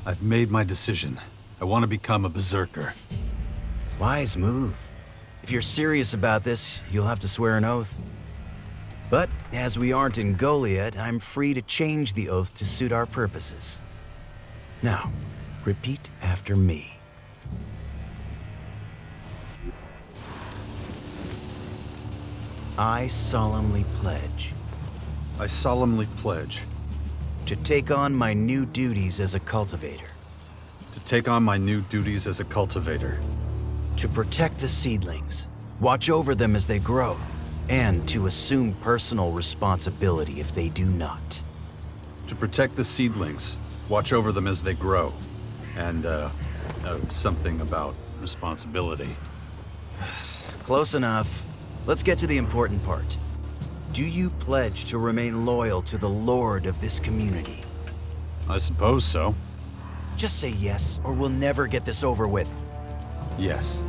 I've made my decision. I want to become a Berserker. Wise move. If you're serious about this, you'll have to swear an oath. But, as we aren't in Goliad, I'm free to change the oath to suit our purposes. Now, repeat after me. I solemnly pledge. I solemnly pledge. To take on my new duties as a cultivator. To take on my new duties as a cultivator. To protect the seedlings, watch over them as they grow, and to assume personal responsibility if they do not. To protect the seedlings, watch over them as they grow, and, something about responsibility. Close enough. Let's get to the important part. Do you pledge to remain loyal to the Lord of this community? I suppose so. Just say yes, or we'll never get this over with. Yes.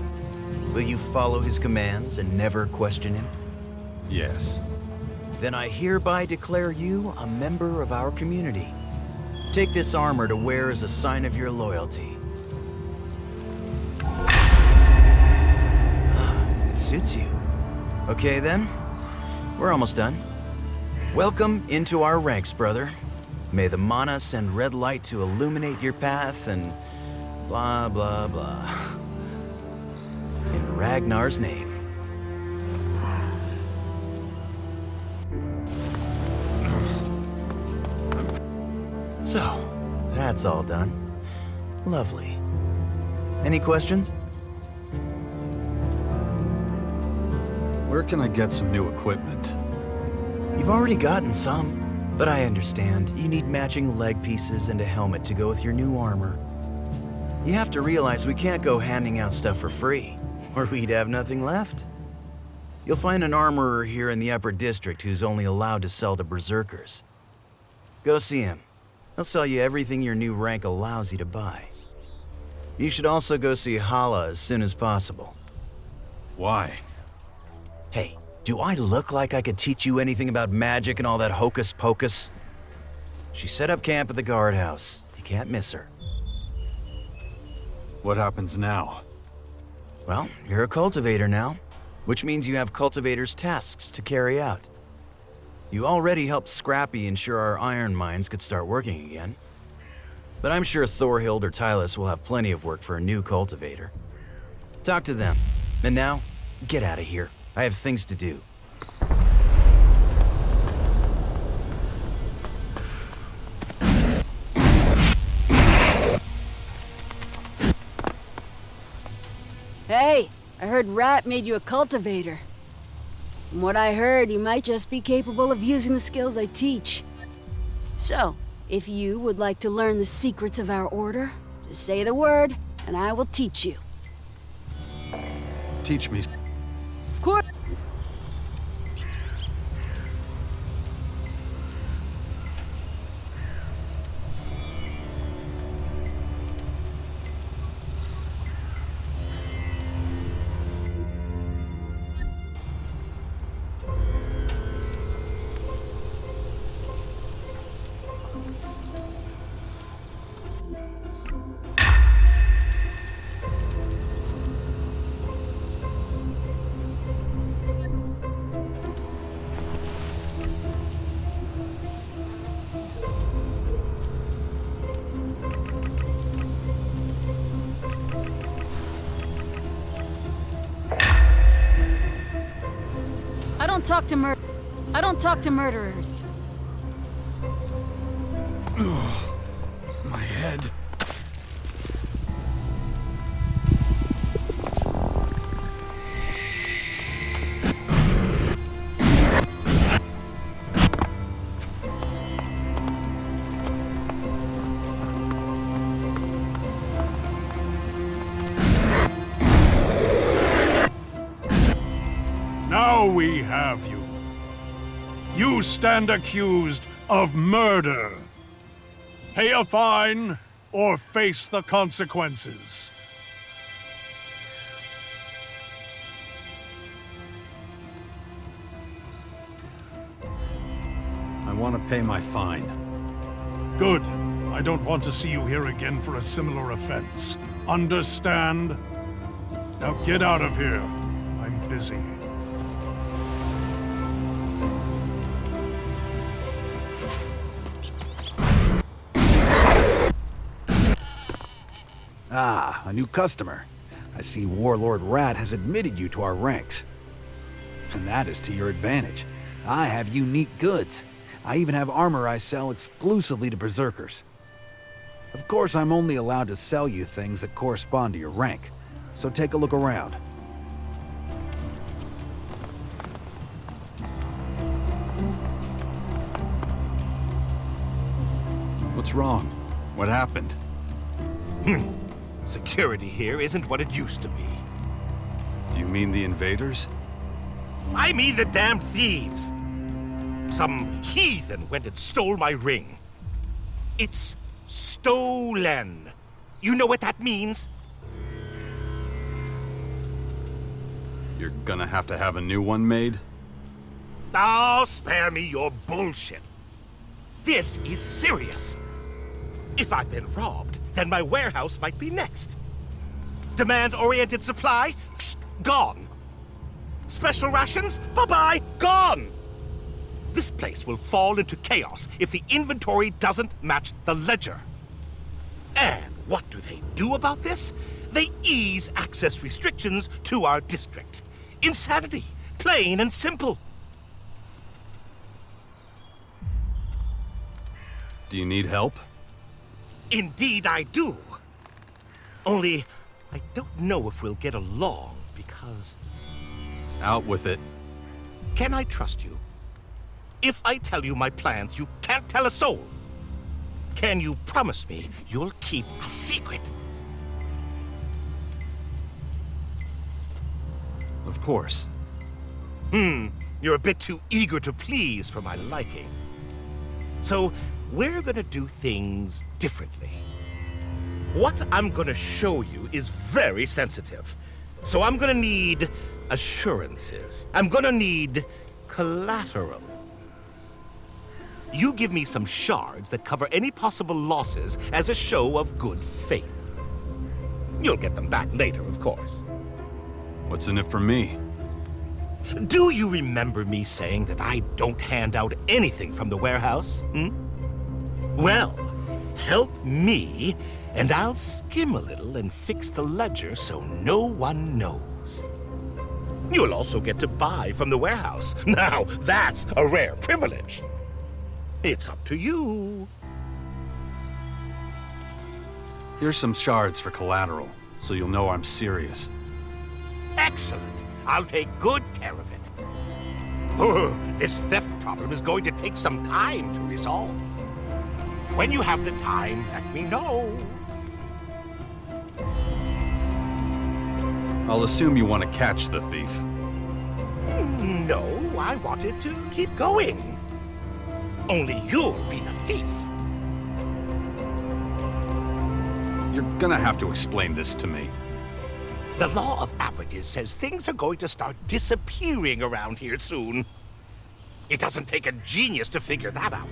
Will you follow his commands and never question him? Yes. Then I hereby declare you a member of our community. Take this armor to wear as a sign of your loyalty. It suits you. Okay then, we're almost done. Welcome into our ranks, brother. May the mana send red light to illuminate your path and blah, blah, blah. In Ragnar's name. So, that's all done. Lovely. Any questions? Where can I get some new equipment? You've already gotten some, but I understand. You need matching leg pieces and a helmet to go with your new armor. You have to realize we can't go handing out stuff for free, or we'd have nothing left. You'll find an armorer here in the Upper District who's only allowed to sell to Berserkers. Go see him. He'll sell you everything your new rank allows you to buy. You should also go see Hala as soon as possible. Why? Hey, do I look like I could teach you anything about magic and all that hocus pocus? She set up camp at the guardhouse. You can't miss her. What happens now? Well, you're a cultivator now, which means you have cultivator's tasks to carry out. You already helped Scrappy ensure our iron mines could start working again. But I'm sure Thorhild or Tylus will have plenty of work for a new cultivator. Talk to them. And now, get out of here. I have things to do. Hey, I heard Rat made you a cultivator. From what I heard, you might just be capable of using the skills I teach. So, if you would like to learn the secrets of our order, just say the word, and I will teach you. Teach me. Of course. I don't talk to murderers. My head. Now we have you. You stand accused of murder. Pay a fine or face the consequences. I want to pay my fine. Good. I don't want to see you here again for a similar offense. Understand? Now get out of here. I'm busy. Ah, a new customer. I see Warlord Rat has admitted you to our ranks. And that is to your advantage. I have unique goods. I even have armor I sell exclusively to Berserkers. Of course, I'm only allowed to sell you things that correspond to your rank, so take a look around. What's wrong? What happened? Security here isn't what it used to be. Do you mean the invaders? I mean the damned thieves! Some heathen went and stole my ring. It's stolen. You know what that means? You're gonna have to have a new one made? Oh, spare me your bullshit. This is serious. If I've been robbed, then my warehouse might be next. Demand-oriented supply? Psst, gone. Special rations? Bye-bye, gone. This place will fall into chaos if the inventory doesn't match the ledger. And what do they do about this? They ease access restrictions to our district. Insanity, plain and simple. Do you need help? Indeed I do. Only, I don't know if we'll get along because... Out with it. Can I trust you? If I tell you my plans, you can't tell a soul. Can you promise me you'll keep a secret? Of course. You're a bit too eager to please for my liking. So, we're gonna do things differently. What I'm gonna show you is very sensitive. So I'm gonna need assurances. I'm gonna need collateral. You give me some shards that cover any possible losses as a show of good faith. You'll get them back later, of course. What's in it for me? Do you remember me saying that I don't hand out anything from the warehouse? Well, help me, and I'll skim a little and fix the ledger so no one knows. You'll also get to buy from the warehouse. Now, that's a rare privilege. It's up to you. Here's some shards for collateral, so you'll know I'm serious. Excellent. I'll take good care of it. Oh, this theft problem is going to take some time to resolve. When you have the time, let me know. I'll assume you want to catch the thief. No, I wanted to keep going. Only you'll be the thief. You're gonna have to explain this to me. The law of averages says things are going to start disappearing around here soon. It doesn't take a genius to figure that out.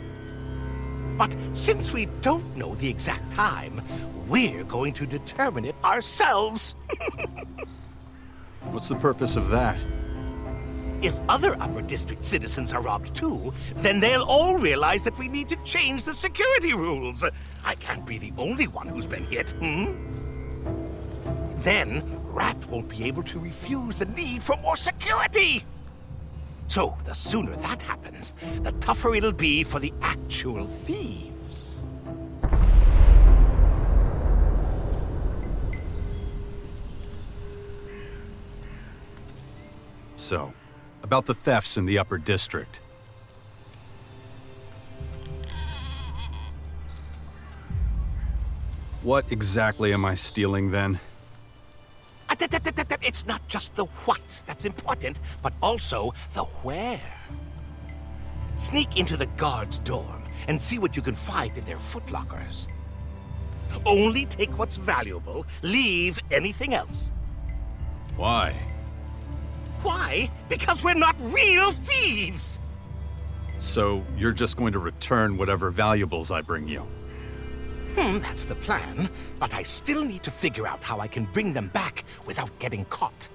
But since we don't know the exact time, we're going to determine it ourselves. What's the purpose of that? If other Upper District citizens are robbed too, then they'll all realize that we need to change the security rules. I can't be the only one who's been hit, Then, Rat won't be able to refuse the need for more security. So, the sooner that happens, the tougher it'll be for the actual thieves. So, about the thefts in the Upper District. What exactly am I stealing then? It's not just the what that's important, but also the where. Sneak into the guards' dorm and see what you can find in their footlockers. Only take what's valuable, leave anything else. Why? Why? Because we're not real thieves! So, you're just going to return whatever valuables I bring you? That's the plan, but I still need to figure out how I can bring them back without getting caught.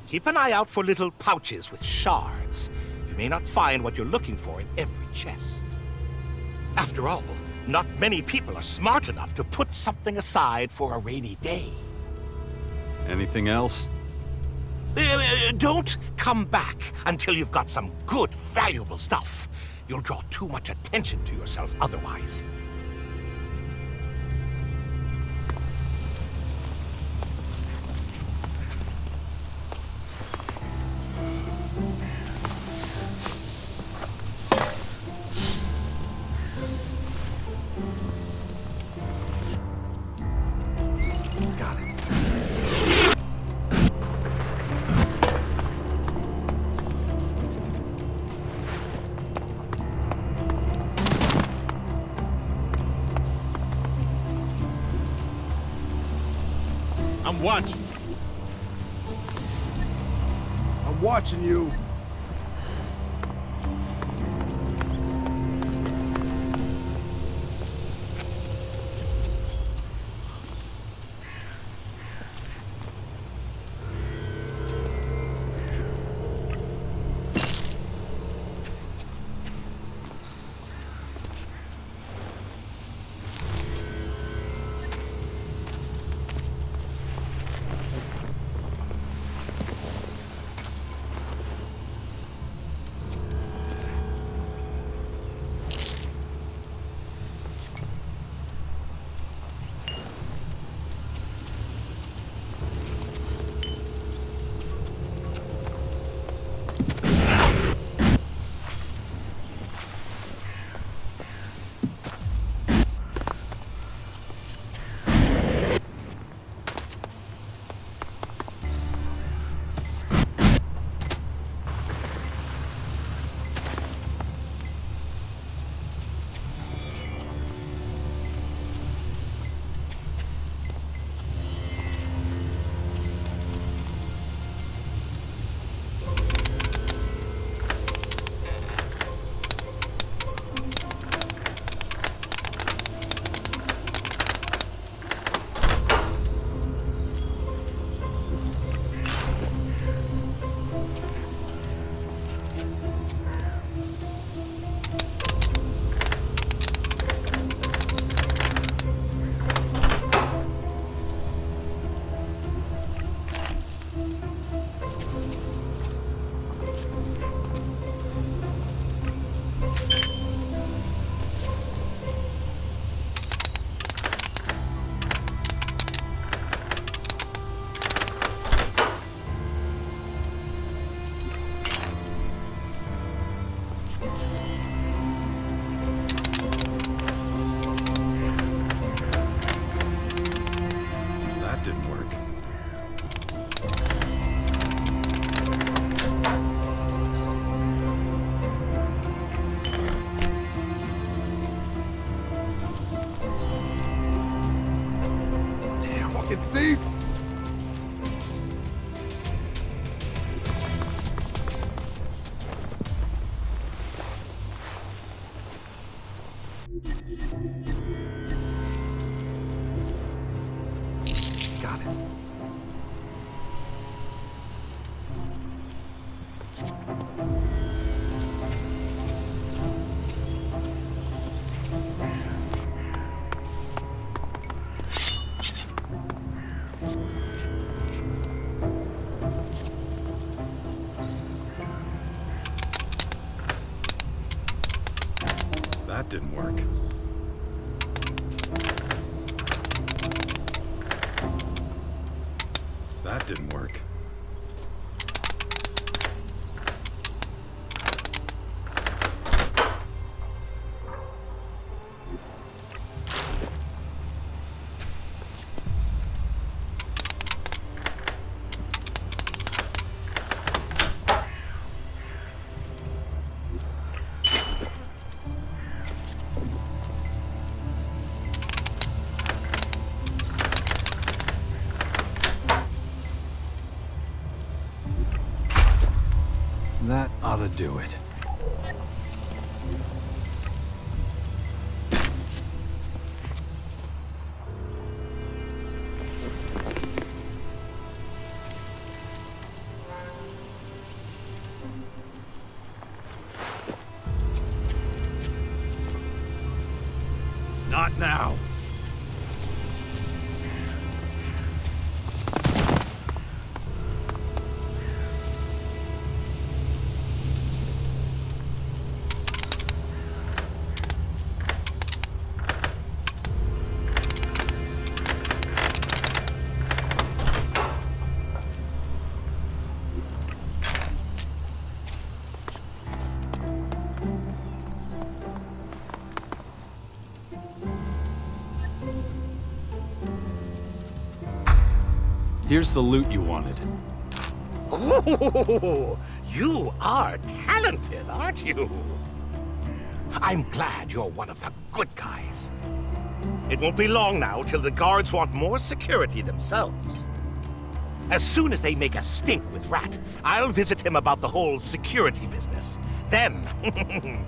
Keep an eye out for little pouches with shards. You may not find what you're looking for in every chest. After all, not many people are smart enough to put something aside for a rainy day. Anything else? Don't come back until you've got some good, valuable stuff. You'll draw too much attention to yourself otherwise. I'm watching. I'm watching you. That didn't work. That didn't work. That ought to do it. Now! Here's the loot you wanted. Ooh, you are talented, aren't you? I'm glad you're one of the good guys. It won't be long now till the guards want more security themselves. As soon as they make a stink with Rat, I'll visit him about the whole security business. Then,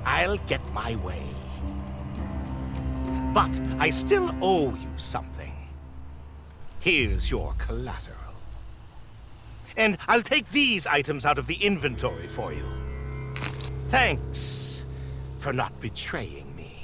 I'll get my way. But I still owe you something. Here's your collateral. And I'll take these items out of the inventory for you. Thanks for not betraying me.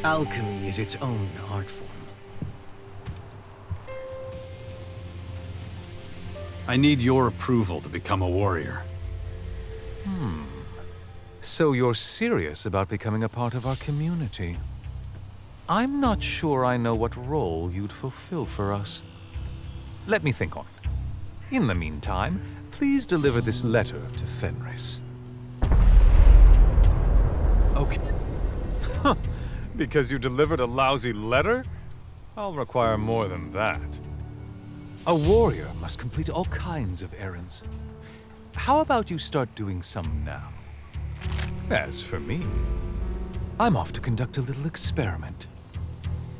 Alchemy is its own art form. I need your approval to become a warrior. So you're serious about becoming a part of our community? I'm not sure I know what role you'd fulfill for us. Let me think on it. In the meantime, please deliver this letter to Fenris. Okay. Because you delivered a lousy letter? I'll require more than that. A warrior must complete all kinds of errands. How about you start doing some now? As for me, I'm off to conduct a little experiment.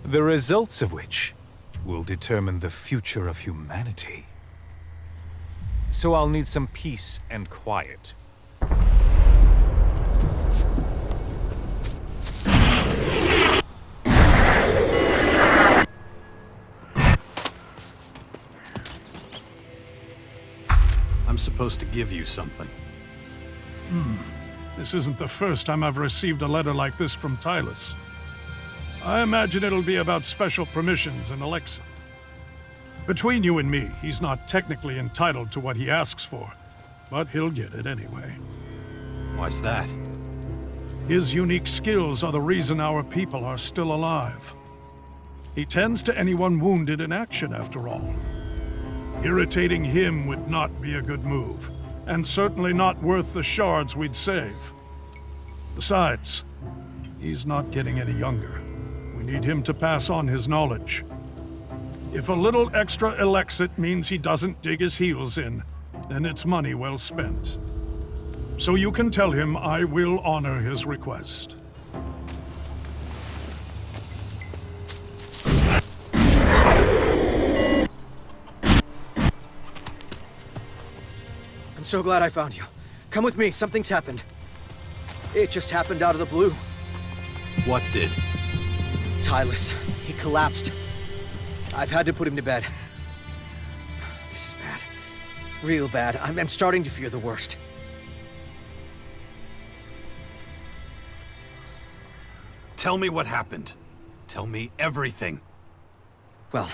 The results of which will determine the future of humanity. So I'll need some peace and quiet. I'm supposed to give you something. This isn't the first time I've received a letter like this from Tylus. I imagine it'll be about special permissions and ELEX II. Between you and me, he's not technically entitled to what he asks for, but he'll get it anyway. Why's that? His unique skills are the reason our people are still alive. He tends to anyone wounded in action, after all. Irritating him would not be a good move, and certainly not worth the shards we'd save. Besides, he's not getting any younger. We need him to pass on his knowledge. If a little extra Elexit means he doesn't dig his heels in, then it's money well spent. So you can tell him I will honor his request. I'm so glad I found you. Come with me, something's happened. It just happened out of the blue. What did? Tylus, he collapsed. I've had to put him to bed. This is bad. Real bad. I'm starting to fear the worst. Tell me what happened. Tell me everything. Well,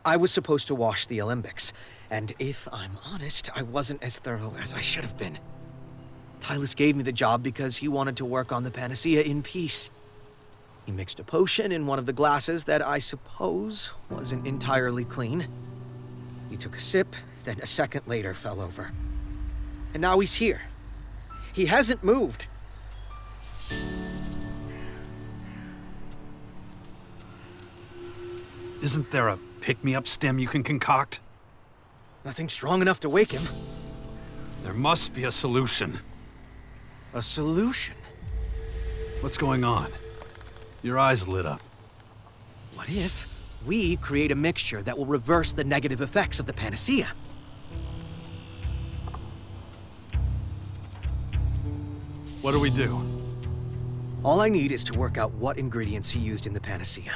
I was supposed to wash the Alembics, and if I'm honest, I wasn't as thorough as I should have been. Tylus gave me the job because he wanted to work on the panacea in peace. He mixed a potion in one of the glasses that I suppose wasn't entirely clean. He took a sip, then a second later fell over. And now he's here. He hasn't moved. Isn't there a pick-me-up stem you can concoct? Nothing strong enough to wake him. There must be a solution. A solution? What's going on? Your eyes lit up. What if we create a mixture that will reverse the negative effects of the panacea? What do we do? All I need is to work out what ingredients he used in the panacea.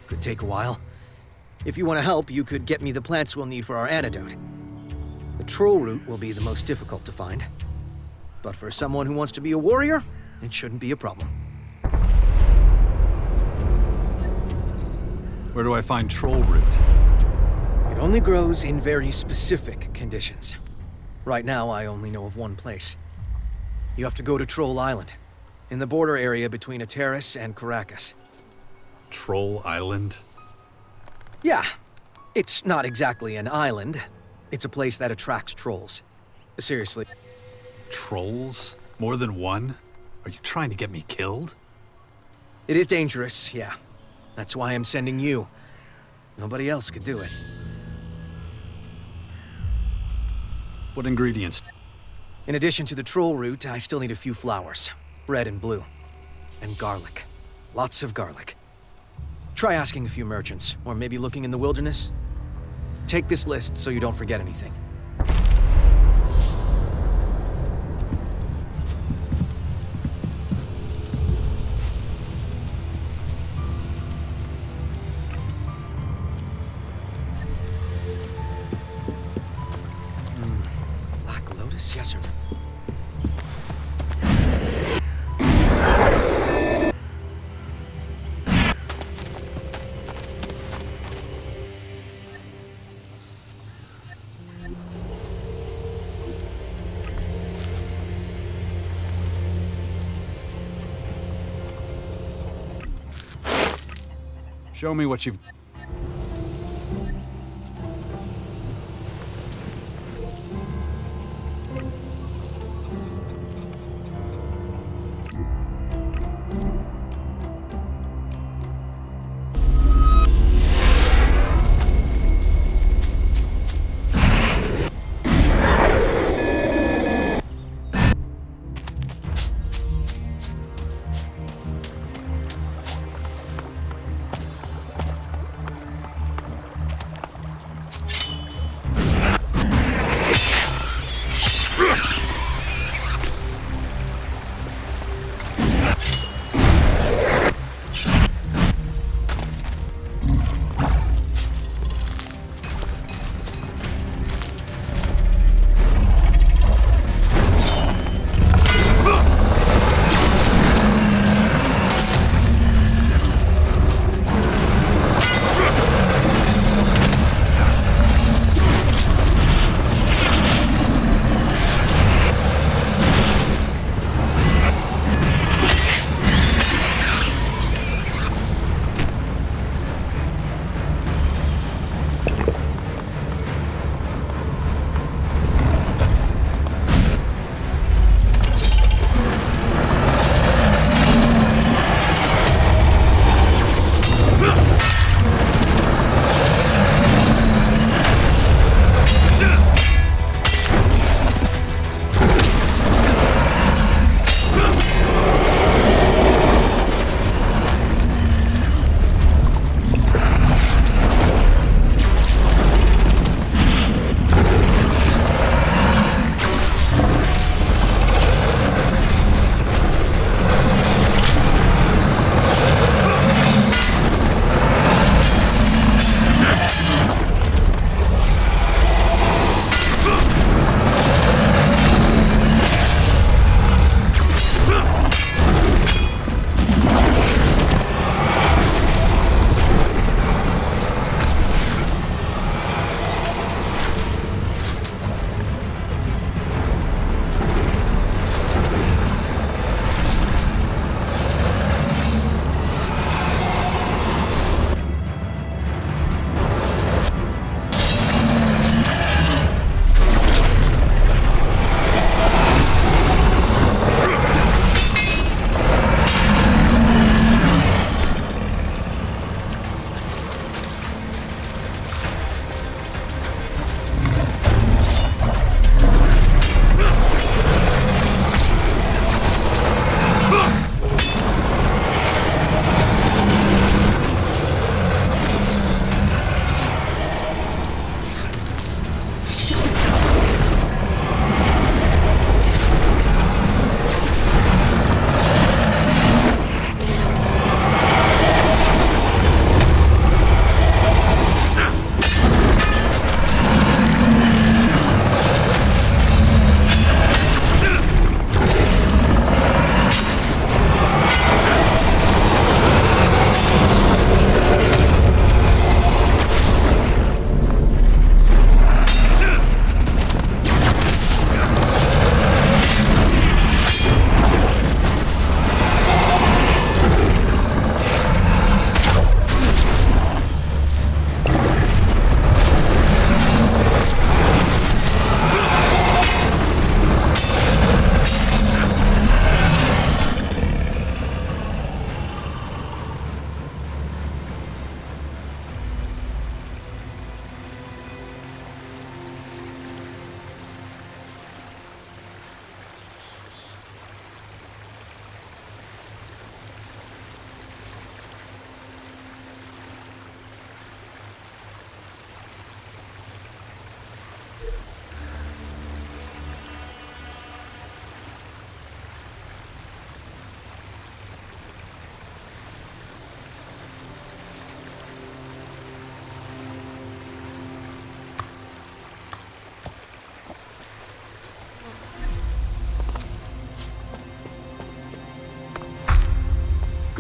Could take a while. If you want to help, you could get me the plants we'll need for our antidote. The troll root will be the most difficult to find. But for someone who wants to be a warrior, it shouldn't be a problem. Where do I find troll root? It only grows in very specific conditions. Right now, I only know of one place. You have to go to Troll Island, in the border area between Ateris and Caracas. Troll Island? Yeah, it's not exactly an island. It's a place that attracts trolls. Seriously. Trolls? More than one? Are you trying to get me killed? It is dangerous, yeah. That's why I'm sending you. Nobody else could do it. What ingredients? In addition to the troll root, I still need a few flowers. Red and blue. And garlic. Lots of garlic. Try asking a few merchants, or maybe looking in the wilderness. Take this list so you don't forget anything. Black Lotus, yes or no? Show me what you've...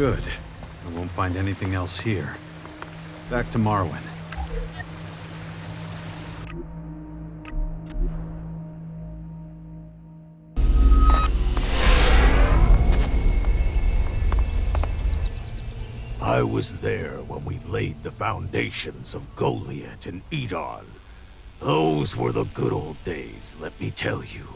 Good. I won't find anything else here. Back to Marwyn. I was there when we laid the foundations of Goliath and Edon. Those were the good old days, let me tell you.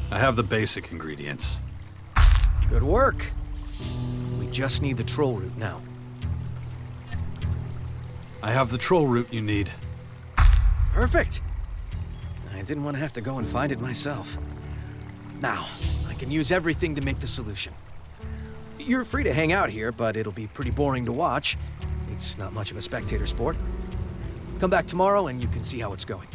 I have the basic ingredients. Good work. We just need the troll root now. I have the troll root you need. Perfect. I didn't want to have to go and find it myself. Now, I can use everything to make the solution. You're free to hang out here, but it'll be pretty boring to watch. It's not much of a spectator sport. Come back tomorrow and you can see how it's going.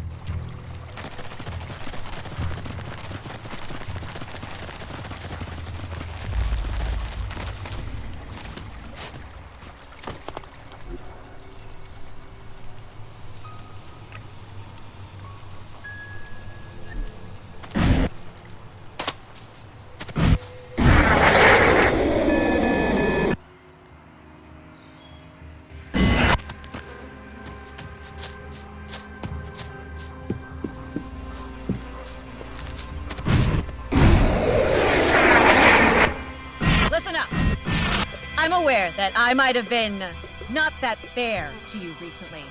I'm aware that I might have been not that fair to you recently.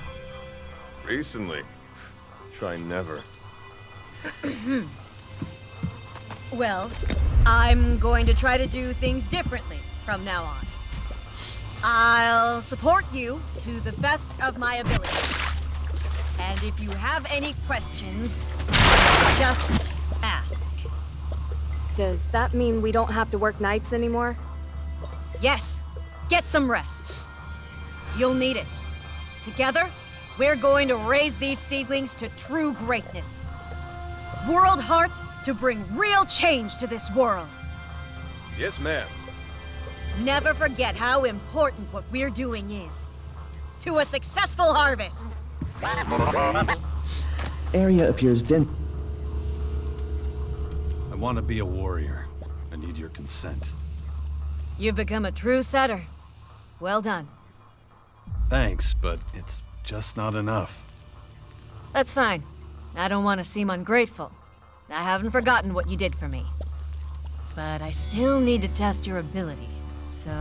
Recently? Try never. Well, I'm going to try to do things differently from now on. I'll support you to the best of my ability. And if you have any questions, just ask. Does that mean we don't have to work nights anymore? Yes. Get some rest. You'll need it. Together, we're going to raise these seedlings to true greatness. World hearts to bring real change to this world. Yes, ma'am. Never forget how important what we're doing is. To a successful harvest. Area appears dense. I want to be a warrior. I need your consent. You've become a true setter. Well done. Thanks, but it's just not enough. That's fine. I don't want to seem ungrateful. I haven't forgotten what you did for me. But I still need to test your ability. So,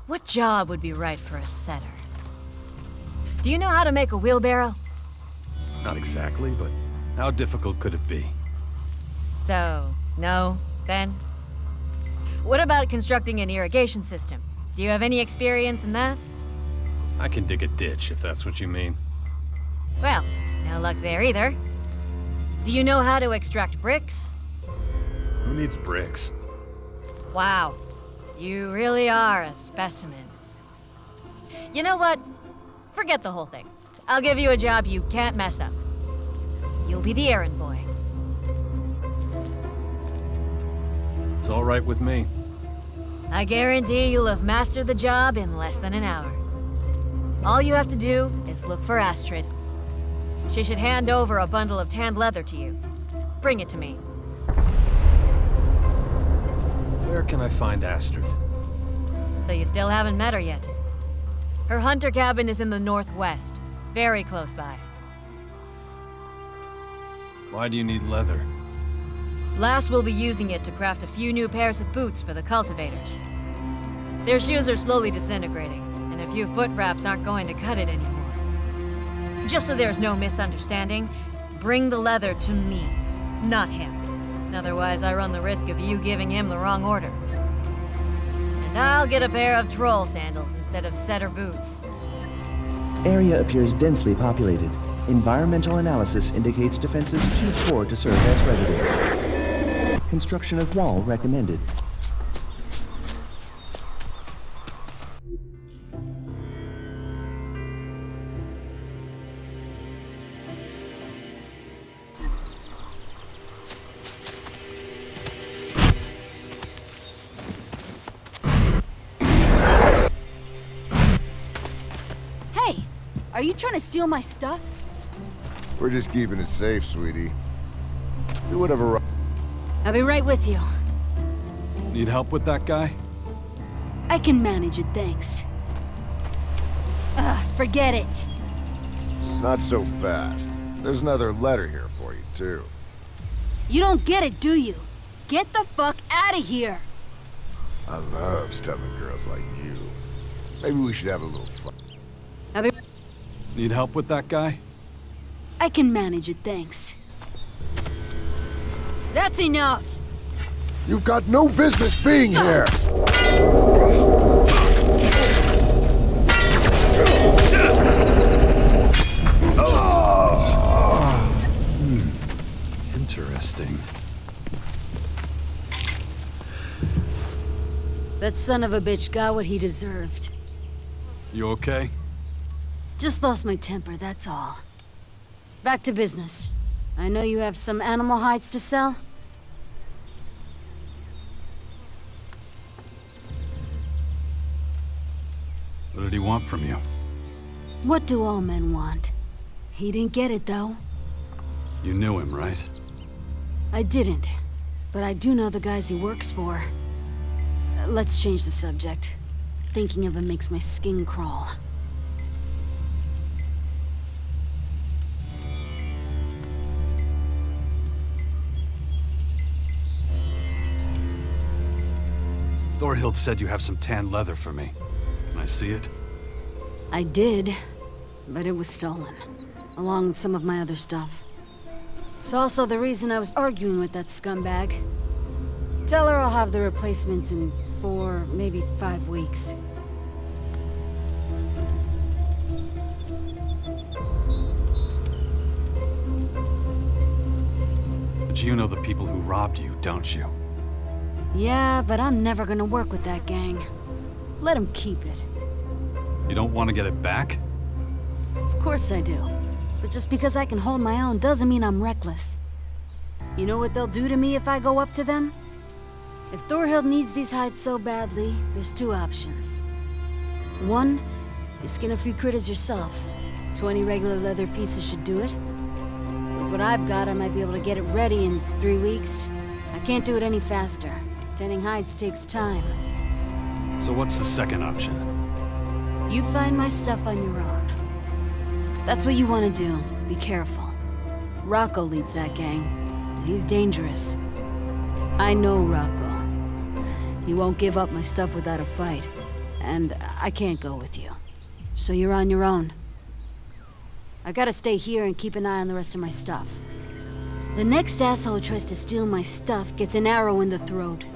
what job would be right for a setter? Do you know how to make a wheelbarrow? Not exactly, but how difficult could it be? So, no, then? What about constructing an irrigation system? Do you have any experience in that? I can dig a ditch, if that's what you mean. Well, no luck there either. Do you know how to extract bricks? Who needs bricks? Wow, you really are a specimen. You know what? Forget the whole thing. I'll give you a job you can't mess up. You'll be the errand boy. It's all right with me. I guarantee you'll have mastered the job in less than an hour. All you have to do is look for Astrid. She should hand over a bundle of tanned leather to you. Bring it to me. Where can I find Astrid? So you still haven't met her yet. Her hunter cabin is in the northwest, very close by. Why do you need leather? Lass will be using it to craft a few new pairs of boots for the cultivators. Their shoes are slowly disintegrating, and a few foot wraps aren't going to cut it anymore. Just so there's no misunderstanding, bring the leather to me, not him. Otherwise, I run the risk of you giving him the wrong order. And I'll get a pair of troll sandals instead of setter boots. Area appears densely populated. Environmental analysis indicates defenses too poor to serve as residence. Construction of wall recommended. Are you trying to steal my stuff? We're just keeping it safe, sweetie. Do whatever. I'll be right with you. Need help with that guy? I can manage it, thanks. Forget it. Not so fast. There's another letter here for you, too. You don't get it, do you? Get the fuck out of here! I love stubborn girls like you. Maybe we should have a little fun. I'll be... Need help with that guy? I can manage it, thanks. That's enough! You've got no business being here! Interesting. That son of a bitch got what he deserved. You okay? Just lost my temper, that's all. Back to business. I know you have some animal hides to sell? What did he want from you? What do all men want? He didn't get it, though. You knew him, right? I didn't, but I do know the guys he works for. Let's change the subject. Thinking of him makes my skin crawl. Thorhild said you have some tan leather for me. Can I see it? I did, but it was stolen, along with some of my other stuff. It's also the reason I was arguing with that scumbag. Tell her I'll have the replacements in 4, maybe 5 weeks. But you know the people who robbed you, don't you? Yeah, but I'm never gonna work with that gang. Let them keep it. You don't want to get it back? Of course I do. But just because I can hold my own doesn't mean I'm reckless. You know what they'll do to me if I go up to them? If Thorhild needs these hides so badly, there's 2 options. 1, you skin a few critters yourself. 20 regular leather pieces should do it. With what I've got, I might be able to get it ready in 3 weeks. I can't do it any faster. Tanning hides takes time. So what's the second option? You find my stuff on your own. That's what you want to do. Be careful. Rocco leads that gang. He's dangerous. I know Rocco. He won't give up my stuff without a fight. And I can't go with you. So you're on your own. I gotta stay here and keep an eye on the rest of my stuff. The next asshole who tries to steal my stuff gets an arrow in the throat.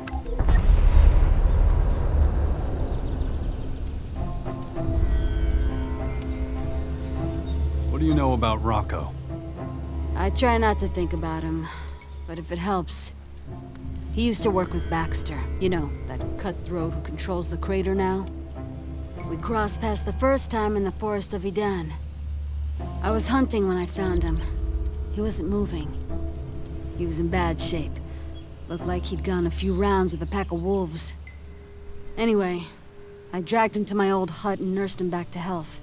What do you know about Rocco? I try not to think about him, but if it helps... He used to work with Baxter. You know, that cutthroat who controls the crater now. We crossed paths the first time in the forest of Idan. I was hunting when I found him. He wasn't moving. He was in bad shape. Looked like he'd gone a few rounds with a pack of wolves. Anyway, I dragged him to my old hut and nursed him back to health.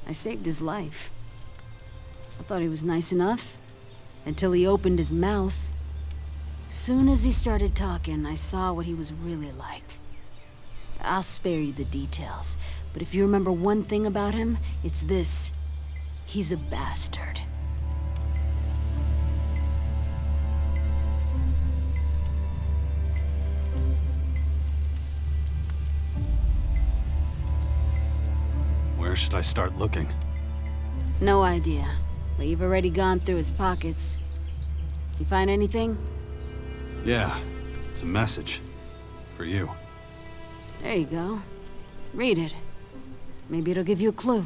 I saved his life. I thought he was nice enough, until he opened his mouth. Soon as he started talking, I saw what he was really like. I'll spare you the details, but if you remember one thing about him, it's this. He's a bastard. Where should I start looking? No idea, but you've already gone through his pockets. You find anything? Yeah, it's a message. For you. There you go. Read it. Maybe it'll give you a clue.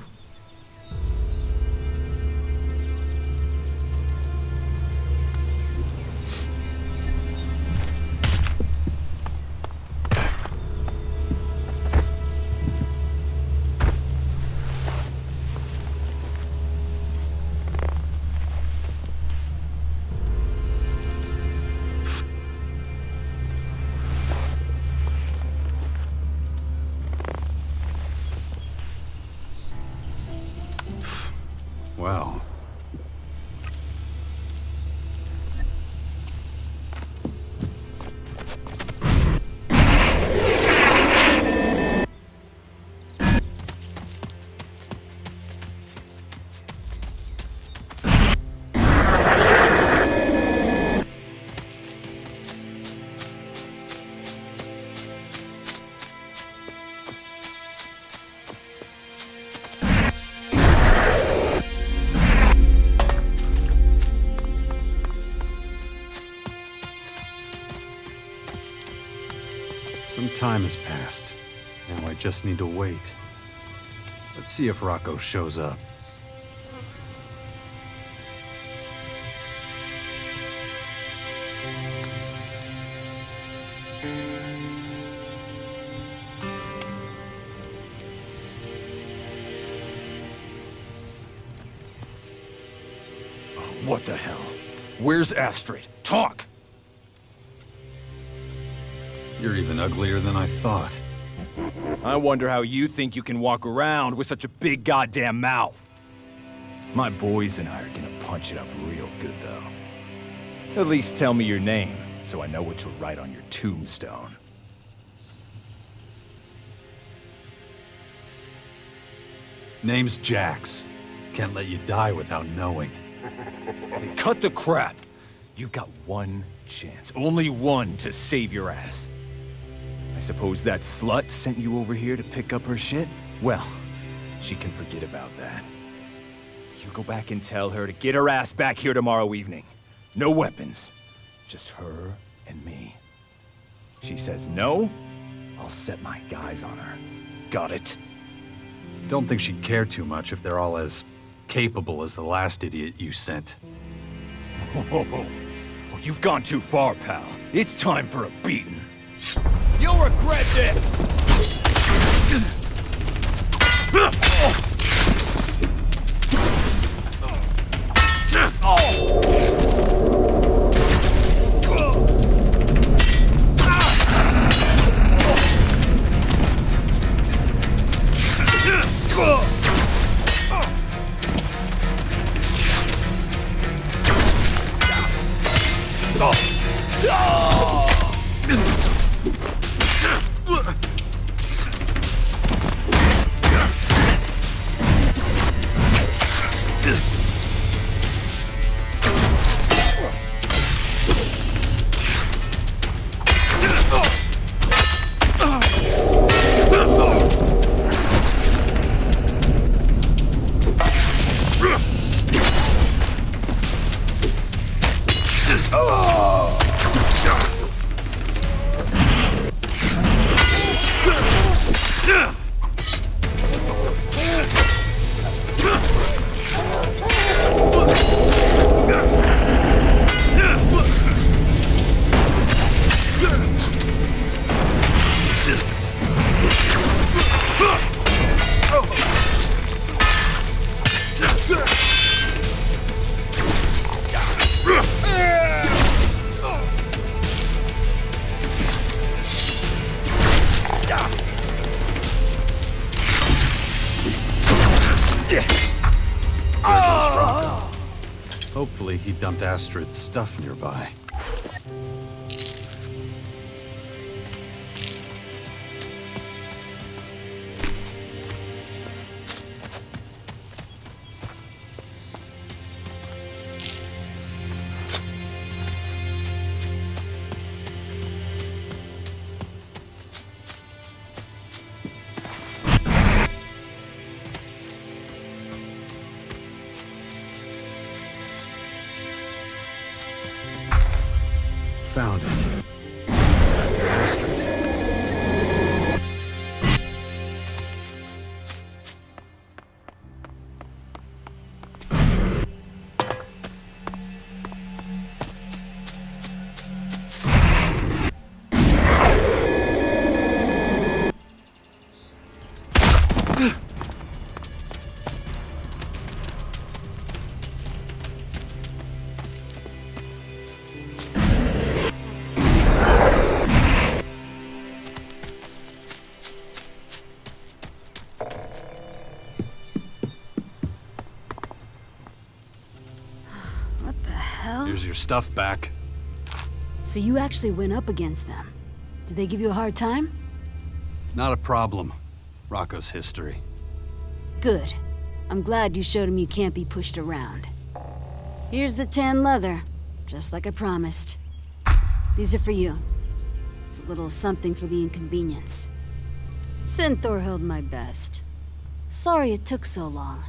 time has passed. Now I just need to wait. Let's see if Rocco shows up. What the hell? Where's Astrid? Talk! You're even uglier than I thought. I wonder how you think you can walk around with such a big goddamn mouth. My boys and I are gonna punch it up real good, though. At least tell me your name, so I know what to write on your tombstone. Name's Jax. Can't let you die without knowing. Hey, cut the crap! You've got one chance, only one, to save your ass. I suppose that slut sent you over here to pick up her shit? Well, she can forget about that. You go back and tell her to get her ass back here tomorrow evening. No weapons, just her and me. She says no, I'll set my guys on her. Got it? Don't think she'd care too much if they're all as capable as the last idiot you sent. Oh, you've gone too far, pal. It's time for a beating. You'll regret this! Hopefully he dumped Astrid's stuff nearby. Found it. After Astrid. Here's your stuff back. So you actually went up against them. Did they give you a hard time? Not a problem. Rocco's history. Good. I'm glad you showed him you can't be pushed around. Here's the tan leather, just like I promised. These are for you. It's a little something for the inconvenience. Synthor held my best. Sorry it took so long.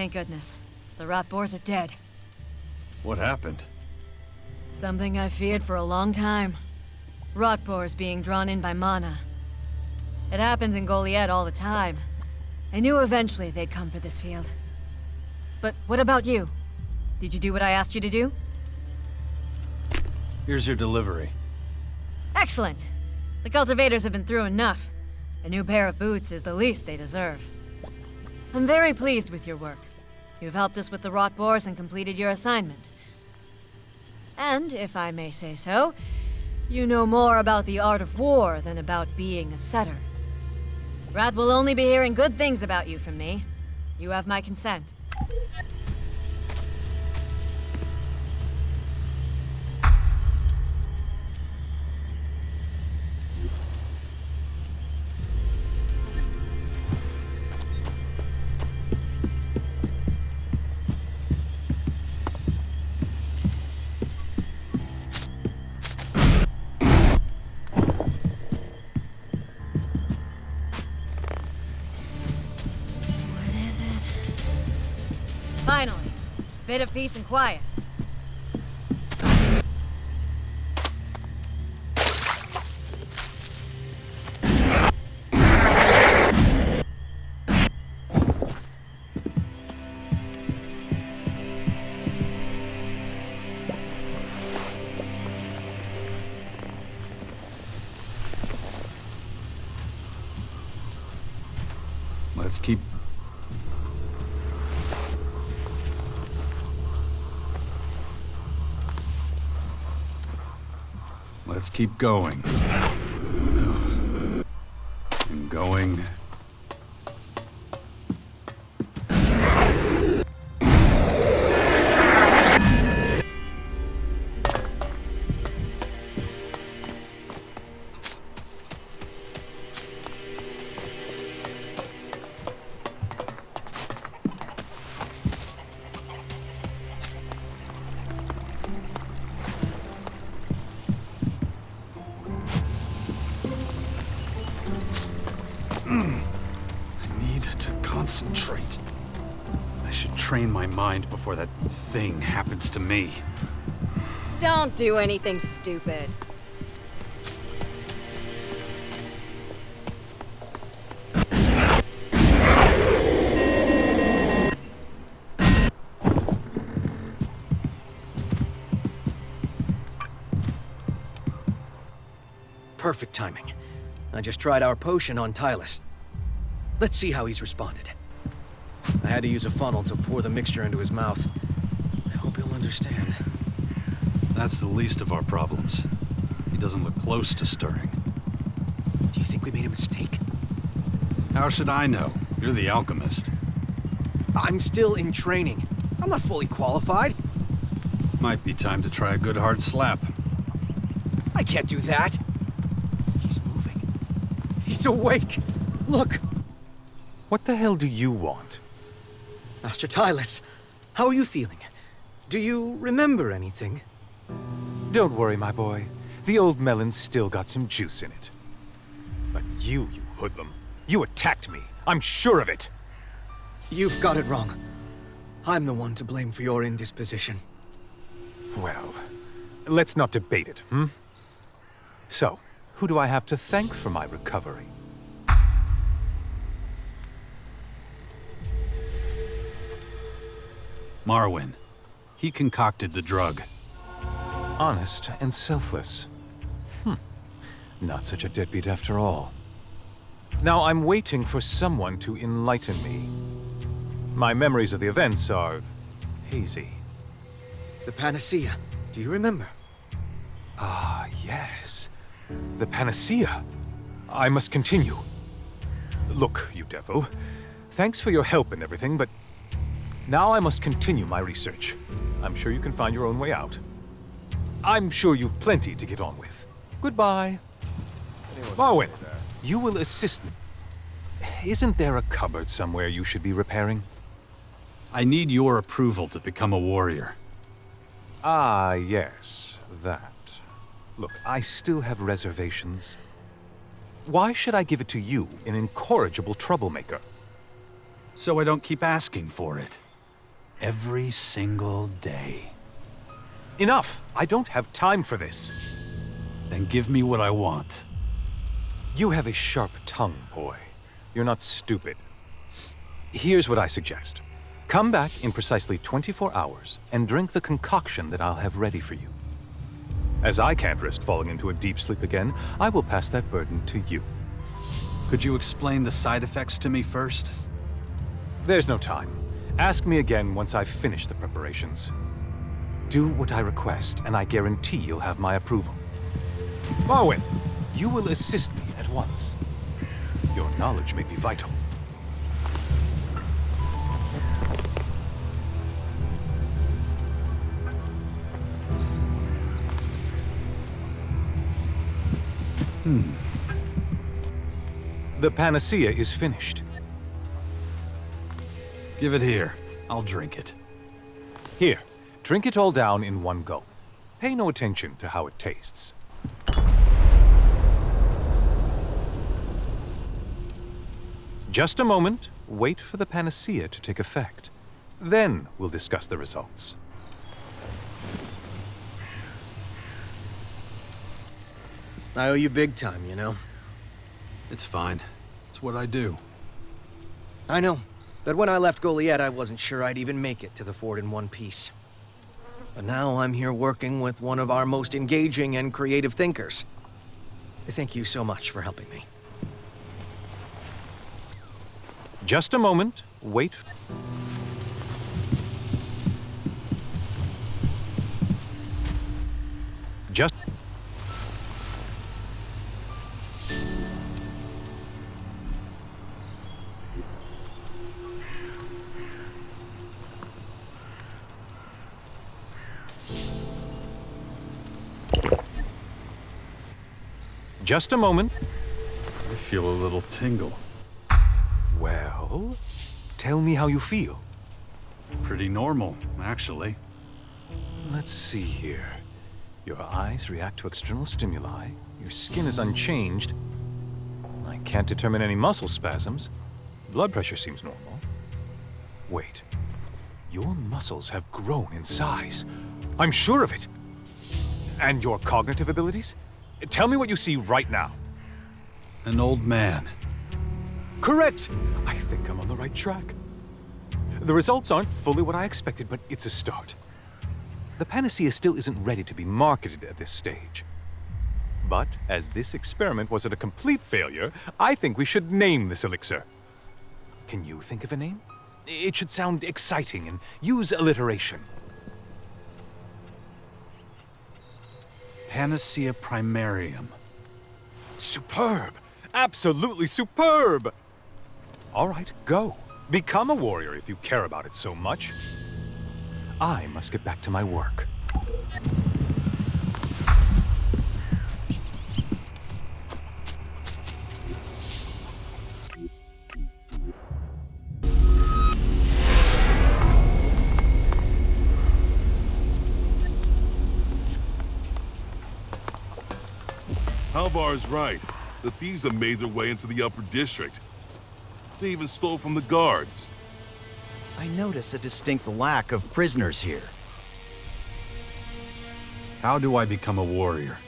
Thank goodness. The rot boars are dead. What happened? Something I feared for a long time. Rot boars being drawn in by mana. It happens in Goliad all the time. I knew eventually they'd come for this field. But what about you? Did you do what I asked you to do? Here's your delivery. Excellent! The cultivators have been through enough. A new pair of boots is the least they deserve. I'm very pleased with your work. You've helped us with the rot boars and completed your assignment. And, if I may say so, you know more about the art of war than about being a setter. Rat will only be hearing good things about you from me. You have my consent. Finally, bit of peace and quiet. Let's keep... Let's keep going. And going. Concentrate. I should train my mind before that thing happens to me. Don't do anything stupid. Perfect timing. I just tried our potion on Tylus. Let's see how he's responded. I had to use a funnel to pour the mixture into his mouth. I hope he'll understand. That's the least of our problems. He doesn't look close to stirring. Do you think we made a mistake? How should I know? You're the alchemist. I'm still in training. I'm not fully qualified. Might be time to try a good hard slap. I can't do that. He's moving. He's awake. Look. What the hell do you want? Master Tylus, how are you feeling? Do you remember anything? Don't worry, my boy. The old melon's still got some juice in it. But you hoodlum. You attacked me. I'm sure of it. You've got it wrong. I'm the one to blame for your indisposition. Well, let's not debate it, hmm? So, who do I have to thank for my recovery? Marwyn. He concocted the drug. Honest and selfless. Not such a deadbeat after all. Now I'm waiting for someone to enlighten me. My memories of the events are hazy. The panacea. Do you remember? Ah, yes. The panacea. I must continue. Look, you devil. Thanks for your help and everything, but now I must continue my research. I'm sure you can find your own way out. I'm sure you've plenty to get on with. Goodbye. Marwyn, you will assist me. Isn't there a cupboard somewhere you should be repairing? I need your approval to become a warrior. Ah, yes, that. Look, I still have reservations. Why should I give it to you, an incorrigible troublemaker? So I don't keep asking for it. every single day. Enough! I don't have time for this. Then give me what I want. You have a sharp tongue, boy. You're not stupid. Here's what I suggest. Come back in precisely 24 hours and drink the concoction that I'll have ready for you. As I can't risk falling into a deep sleep again, I will pass that burden to you. Could you explain the side effects to me first? There's no time. Ask me again once I've finished the preparations. Do what I request, and I guarantee you'll have my approval. Marwyn, you will assist me at once. Your knowledge may be vital. The panacea is finished. Give it here. I'll drink it. Here, drink it all down in one go. Pay no attention to how it tastes. Just a moment. Wait for the panacea to take effect. Then we'll discuss the results. I owe you big time, you know? It's fine. It's what I do. I know. But when I left Goliath, I wasn't sure I'd even make it to the fort in one piece. But now I'm here working with one of our most engaging and creative thinkers. Thank you so much for helping me. Just a moment. Wait. Just... Just a moment. I feel a little tingle. Well, tell me how you feel. Pretty normal, actually. Let's see here. Your eyes react to external stimuli. Your skin is unchanged. I can't determine any muscle spasms. Blood pressure seems normal. Wait. Your muscles have grown in size. I'm sure of it. And your cognitive abilities? Tell me what you see right now. An old man. Correct! I think I'm on the right track. The results aren't fully what I expected, but it's a start. The panacea still isn't ready to be marketed at this stage. But as this experiment wasn't a complete failure, I think we should name this elixir. Can you think of a name? It should sound exciting and use alliteration. Panacea Primarium. Superb! Absolutely superb! All right, go. Become a warrior if you care about it so much. I must get back to my work. Halvar's right. The thieves have made their way into the upper district. They even stole from the guards. I notice a distinct lack of prisoners here. How do I become a warrior?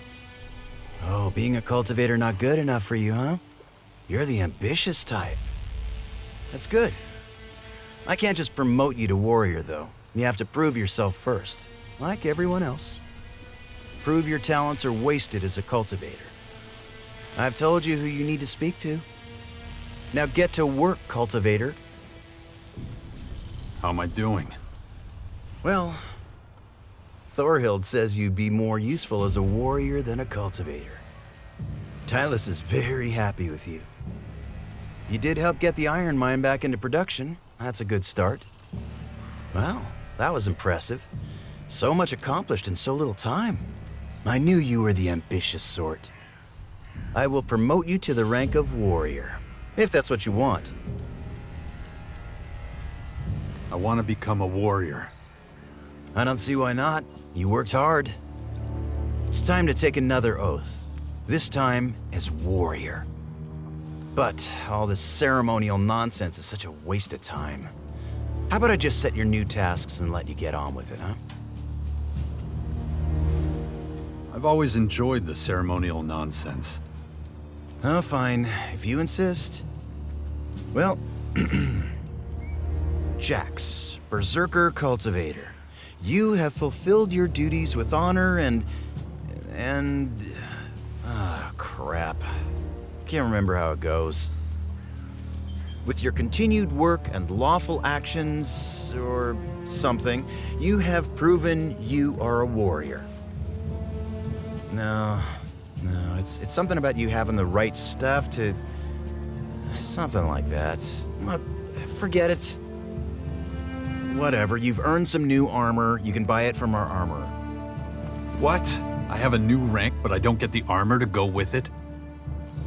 Oh, being a cultivator not good enough for you, huh? You're the ambitious type. That's good. I can't just promote you to warrior, though. You have to prove yourself first, like everyone else. Prove your talents are wasted as a cultivator. I've told you who you need to speak to. Now get to work, cultivator. How am I doing? Well, Thorhild says you'd be more useful as a warrior than a cultivator. Tylus is very happy with you. You did help get the iron mine back into production. That's a good start. Wow, that was impressive. So much accomplished in so little time. I knew you were the ambitious sort. I will promote you to the rank of warrior, if that's what you want. I want to become a warrior. I don't see why not. You worked hard. It's time to take another oath. This time as warrior. But all this ceremonial nonsense is such a waste of time. How about I just set your new tasks and let you get on with it, huh? I've always enjoyed the ceremonial nonsense. Oh, fine. If you insist. Well, Jax, Berserker Cultivator. You have fulfilled your duties with honor and... crap. Can't remember how it goes. With your continued work and lawful actions, or something, you have proven you are a warrior. No, it's something about you having the right stuff to... something like that. Forget it. Whatever, you've earned some new armor. You can buy it from our armorer. What? I have a new rank, but I don't get the armor to go with it?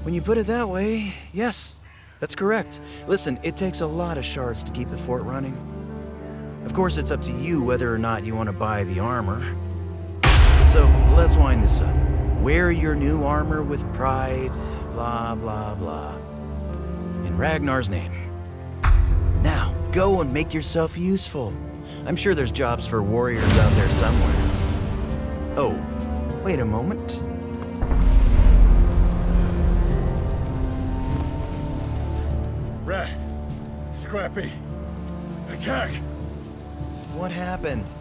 When you put it that way, yes, that's correct. Listen, it takes a lot of shards to keep the fort running. Of course, it's up to you whether or not you want to buy the armor. So, let's wind this up. Wear your new armor with pride, blah, blah, blah. In Ragnar's name. Now, go and make yourself useful. I'm sure there's jobs for warriors out there somewhere. Oh, wait a moment. Rat, Scrappy, attack! What happened?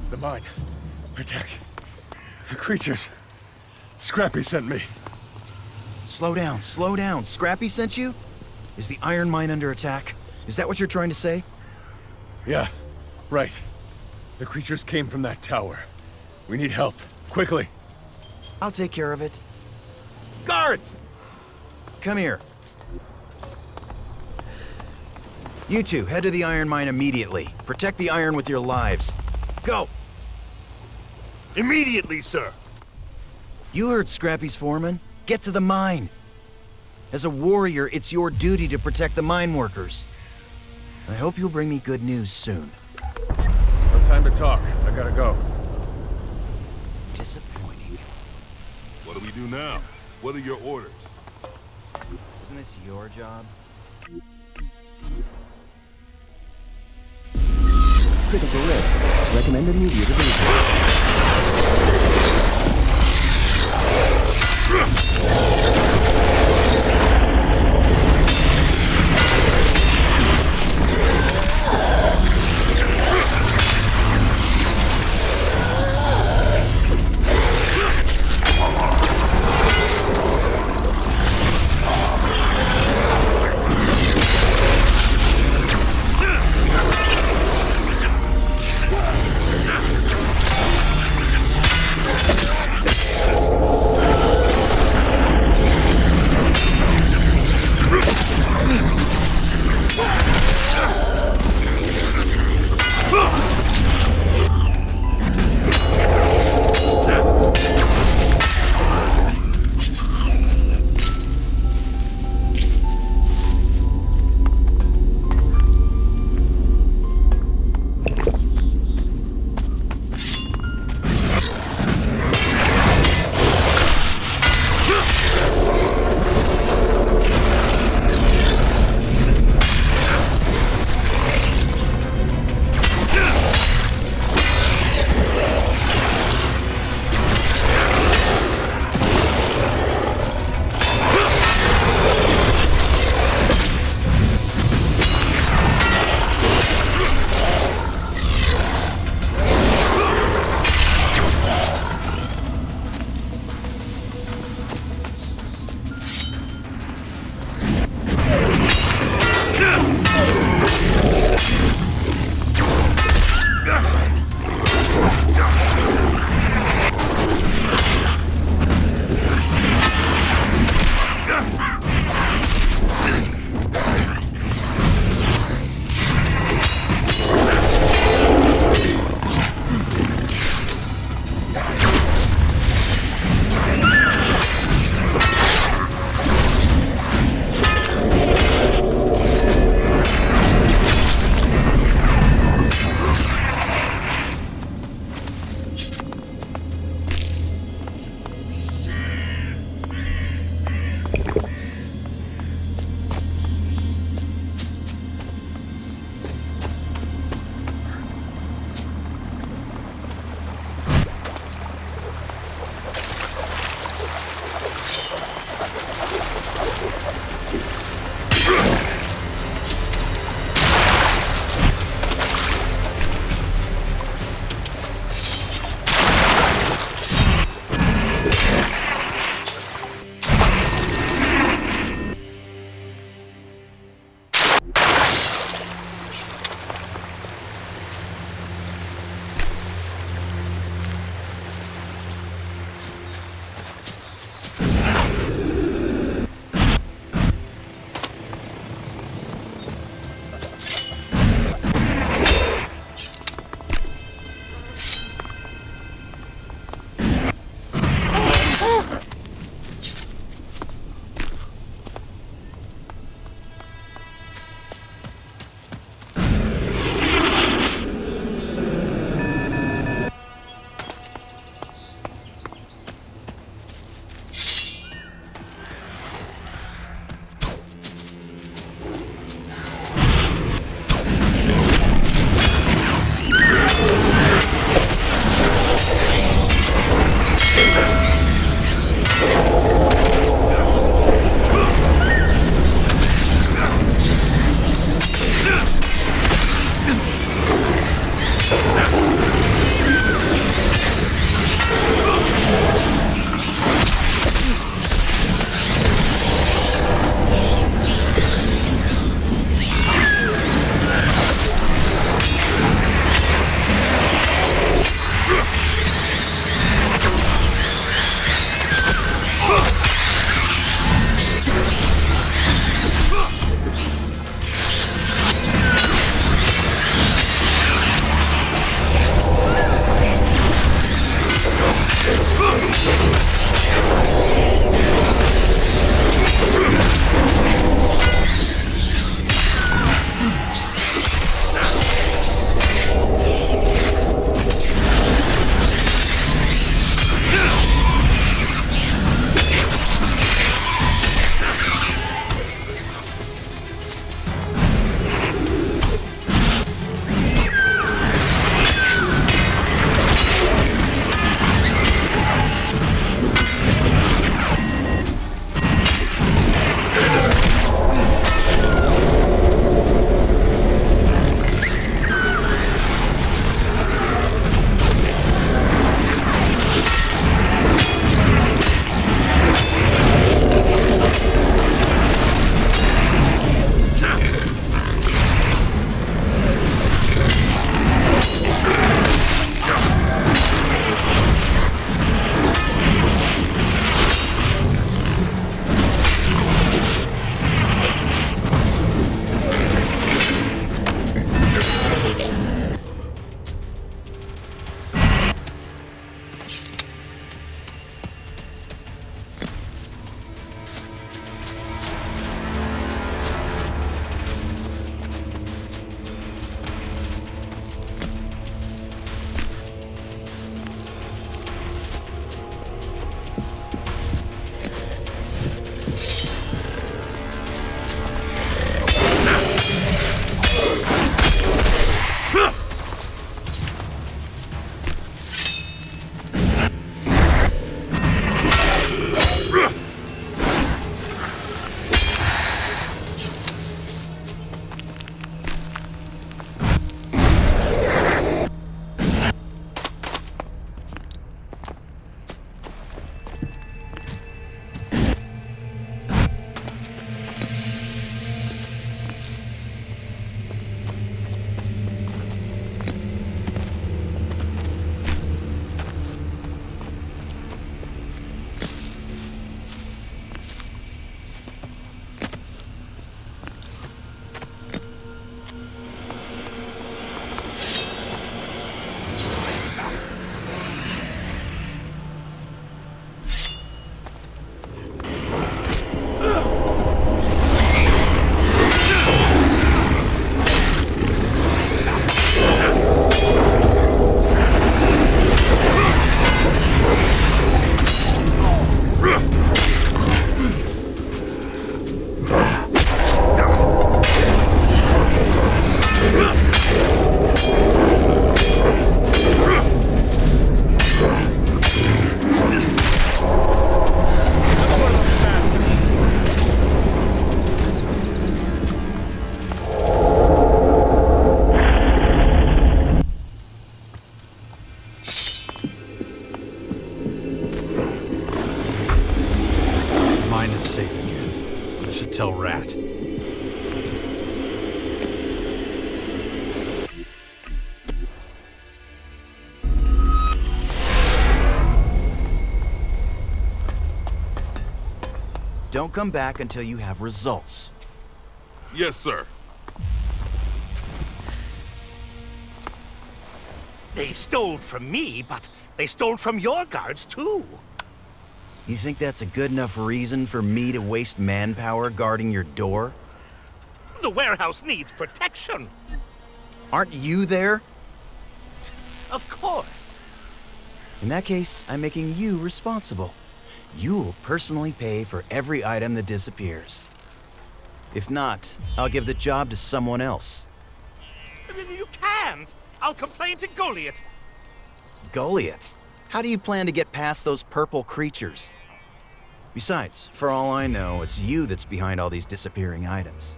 The mine. Attack. Creatures. Scrappy sent me. Slow down, slow down. Scrappy sent you? Is the iron mine under attack? Is that what you're trying to say? Yeah, right. The creatures came from that tower. We need help, quickly. I'll take care of it. Guards! Come here. You two, head to the iron mine immediately. Protect the iron with your lives. Go! Immediately, sir. You heard Scrappy's foreman. Get to the mine. As a warrior, it's your duty to protect the mine workers. I hope you'll bring me good news soon. No time to talk. I gotta go. Disappointing. What do we do now? What are your orders? Isn't this your job? Critical risk. Recommend immediate evacuation. safe again. I should tell Rat. Don't come back until you have results. Yes, sir. They stole from me, but they stole from your guards, too. You think that's a good enough reason for me to waste manpower guarding your door? The warehouse needs protection. Aren't you there? Of course. In that case, I'm making you responsible. You'll personally pay for every item that disappears. If not, I'll give the job to someone else. You can't. I'll complain to Goliath. Goliath? How do you plan to get past those purple creatures? Besides, for all I know, it's you that's behind all these disappearing items.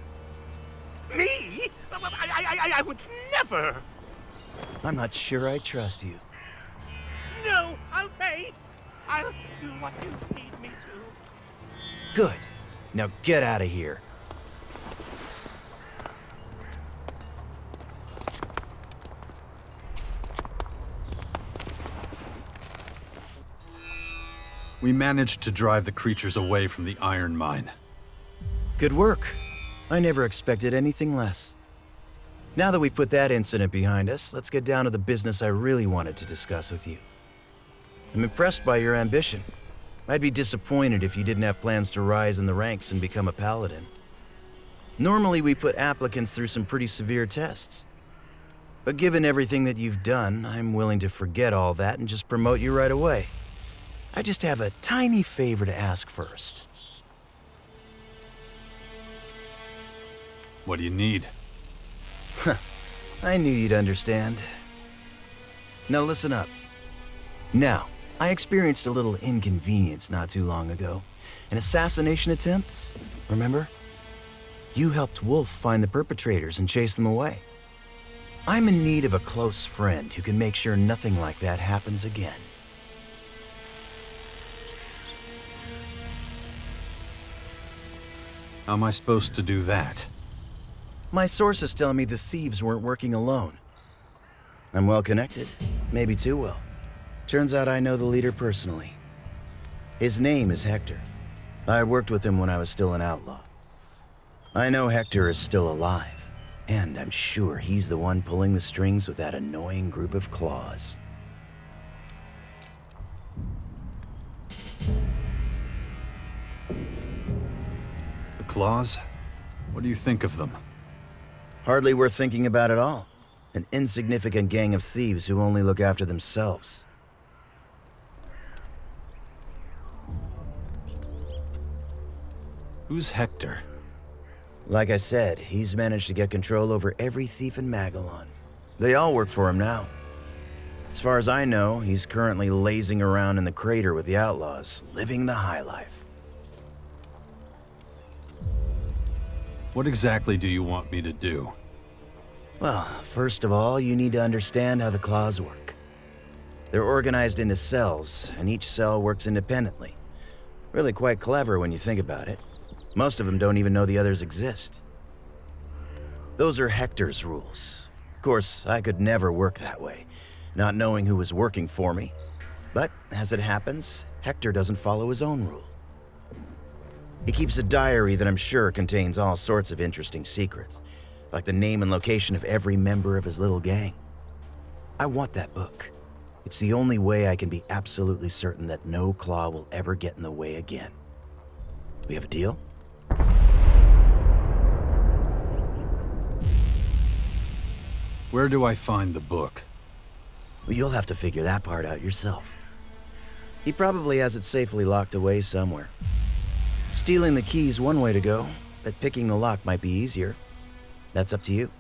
Me? I would never. I'm not sure I trust you. No, I'll pay. I'll do what you need me to. Good. Now get out of here. We managed to drive the creatures away from the iron mine. Good work. I never expected anything less. Now that we've put that incident behind us, let's get down to the business I really wanted to discuss with you. I'm impressed by your ambition. I'd be disappointed if you didn't have plans to rise in the ranks and become a paladin. Normally, we put applicants through some pretty severe tests. But given everything that you've done, I'm willing to forget all that and just promote you right away. I just have a tiny favor to ask first. What do you need? I knew you'd understand. Now listen up. Now, I experienced a little inconvenience not too long ago. An assassination attempt, remember? You helped Wolf find the perpetrators and chase them away. I'm in need of a close friend who can make sure nothing like that happens again. How am I supposed to do that? My sources tell me the thieves weren't working alone. I'm well connected, maybe too well. Turns out I know the leader personally. His name is Hector. I worked with him when I was still an outlaw. I know Hector is still alive, and I'm sure he's the one pulling the strings with that annoying group of claws. The claws? What do you think of them? Hardly worth thinking about at all. An insignificant gang of thieves who only look after themselves. Who's Hector? Like I said, he's managed to get control over every thief in Magalan. They all work for him now. As far as I know, he's currently lazing around in the crater with the outlaws, living the high life. What exactly do you want me to do? Well, first of all, you need to understand how the claws work. They're organized into cells, and each cell works independently. Really quite clever when you think about it. Most of them don't even know the others exist. Those are Hector's rules. Of course, I could never work that way, not knowing who was working for me. But, as it happens, Hector doesn't follow his own rule. He keeps a diary that I'm sure contains all sorts of interesting secrets, like the name and location of every member of his little gang. I want that book. It's the only way I can be absolutely certain that no claw will ever get in the way again. We have a deal? Where do I find the book? Well, you'll have to figure that part out yourself. He probably has it safely locked away somewhere. Stealing the key's one way to go, but picking the lock might be easier. That's up to you.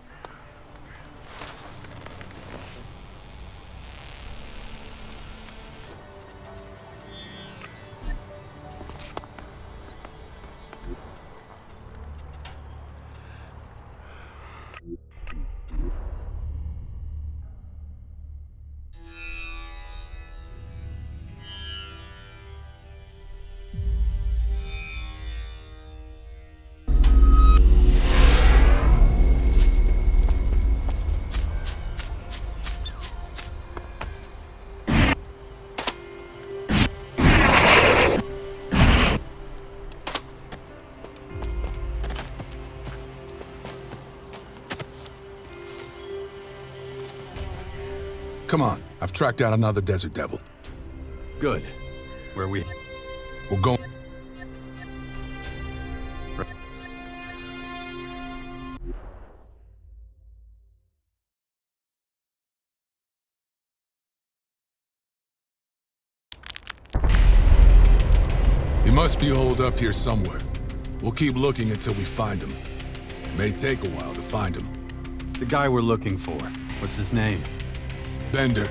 Come on, I've tracked down another desert devil. Good. Where we... We're going... He must be holed up here somewhere. We'll keep looking until we find him. May take a while to find him. The guy we're looking for. What's his name? Bender.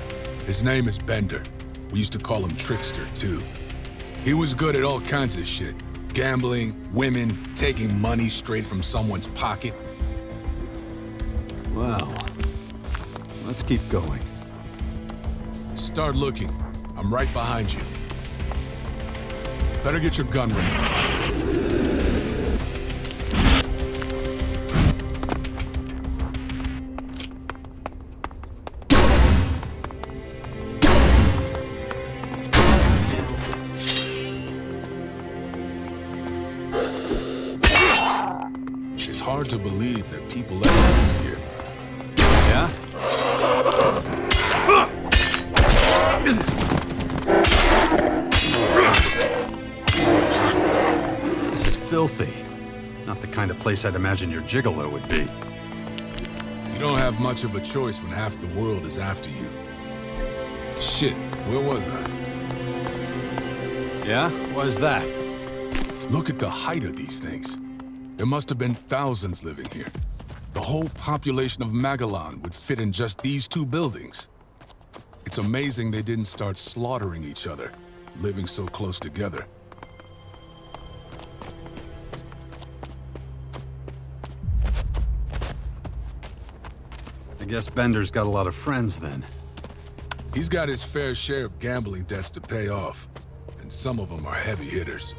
His name is Bender. We used to call him Trickster, too. He was good at all kinds of shit. Gambling, women, taking money straight from someone's pocket. Well, let's keep going. Start looking. I'm right behind you. Better get your gun ready. It's hard to believe that people ever lived here. Yeah? This is filthy. Not the kind of place I'd imagine your gigolo would be. You don't have much of a choice when half the world is after you. Shit, where was I? Yeah? What is that? Look at the height of these things. There must have been thousands living here. The whole population of Magalan would fit in just these two buildings. It's amazing they didn't start slaughtering each other, living so close together. I guess Bender's got a lot of friends then. He's got his fair share of gambling debts to pay off, and some of them are heavy hitters.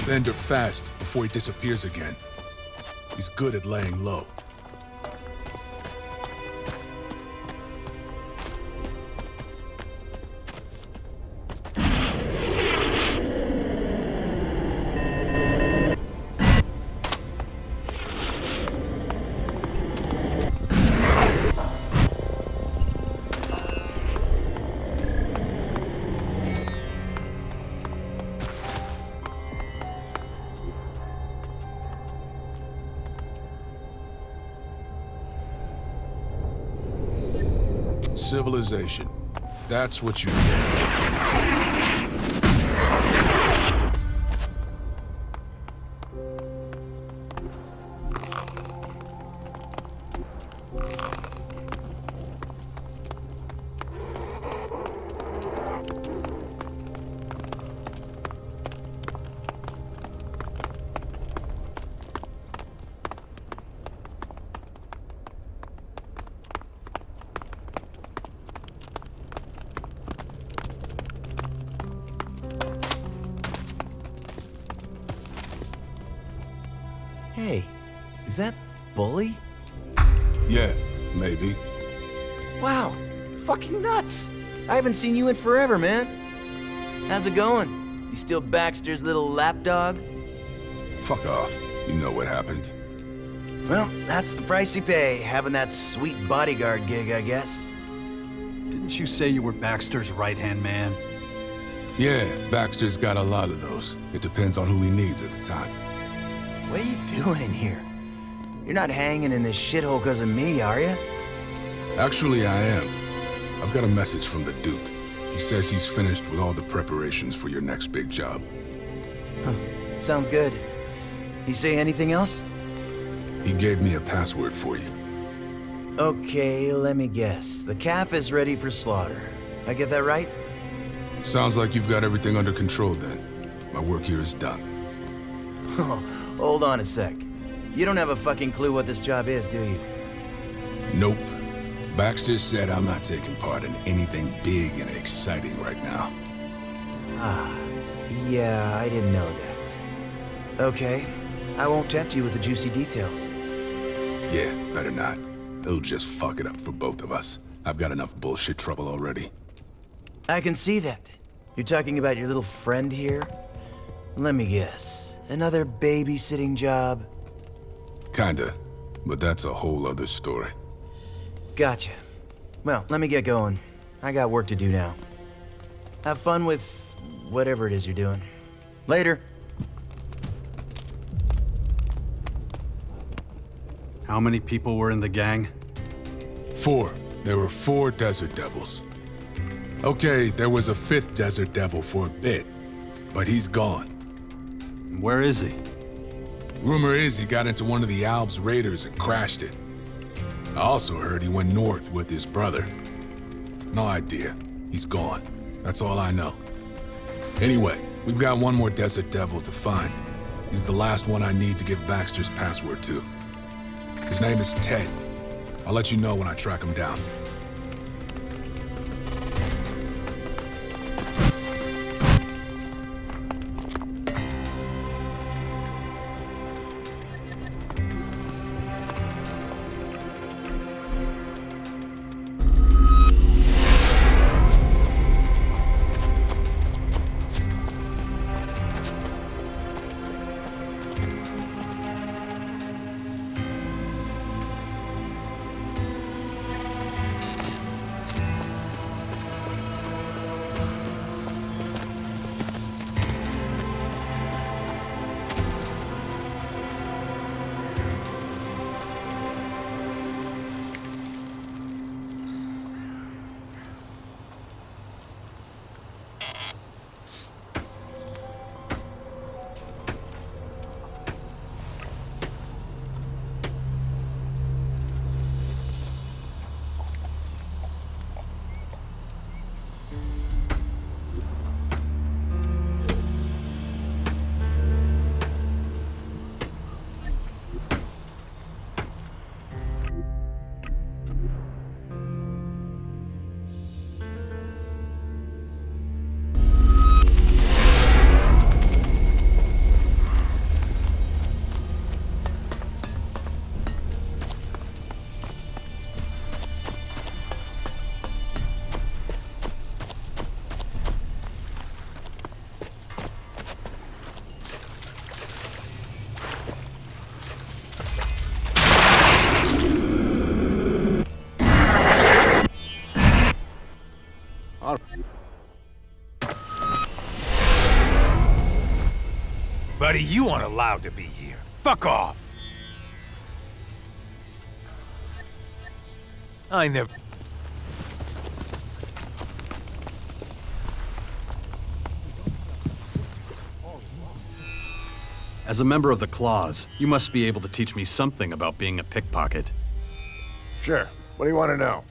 Bender fast before he disappears again. He's good at laying low. Civilization. That's what you get. Hey, is that Bully? Yeah, maybe. Wow, fucking nuts! I haven't seen you in forever, man. How's it going? You still Baxter's little lapdog? Fuck off. You know what happened. Well, that's the price you pay, having that sweet bodyguard gig, I guess. Didn't you say you were Baxter's right-hand man? Yeah, Baxter's got a lot of those. It depends on who he needs at the time. What are you doing in here? You're not hanging in this shithole because of me, are you? Actually, I am. I've got a message from the Duke. He says he's finished with all the preparations for your next big job. Huh. Sounds good. He say anything else? He gave me a password for you. Okay, let me guess. The calf is ready for slaughter. I get that right? Sounds like you've got everything under control then. My work here is done. Hold on a sec. You don't have a fucking clue what this job is, do you? Nope. Baxter said I'm not taking part in anything big and exciting right now. Ah, yeah, I didn't know that. Okay, I won't tempt you with the juicy details. Yeah, better not. It'll just fuck it up for both of us. I've got enough bullshit trouble already. I can see that. You're talking about your little friend here? Let me guess. Another babysitting job? Kinda, but that's a whole other story. Gotcha. Well, let me get going. I got work to do now. Have fun with whatever it is you're doing. Later. How many people were in the gang? 4. There were 4 Desert Devils. Okay, there was a 5th Desert Devil for a bit, but he's gone. Where is he? Rumor is he got into one of the Albs raiders and crashed it. I also heard he went north with his brother. No idea. He's gone. That's all I know. Anyway, we've got one more Desert Devil to find. He's the last one I need to give Baxter's password to. His name is Ted. I'll let you know when I track him down. Buddy, you aren't allowed to be here. Fuck off! I never... As a member of the Claws, you must be able to teach me something about being a pickpocket. Sure. What do you want to know?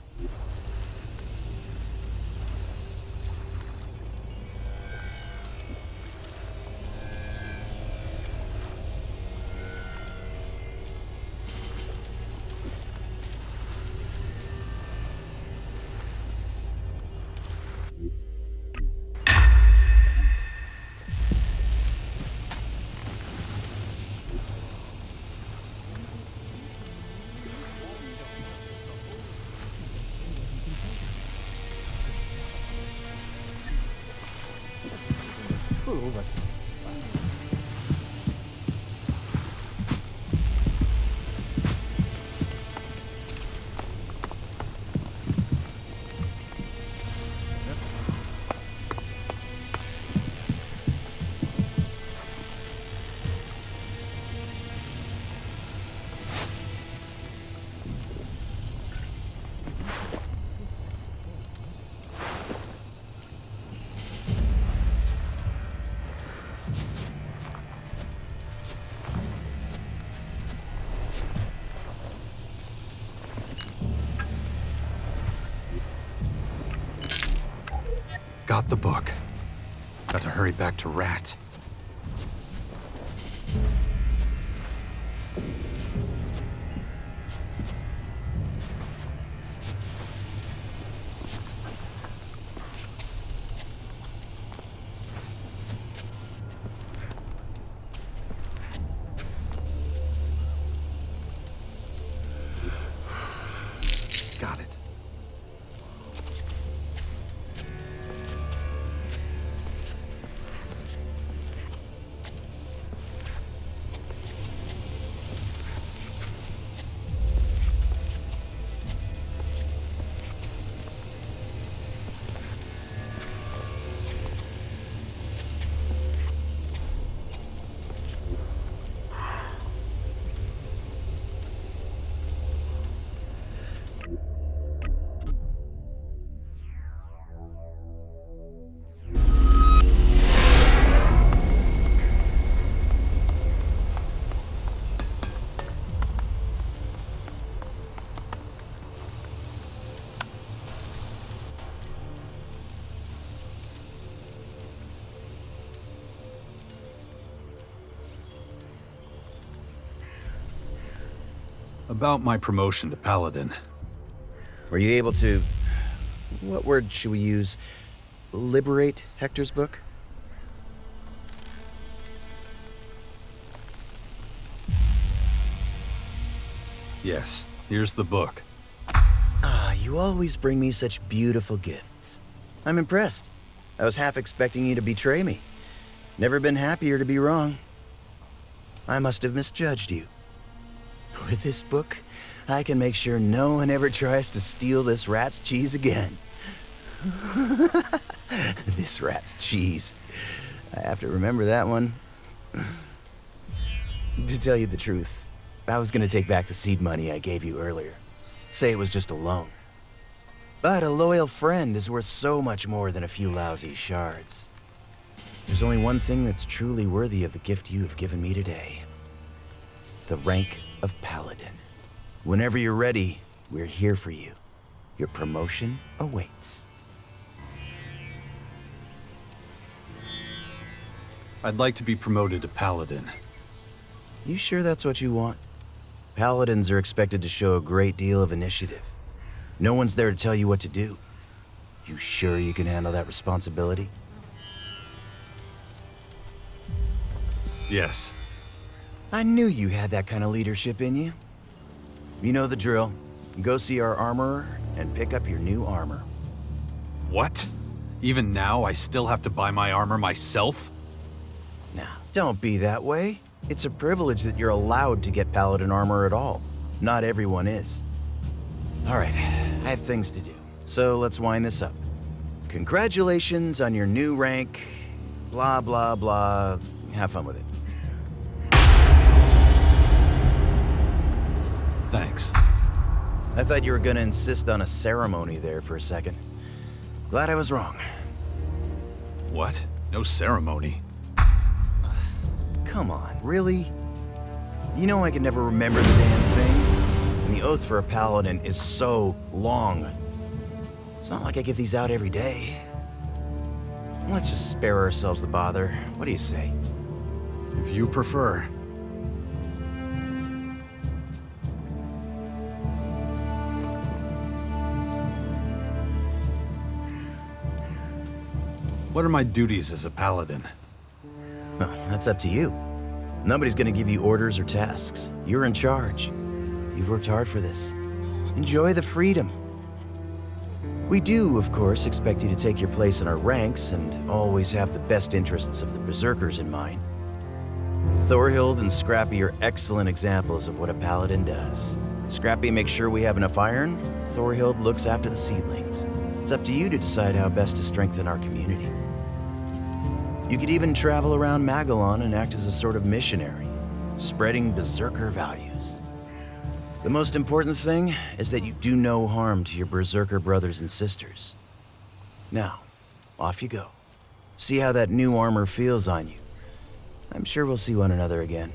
Got the book. Got to hurry back to Rat. Got it. About my promotion to Paladin. Were you able to... what word should we use? Liberate Hector's book? Yes, here's the book. Ah, you always bring me such beautiful gifts. I'm impressed. I was half expecting you to betray me. Never been happier to be wrong. I must have misjudged you. With this book, I can make sure no one ever tries to steal this rat's cheese again. This rat's cheese. I have to remember that one. To tell you the truth, I was gonna take back the seed money I gave you earlier. Say it was just a loan. But a loyal friend is worth so much more than a few lousy shards. There's only one thing that's truly worthy of the gift you have given me today. The rank of Paladin. Whenever you're ready, we're here for you. Your promotion awaits. I'd like to be promoted to Paladin. You sure that's what you want? Paladins are expected to show a great deal of initiative. No one's there to tell you what to do. You sure you can handle that responsibility? Yes. I knew you had that kind of leadership in you. You know the drill. Go see our armorer and pick up your new armor. What? Even now, I still have to buy my armor myself? Now, don't be that way. It's a privilege that you're allowed to get Paladin armor at all. Not everyone is. All right, I have things to do, so let's wind this up. Congratulations on your new rank, blah, blah, blah. Have fun with it. Thanks. I thought you were gonna insist on a ceremony there for a second. Glad I was wrong. What? No ceremony? Come on, really? You know I can never remember the damn things. And the oath for a paladin is so long. It's not like I give these out every day. Let's just spare ourselves the bother. What do you say? If you prefer. What are my duties as a paladin? Well, that's up to you. Nobody's gonna give you orders or tasks. You're in charge. You've worked hard for this. Enjoy the freedom. We do, of course, expect you to take your place in our ranks and always have the best interests of the Berserkers in mind. Thorhild and Scrappy are excellent examples of what a paladin does. Scrappy makes sure we have enough iron. Thorhild looks after the seedlings. It's up to you to decide how best to strengthen our community. You could even travel around Magalan and act as a sort of missionary, spreading Berserker values. The most important thing is that you do no harm to your Berserker brothers and sisters. Now, off you go. See how that new armor feels on you. I'm sure we'll see one another again.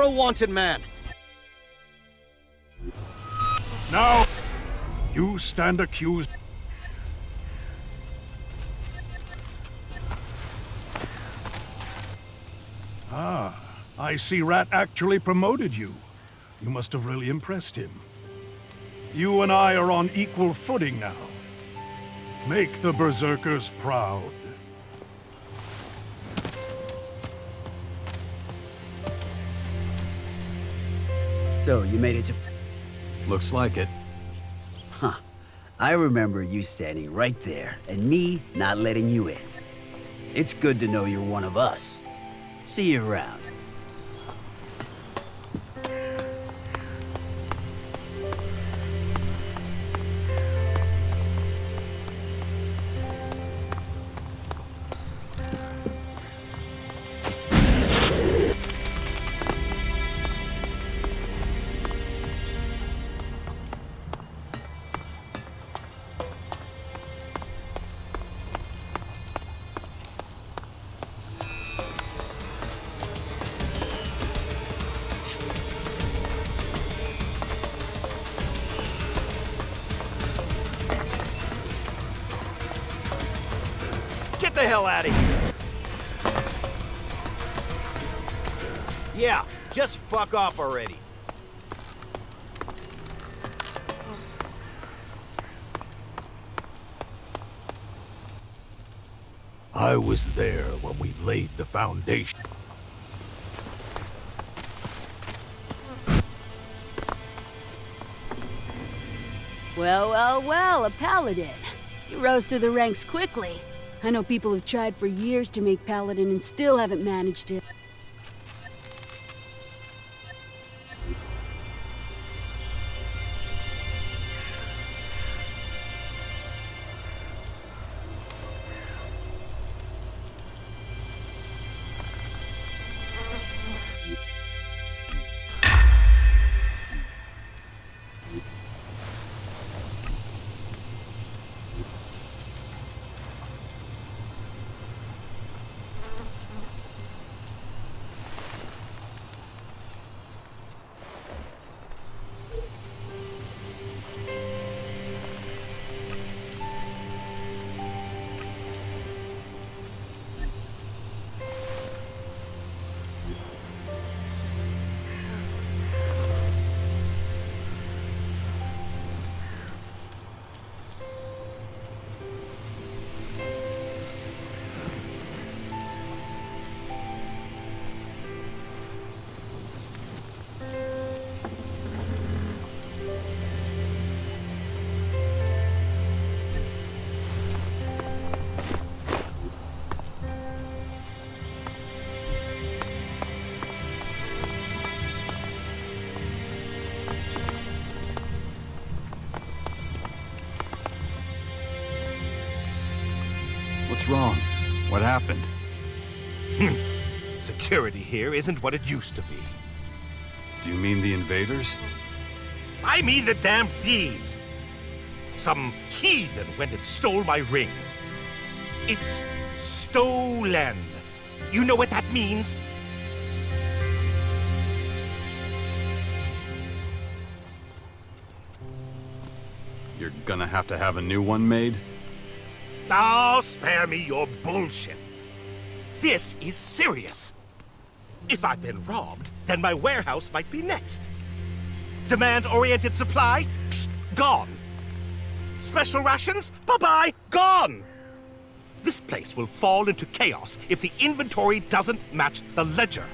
You're a wanted man. Now, you stand accused. Ah, I see Rat actually promoted you. You must have really impressed him. You and I are on equal footing now. Make the Berserkers proud. So, you made it to... Looks like it. Huh. I remember you standing right there, and me not letting you in. It's good to know you're one of us. See you around. Get the hell out of here! Yeah, just fuck off already. I was there when we laid the foundation. Well, a paladin. You rose through the ranks quickly. I know people have tried for years to make paladin and still haven't managed it. What's wrong? What happened? Security here isn't what it used to be. Do you mean the invaders? I mean the damn thieves! Some heathen went and stole my ring. It's stolen. You know what that means? You're gonna have to have a new one made? Oh, spare me your bullshit. This is serious. If I've been robbed, then my warehouse might be next. Demand-oriented supply? Psst, gone. Special rations? Bye-bye, gone. This place will fall into chaos if the inventory doesn't match the ledger.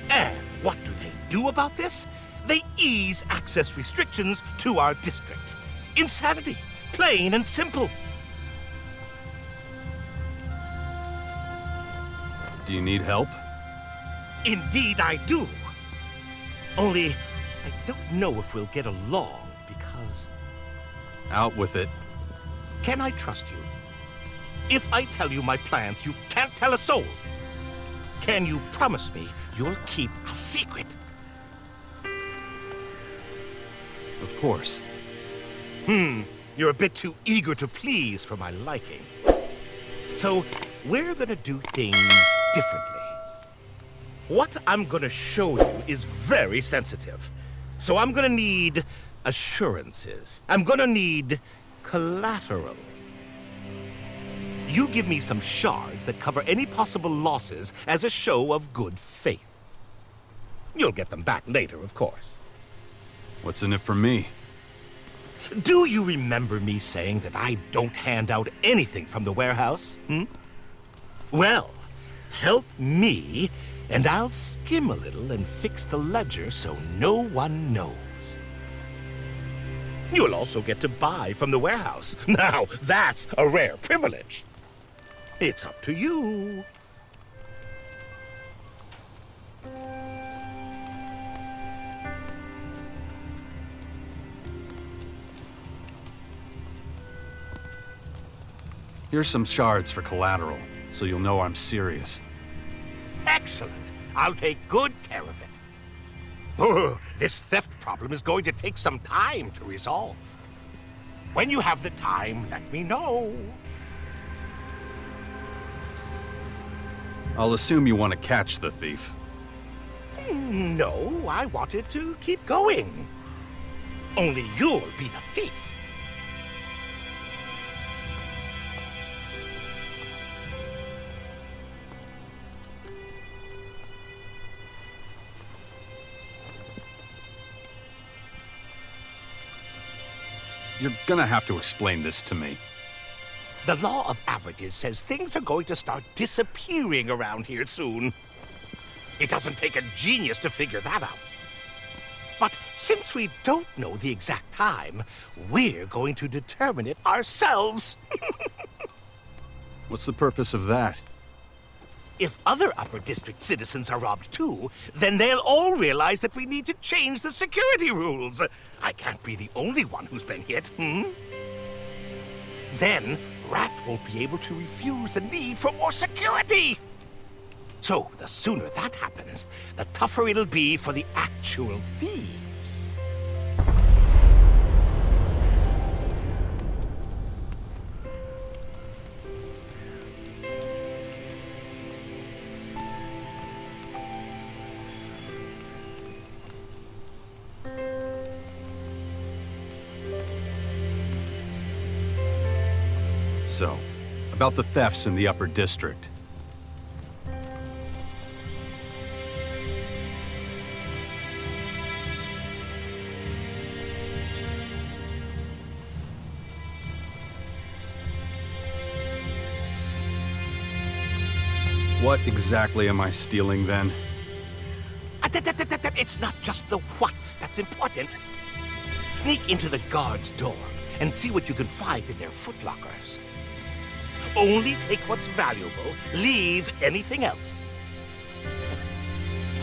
And what do they do about this? They ease access restrictions to our district. Insanity, plain and simple. Do you need help? Indeed I do. Only, I don't know if we'll get along because... Out with it. Can I trust you? If I tell you my plans, you can't tell a soul. Can you promise me you'll keep a secret? Of course. You're a bit too eager to please for my liking. So, we're gonna do things differently. What I'm gonna show you is very sensitive. So I'm gonna need assurances. I'm gonna need collateral. You give me some shards that cover any possible losses as a show of good faith. You'll get them back later, of course. What's in it for me? Do you remember me saying that I don't hand out anything from the warehouse? Well, help me, and I'll skim a little and fix the ledger so no one knows. You'll also get to buy from the warehouse. Now, that's a rare privilege. It's up to you. Here's some shards for collateral, so you'll know I'm serious. Excellent. I'll take good care of it. Oh, this theft problem is going to take some time to resolve. When you have the time, let me know. I'll assume you want to catch the thief. No, I wanted to keep going. Only you'll be the thief. You're gonna have to explain this to me. The law of averages says things are going to start disappearing around here soon. It doesn't take a genius to figure that out. But since we don't know the exact time, we're going to determine it ourselves. What's the purpose of that? If other Upper District citizens are robbed too, then they'll all realize that we need to change the security rules. I can't be the only one who's been hit, Then, Rat won't be able to refuse the need for more security. So, the sooner that happens, the tougher it'll be for the actual thieves. So, about the thefts in the Upper District. What exactly am I stealing then? It's not just the what that's important. Sneak into the guard's dorm and see what you can find in their footlockers. Only take what's valuable, leave anything else.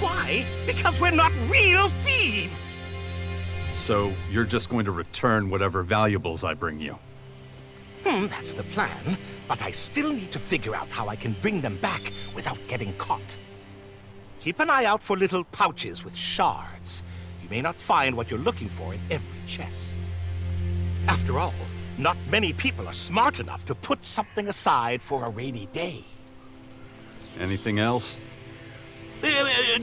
Why? Because we're not real thieves! So, you're just going to return whatever valuables I bring you? That's the plan, but I still need to figure out how I can bring them back without getting caught. Keep an eye out for little pouches with shards. You may not find what you're looking for in every chest. After all, not many people are smart enough to put something aside for a rainy day. Anything else?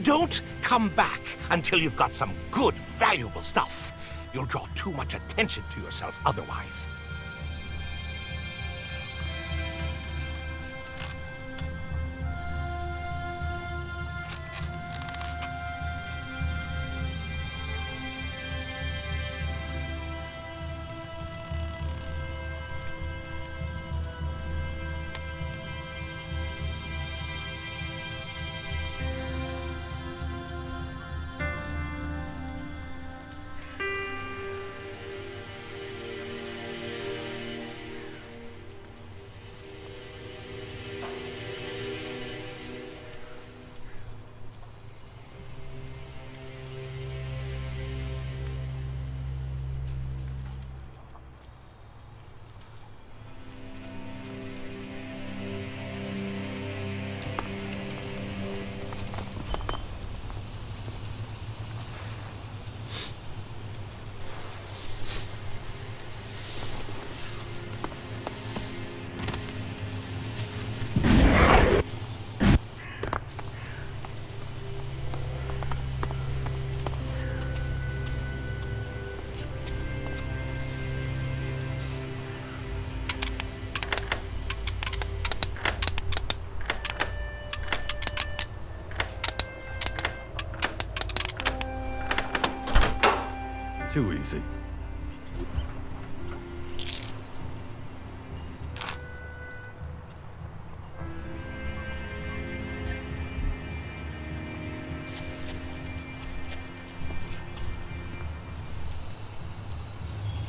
Don't come back until you've got some good, valuable stuff. You'll draw too much attention to yourself otherwise. Too easy.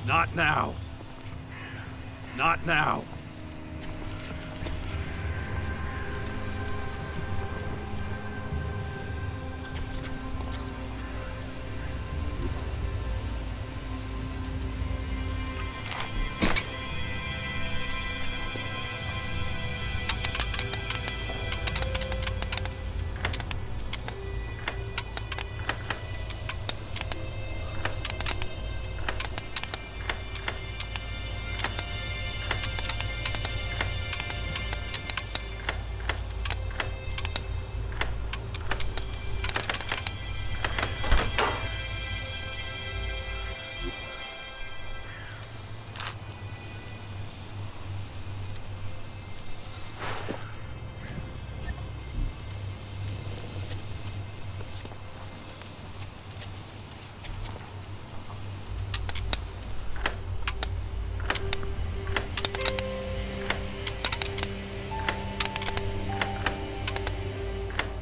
Not now. Not now.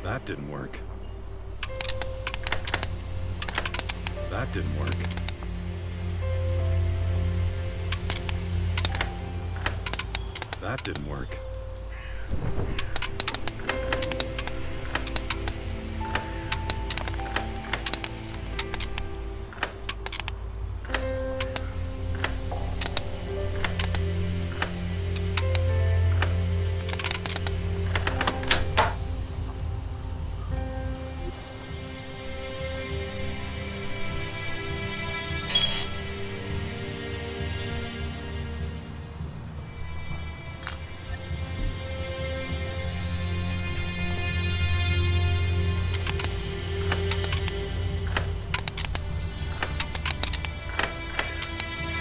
That didn't work. That didn't work. That didn't work.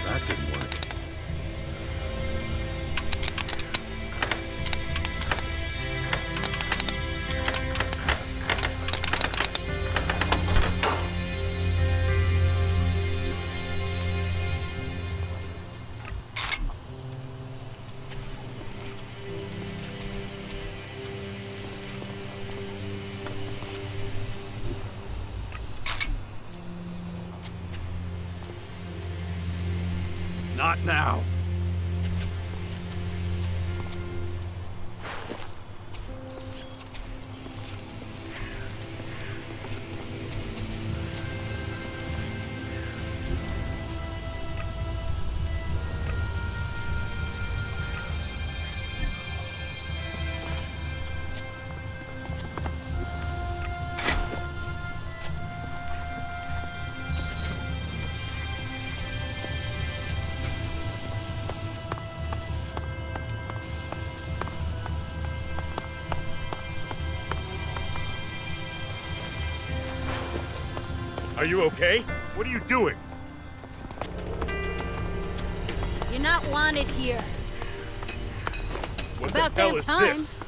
That didn't work. Not now. Are you okay? What are you doing? You're not wanted here. What About the hell damn is time. this?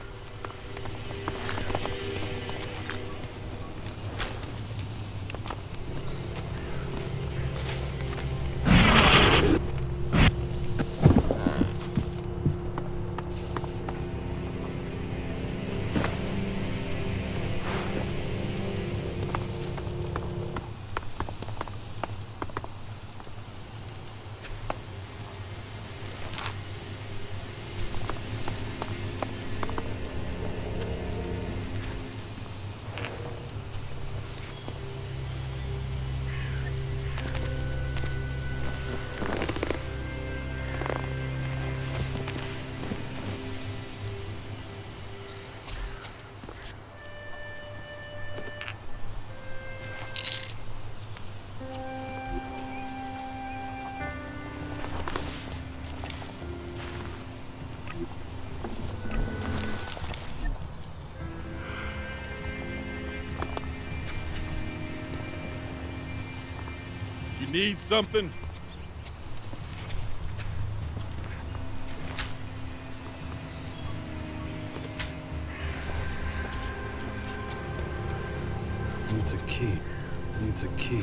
You need something? Needs a key. Needs a key.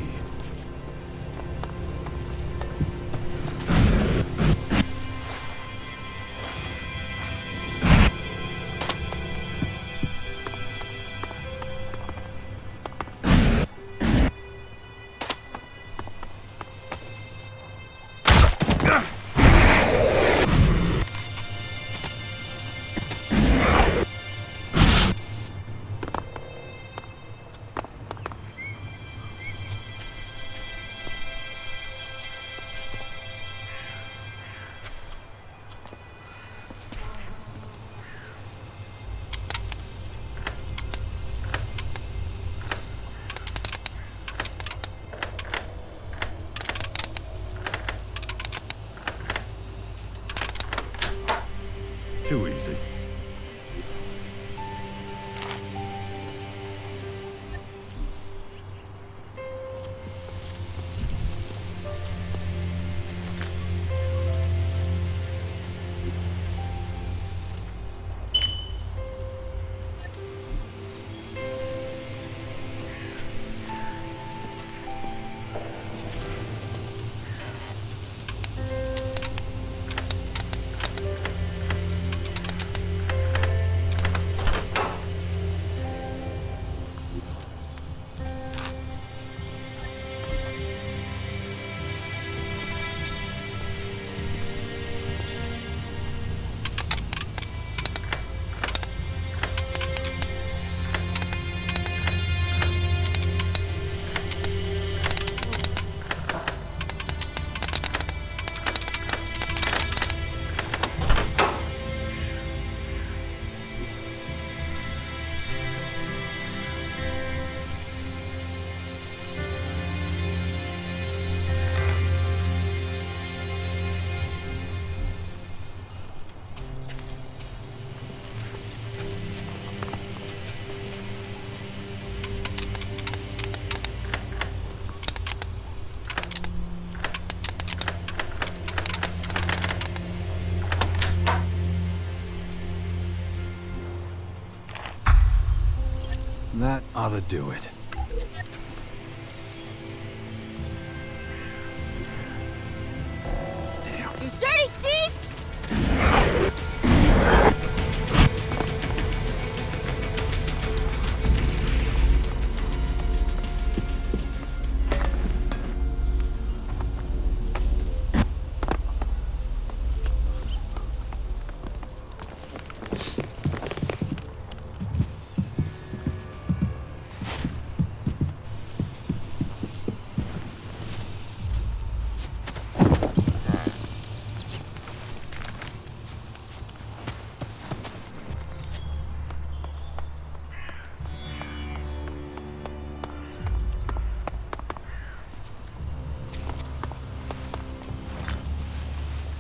Too easy. That ought to do it. You dirty thief!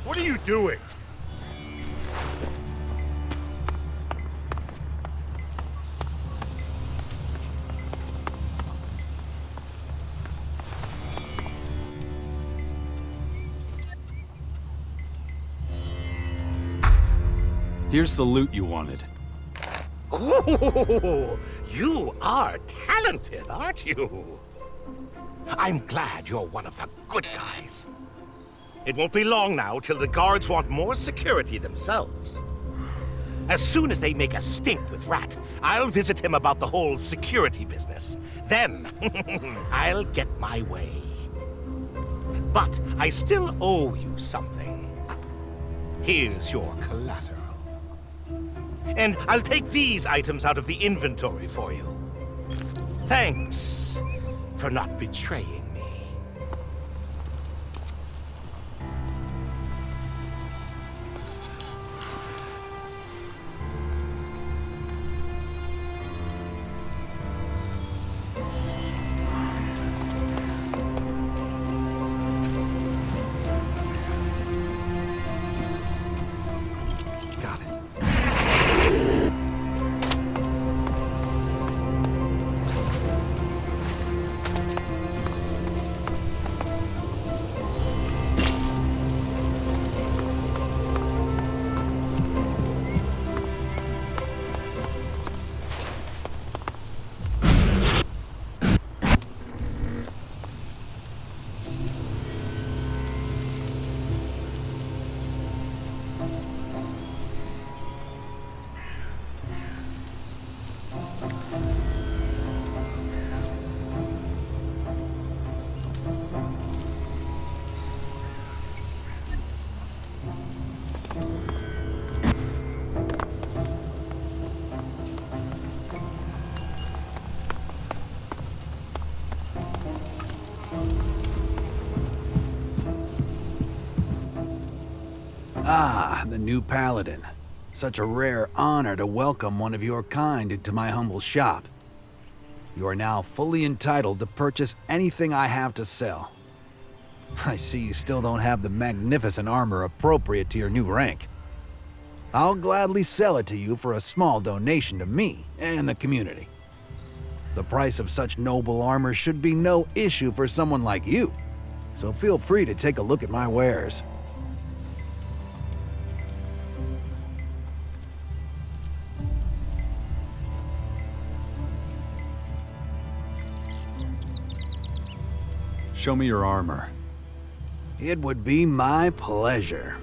What are you doing? Here's the loot you wanted. Ooh, you are talented, aren't you? I'm glad you're one of the good guys. It won't be long now till the guards want more security themselves. As soon as they make a stink with Rat, I'll visit him about the whole security business. Then, I'll get my way. But I still owe you something. Here's your collateral. And I'll take these items out of the inventory for you. Thanks for not betraying me. Ah, the new paladin. Such a rare honor to welcome one of your kind into my humble shop. You are now fully entitled to purchase anything I have to sell. I see you still don't have the magnificent armor appropriate to your new rank. I'll gladly sell it to you for a small donation to me and the community. The price of such noble armor should be no issue for someone like you, so feel free to take a look at my wares. Show me your armor. It would be my pleasure.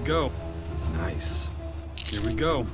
Go. Nice. Here we go.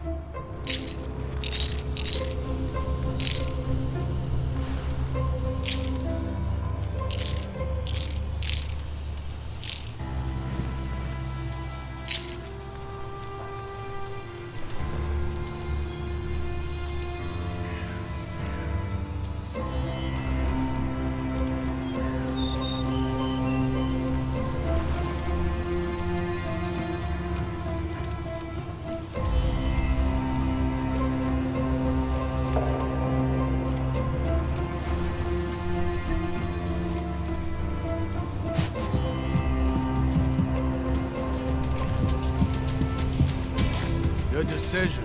Good decision.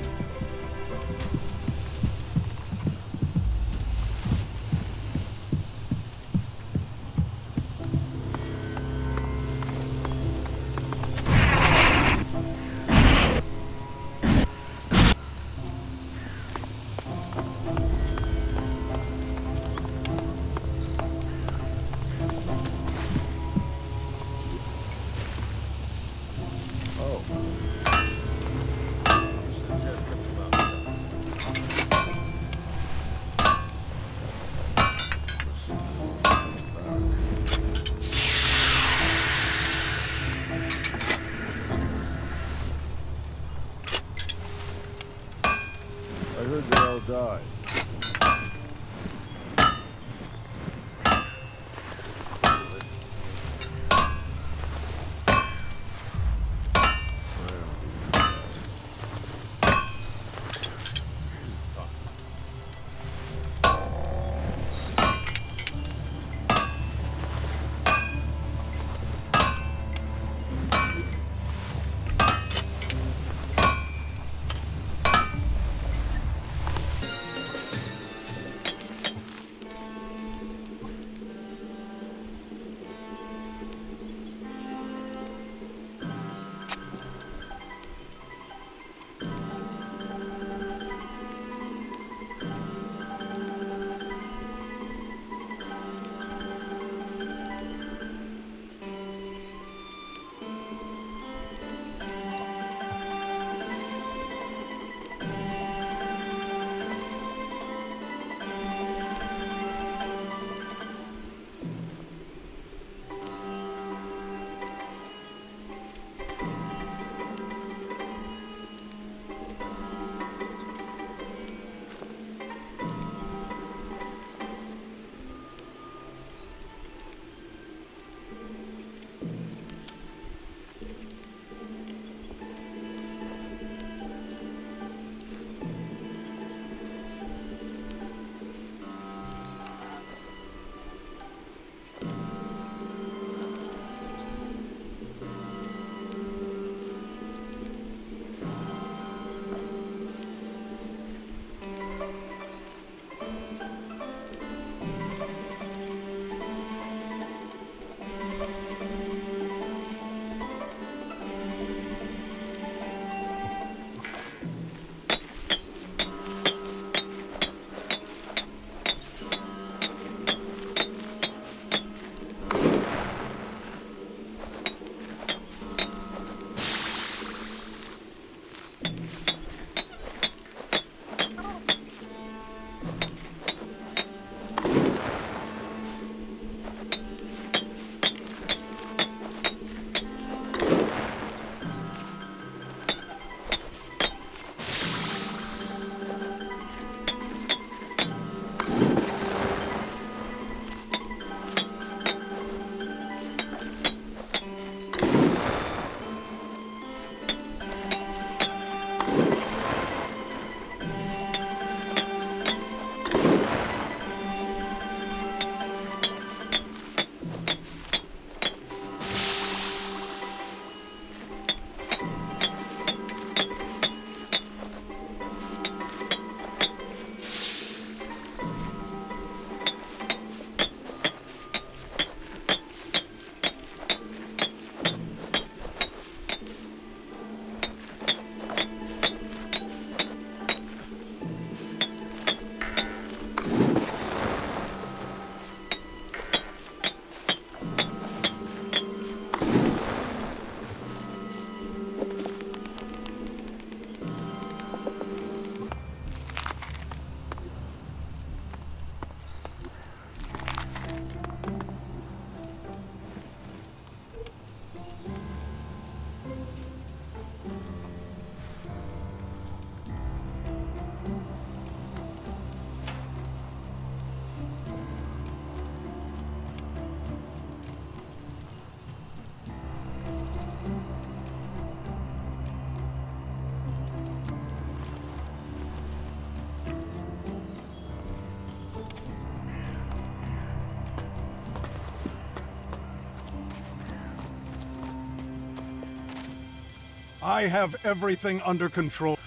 I have everything under control.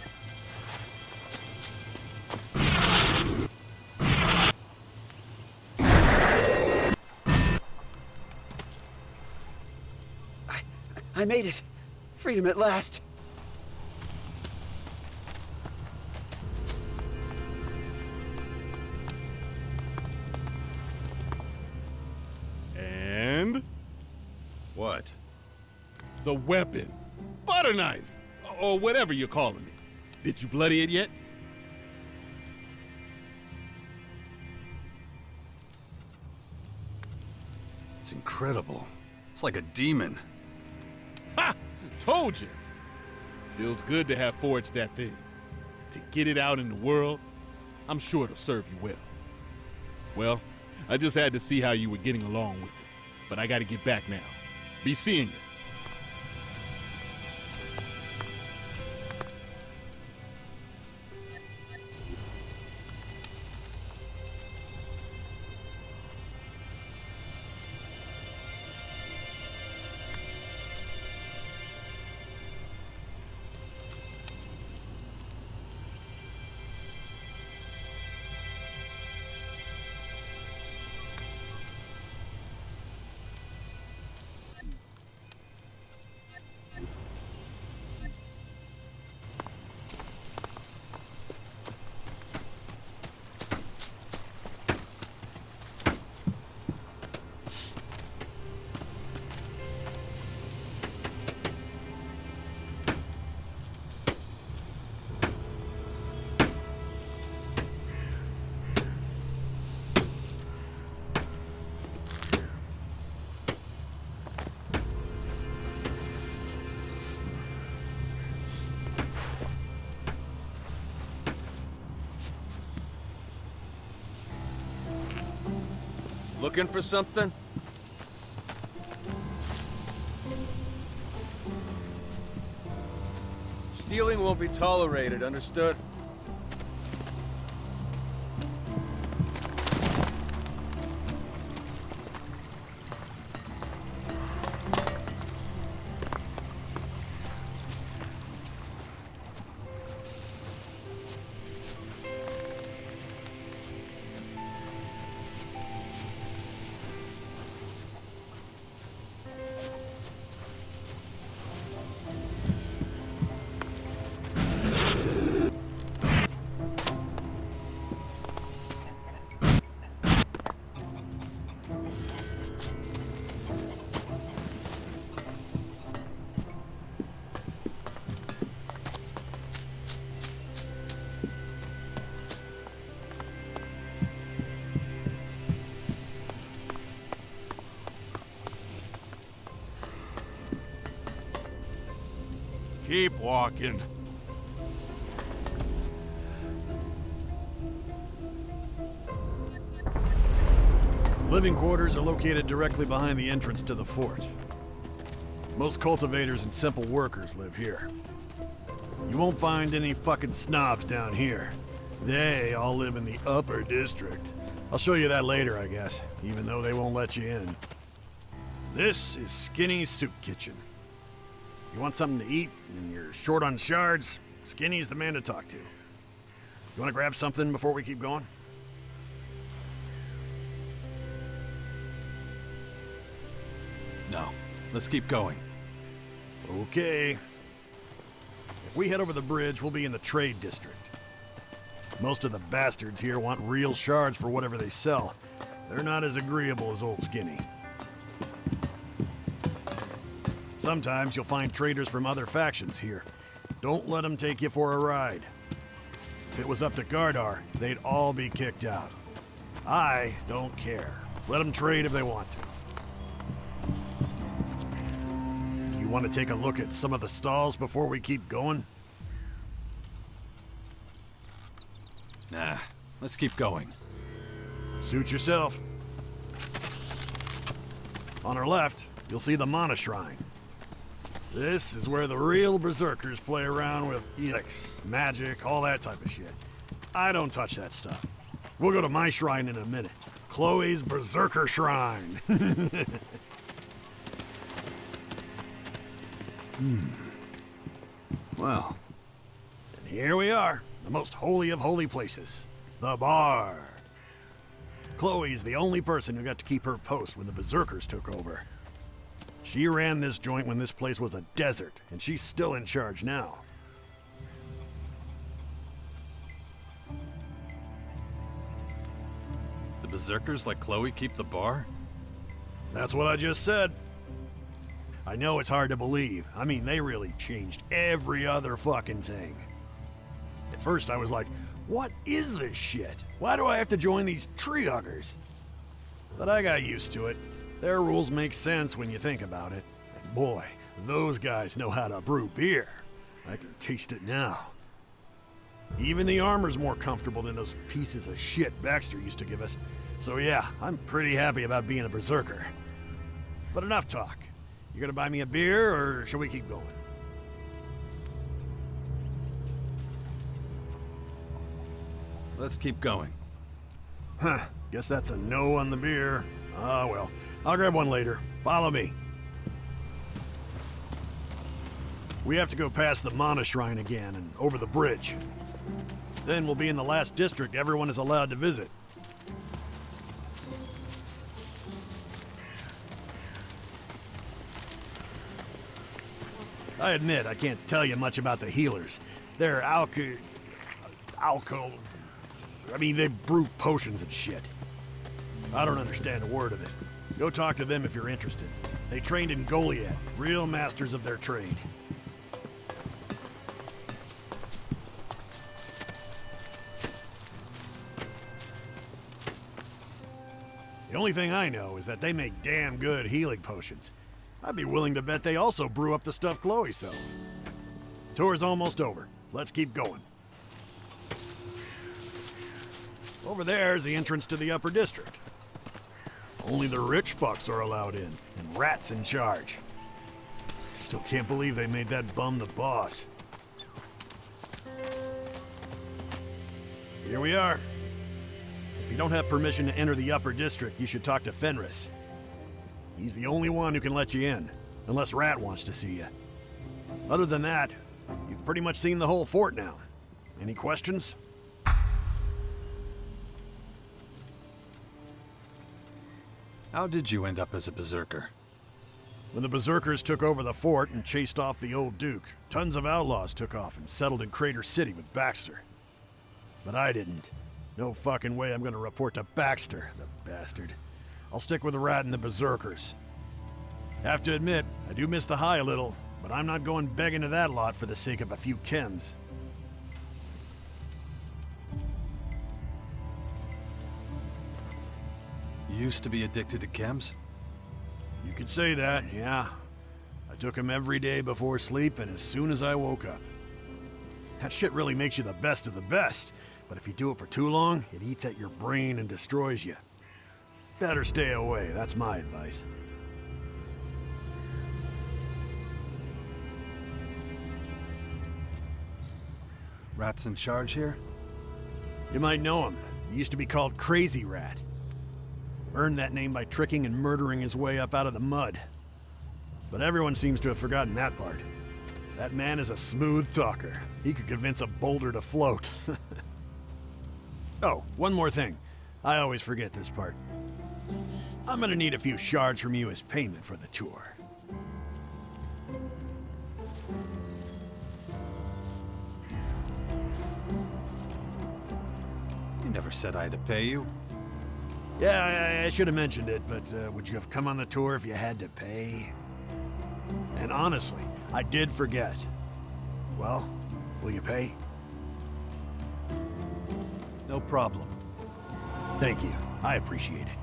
I made it. Freedom at last. And? What? The weapon. Butter knife. Or whatever you're calling it. Did you bloody it yet? It's incredible. It's like a demon. Ha! Told you. Feels good to have forged that thing. To get it out in the world, I'm sure it'll serve you well. Well, I just had to see how you were getting along with it. But I gotta get back now. Be seeing you. Looking for something? Stealing won't be tolerated, understood? Keep walking. Living quarters are located directly behind the entrance to the fort. Most cultivators and simple workers live here. You won't find any fucking snobs down here. They all live in the upper district. I'll show you that later, I guess, even though they won't let you in. This is Skinny's Soup Kitchen. You want something to eat and you're short on shards? Skinny's the man to talk to. You want to grab something before we keep going? No. Let's keep going. Okay. If we head over the bridge, we'll be in the trade district. Most of the bastards here want real shards for whatever they sell. They're not as agreeable as old Skinny. Sometimes you'll find traders from other factions here. Don't let them take you for a ride. If it was up to Gardar, they'd all be kicked out. I don't care. Let them trade if they want to. You want to take a look at some of the stalls before we keep going? Nah, let's keep going. Suit yourself. On our left, you'll see the Mana Shrine. This is where the real Berserkers play around with ELEX, magic, all that type of shit. I don't touch that stuff. We'll go to my shrine in a minute. Chloe's Berserker Shrine. Well. And here we are, the most holy of holy places, the bar. Chloe is the only person who got to keep her post when the Berserkers took over. She ran this joint when this place was a desert, and she's still in charge now. The Berserkers like Chloe keep the bar? That's what I just said. I know it's hard to believe. I mean, they really changed every other fucking thing. At first I was like, what is this shit? Why do I have to join these tree huggers? But I got used to it. Their rules make sense when you think about it. And boy, those guys know how to brew beer. I can taste it now. Even the armor's more comfortable than those pieces of shit Baxter used to give us. So yeah, I'm pretty happy about being a berserker. But enough talk. You gonna buy me a beer, or shall we keep going? Let's keep going. Huh, guess that's a no on the beer. Ah, well, I'll grab one later. Follow me. We have to go past the Mana Shrine again and over the bridge. Then we'll be in the last district everyone is allowed to visit. I admit, I can't tell you much about the healers. They're I mean, they brew potions and shit. I don't understand a word of it. Go talk to them if you're interested. They trained in Goliath, real masters of their trade. The only thing I know is that they make damn good healing potions. I'd be willing to bet they also brew up the stuff Chloe sells. Tour's almost over. Let's keep going. Over there's the entrance to the upper district. Only the rich fucks are allowed in, and Rat's in charge. I still can't believe they made that bum the boss. Here we are. If you don't have permission to enter the upper district, you should talk to Fenris. He's the only one who can let you in, unless Rat wants to see you. Other than that, you've pretty much seen the whole fort now. Any questions? How did you end up as a berserker? When the Berserkers took over the fort and chased off the old Duke, tons of outlaws took off and settled in Crater City with Baxter. But I didn't. No fucking way I'm gonna report to Baxter, the bastard. I'll stick with the Rat and the Berserkers. Have to admit, I do miss the high a little, but I'm not going begging to that lot for the sake of a few chems. You used to be addicted to chems? You could say that, yeah. I took them every day before sleep and as soon as I woke up. That shit really makes you the best of the best, but if you do it for too long, it eats at your brain and destroys you. Better stay away, that's my advice. Rat's in charge here? You might know him. He used to be called Crazy Rat. Earned that name by tricking and murdering his way up out of the mud. But everyone seems to have forgotten that part. That man is a smooth talker. He could convince a boulder to float. Oh, one more thing. I always forget this part. I'm gonna need a few shards from you as payment for the tour. You never said I had to pay you. Yeah, I should have mentioned it, but would you have come on the tour if you had to pay? And honestly, I did forget. Well, will you pay? No problem. Thank you. I appreciate it.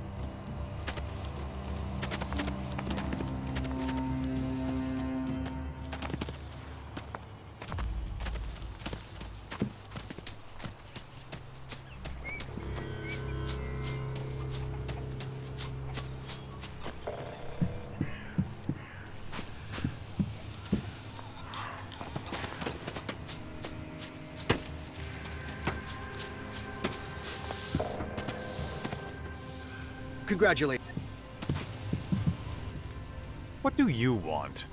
Congratulations. What do you want?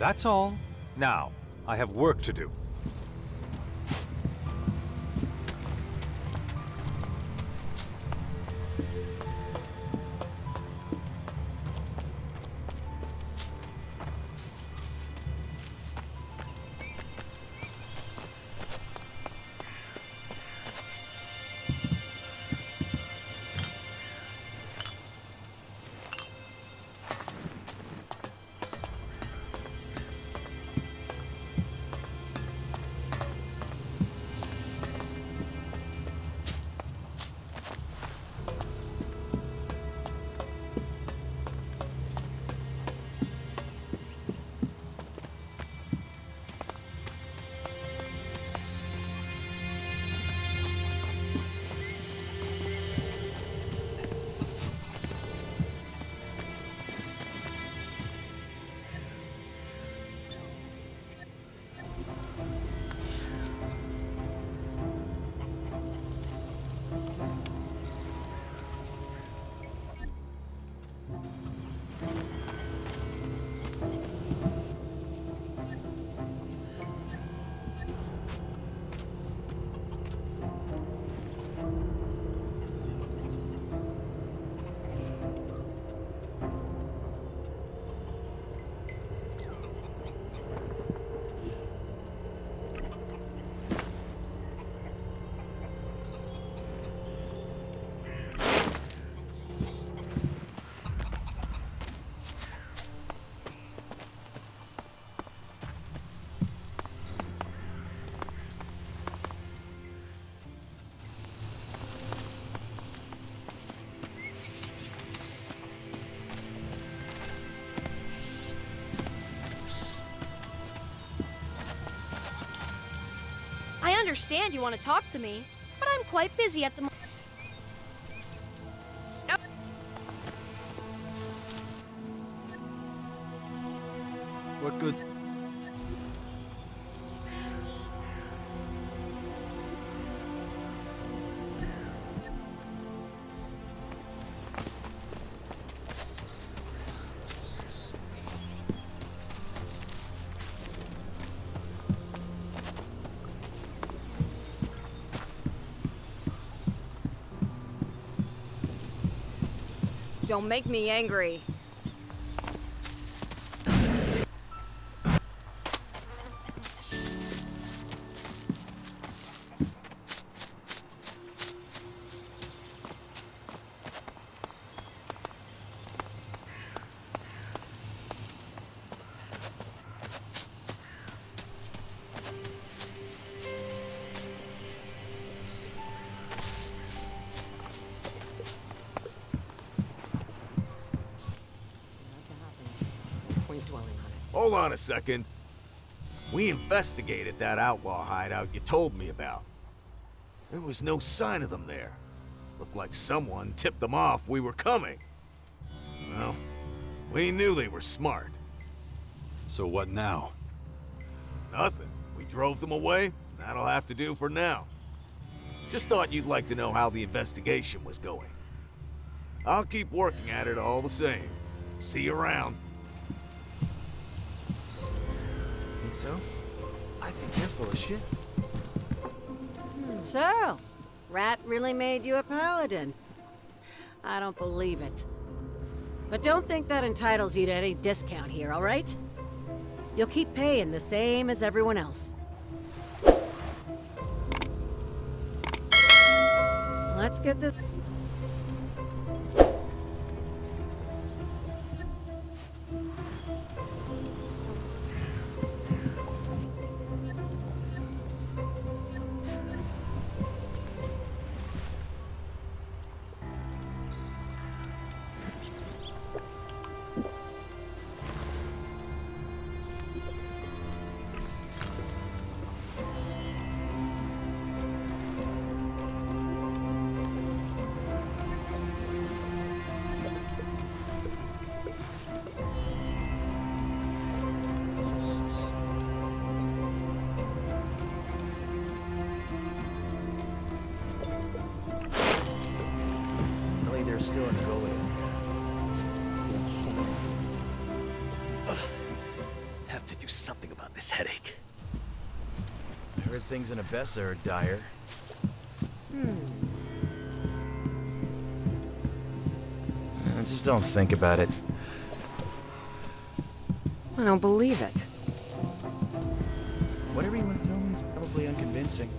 That's all. Now, I have work to do. I understand you want to talk to me, but I'm quite busy at the moment. What good? Don't make me angry. Hold on a second. We investigated that outlaw hideout you told me about. There was no sign of them there. Looked like someone tipped them off we were coming. Well, we knew they were smart. So what now? Nothing. We drove them away, and that'll have to do for now. Just thought you'd like to know how the investigation was going. I'll keep working at it all the same. See you around. Think so? I think you're full of shit. So, Rat really made you a paladin? I don't believe it. But don't think that entitles you to any discount here, all right? You'll keep paying the same as everyone else. Let's get this... Still in Folio. have to do something about this headache. I heard things in Abessa are dire. Just don't think about it. I don't believe it. Whatever you want to tell me is probably unconvincing.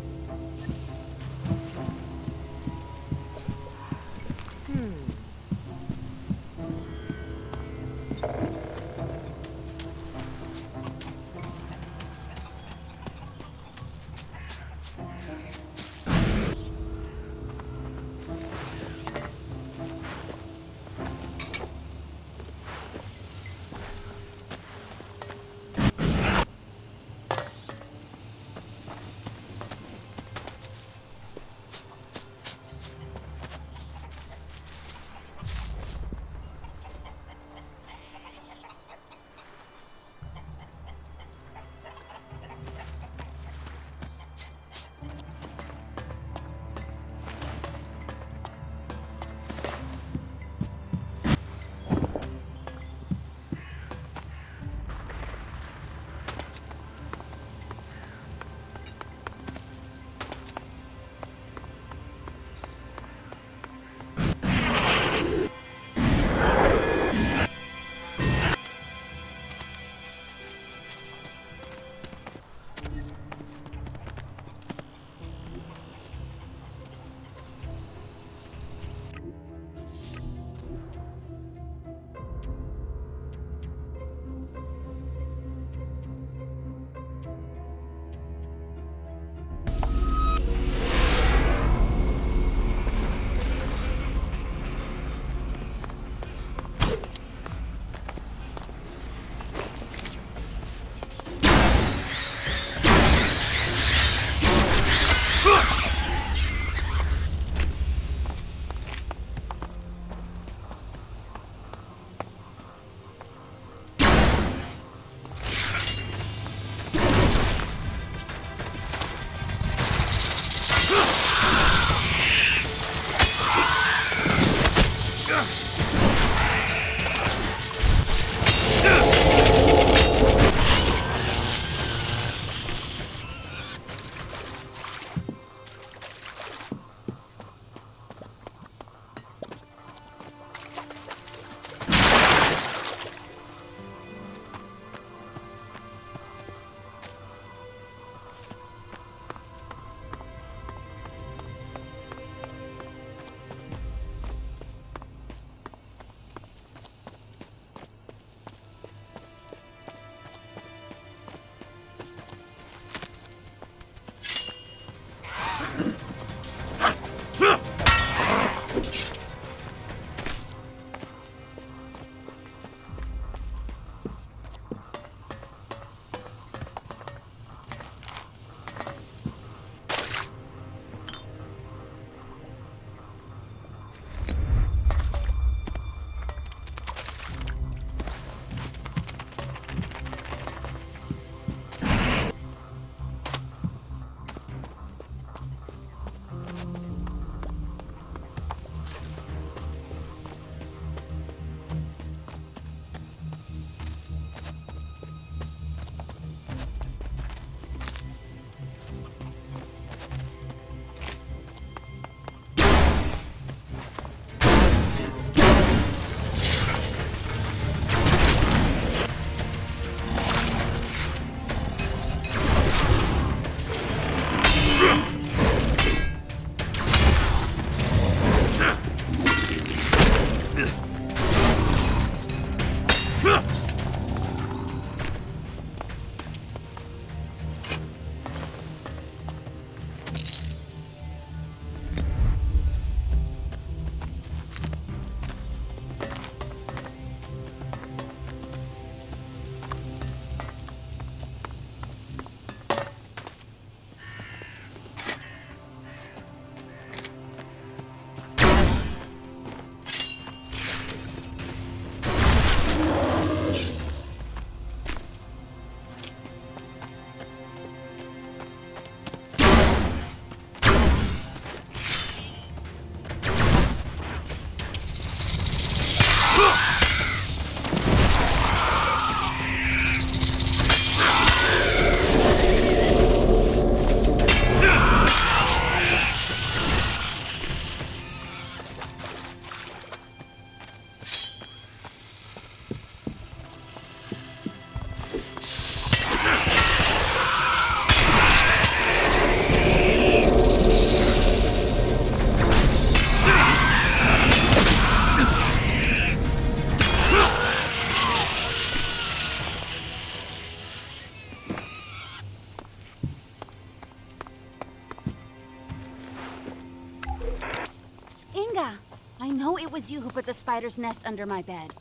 was you who put the spider's nest under my bed.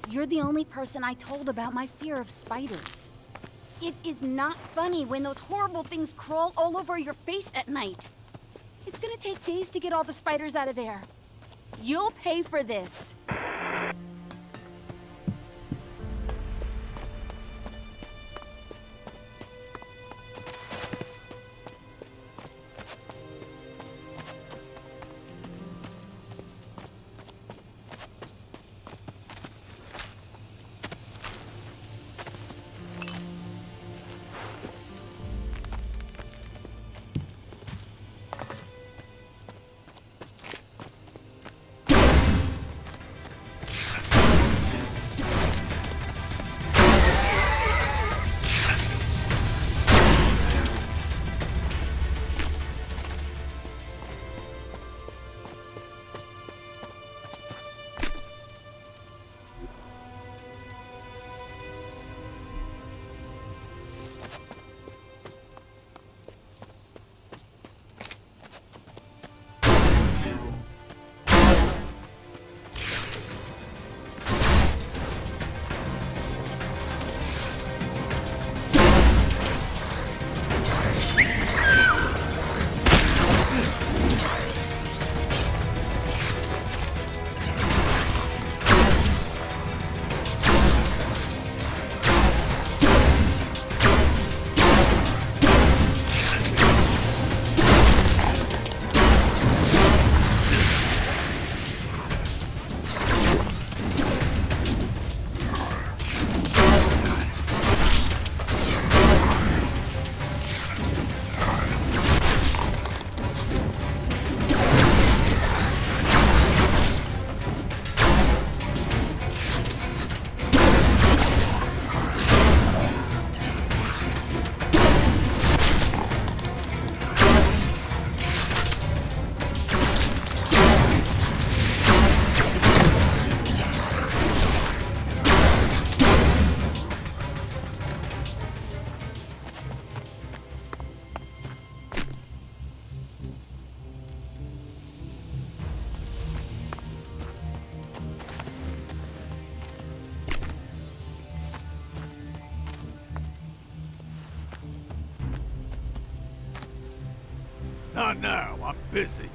You're the only person I told about my fear of spiders. It is not funny when those horrible things crawl all over your face at night. It's gonna take days to get all the spiders out of there. You'll pay for this. Not now, I'm busy.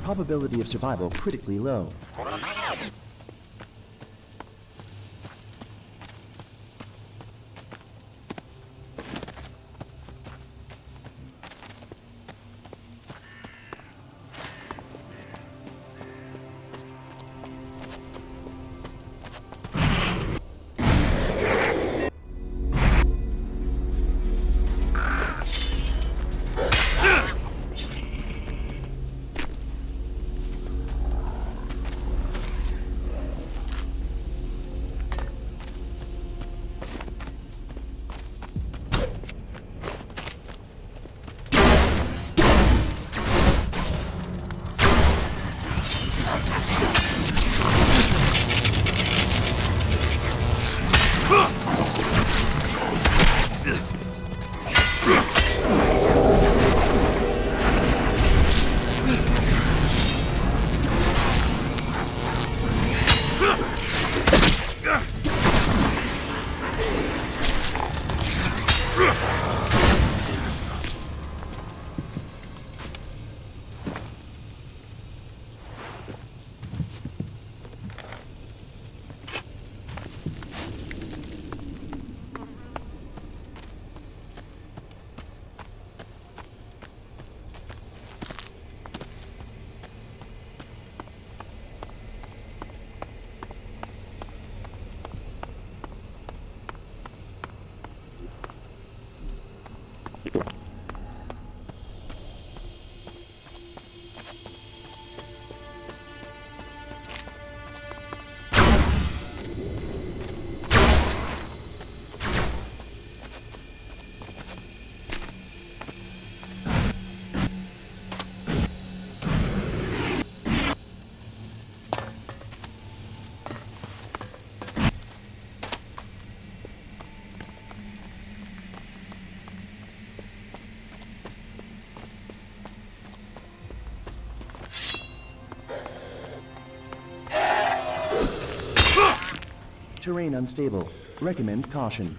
Probability of survival critically low. Terrain unstable. Recommend caution.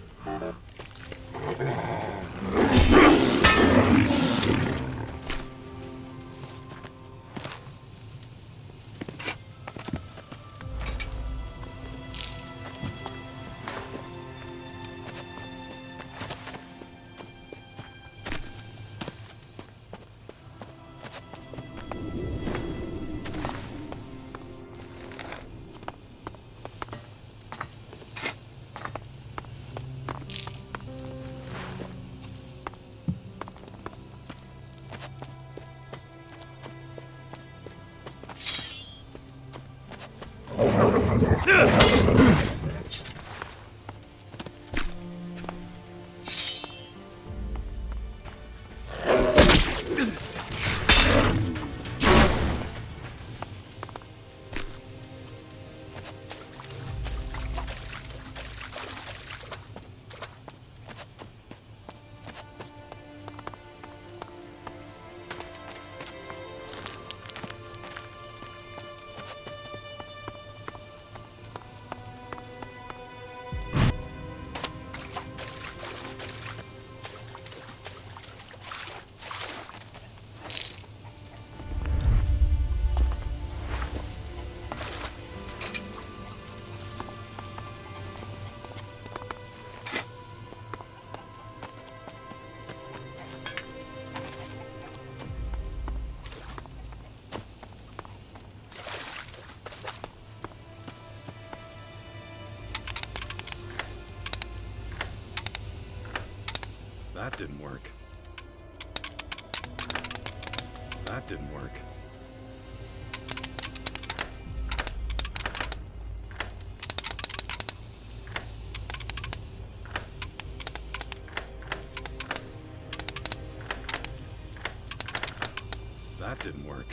That didn't work. That didn't work. That didn't work.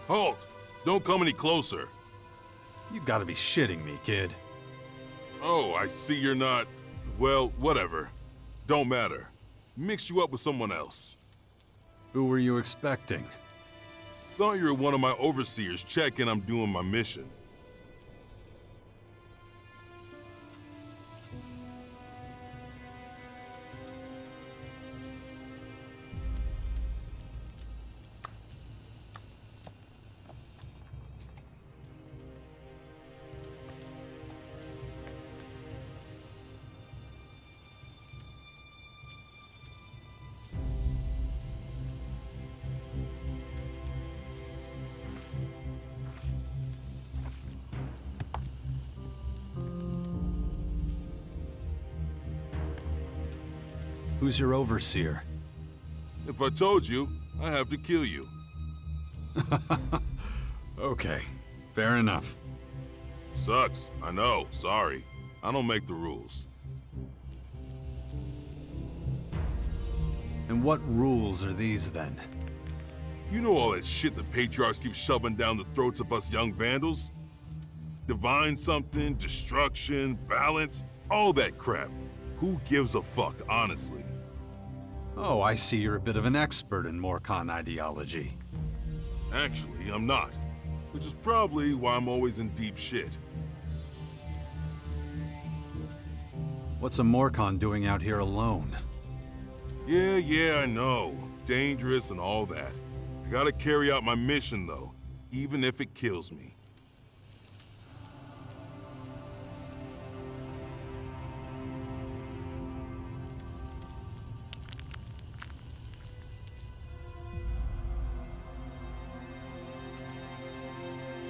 Halt! Don't come any closer. You gotta be shitting me, kid. Oh, I see you're not... Well, whatever. Don't matter. Mixed you up with someone else. Who were you expecting? Thought you were one of my overseers checking I'm doing my mission. Who's your overseer? If I told you, I have to kill you. Okay, fair enough. Sucks, I know, sorry. I don't make the rules. And what rules are these then? You know all that shit the patriarchs keep shoving down the throats of us young vandals? Divine something, destruction, balance, all that crap. Who gives a fuck, honestly? Oh, I see you're a bit of an expert in Morcon ideology. Actually, I'm not. Which is probably why I'm always in deep shit. What's a Morcon doing out here alone? Yeah, I know. Dangerous and all that. I gotta carry out my mission, though, even if it kills me.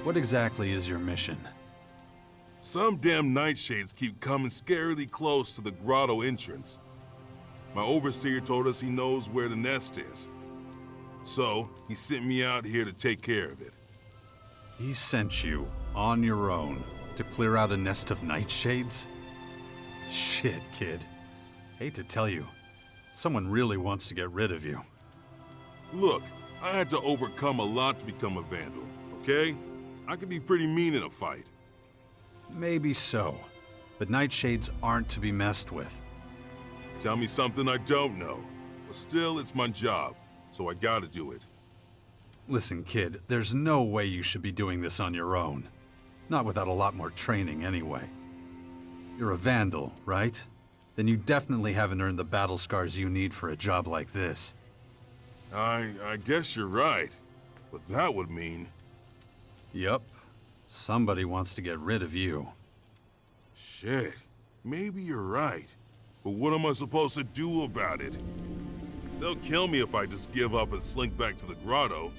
What exactly is your mission? Some damn nightshades keep coming scarily close to the grotto entrance. My overseer told us he knows where the nest is. So, he sent me out here to take care of it. He sent you, on your own, to clear out a nest of nightshades? Shit, kid. Hate to tell you, someone really wants to get rid of you. Look, I had to overcome a lot to become a vandal, okay? I can be pretty mean in a fight. Maybe so, but nightshades aren't to be messed with. Tell me something I don't know. But still, it's my job, so I gotta do it. Listen, kid, there's no way you should be doing this on your own. Not without a lot more training, anyway. You're a vandal, right? Then you definitely haven't earned the battle scars you need for a job like this. I guess you're right. But that would mean... Yup. Somebody wants to get rid of you. Shit. Maybe you're right. But what am I supposed to do about it? They'll kill me if I just give up and slink back to the grotto.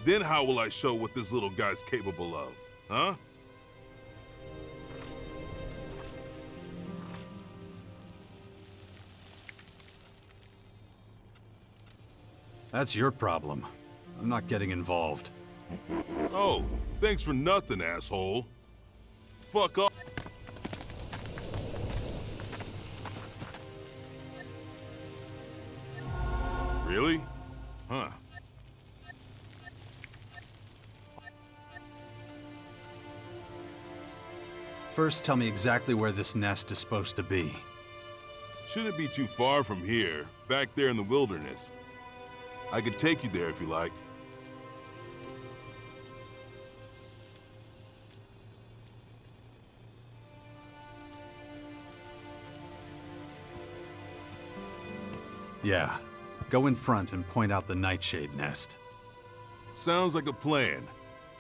Then how will I show what this little guy's capable of, huh? That's your problem. I'm not getting involved. Oh, thanks for nothing, asshole. Fuck off. Really? Huh. First, tell me exactly where this nest is supposed to be. Shouldn't be too far from here, back there in the wilderness. I could take you there if you like. Yeah. Go in front and point out the nightshade nest. Sounds like a plan.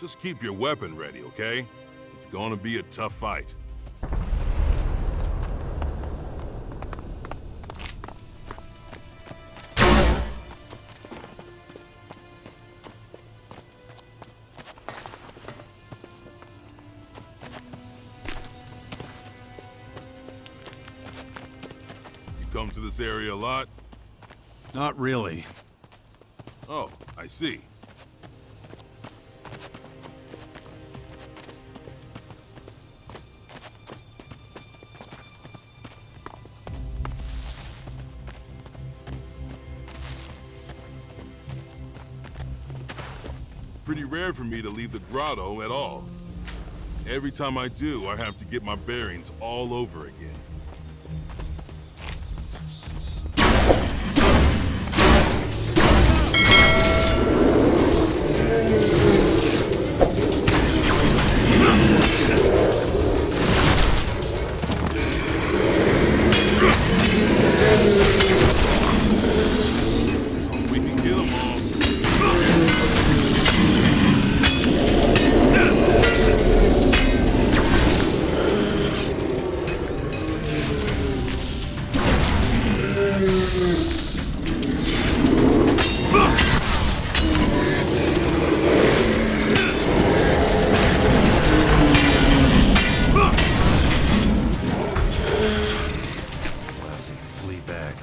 Just keep your weapon ready, okay? It's gonna be a tough fight. You come to this area a lot? Not really. Oh, I see. pretty rare for me to leave the grotto at all. Every time I do, I have to get my bearings all over again. We can get them all. Lousy flea bag.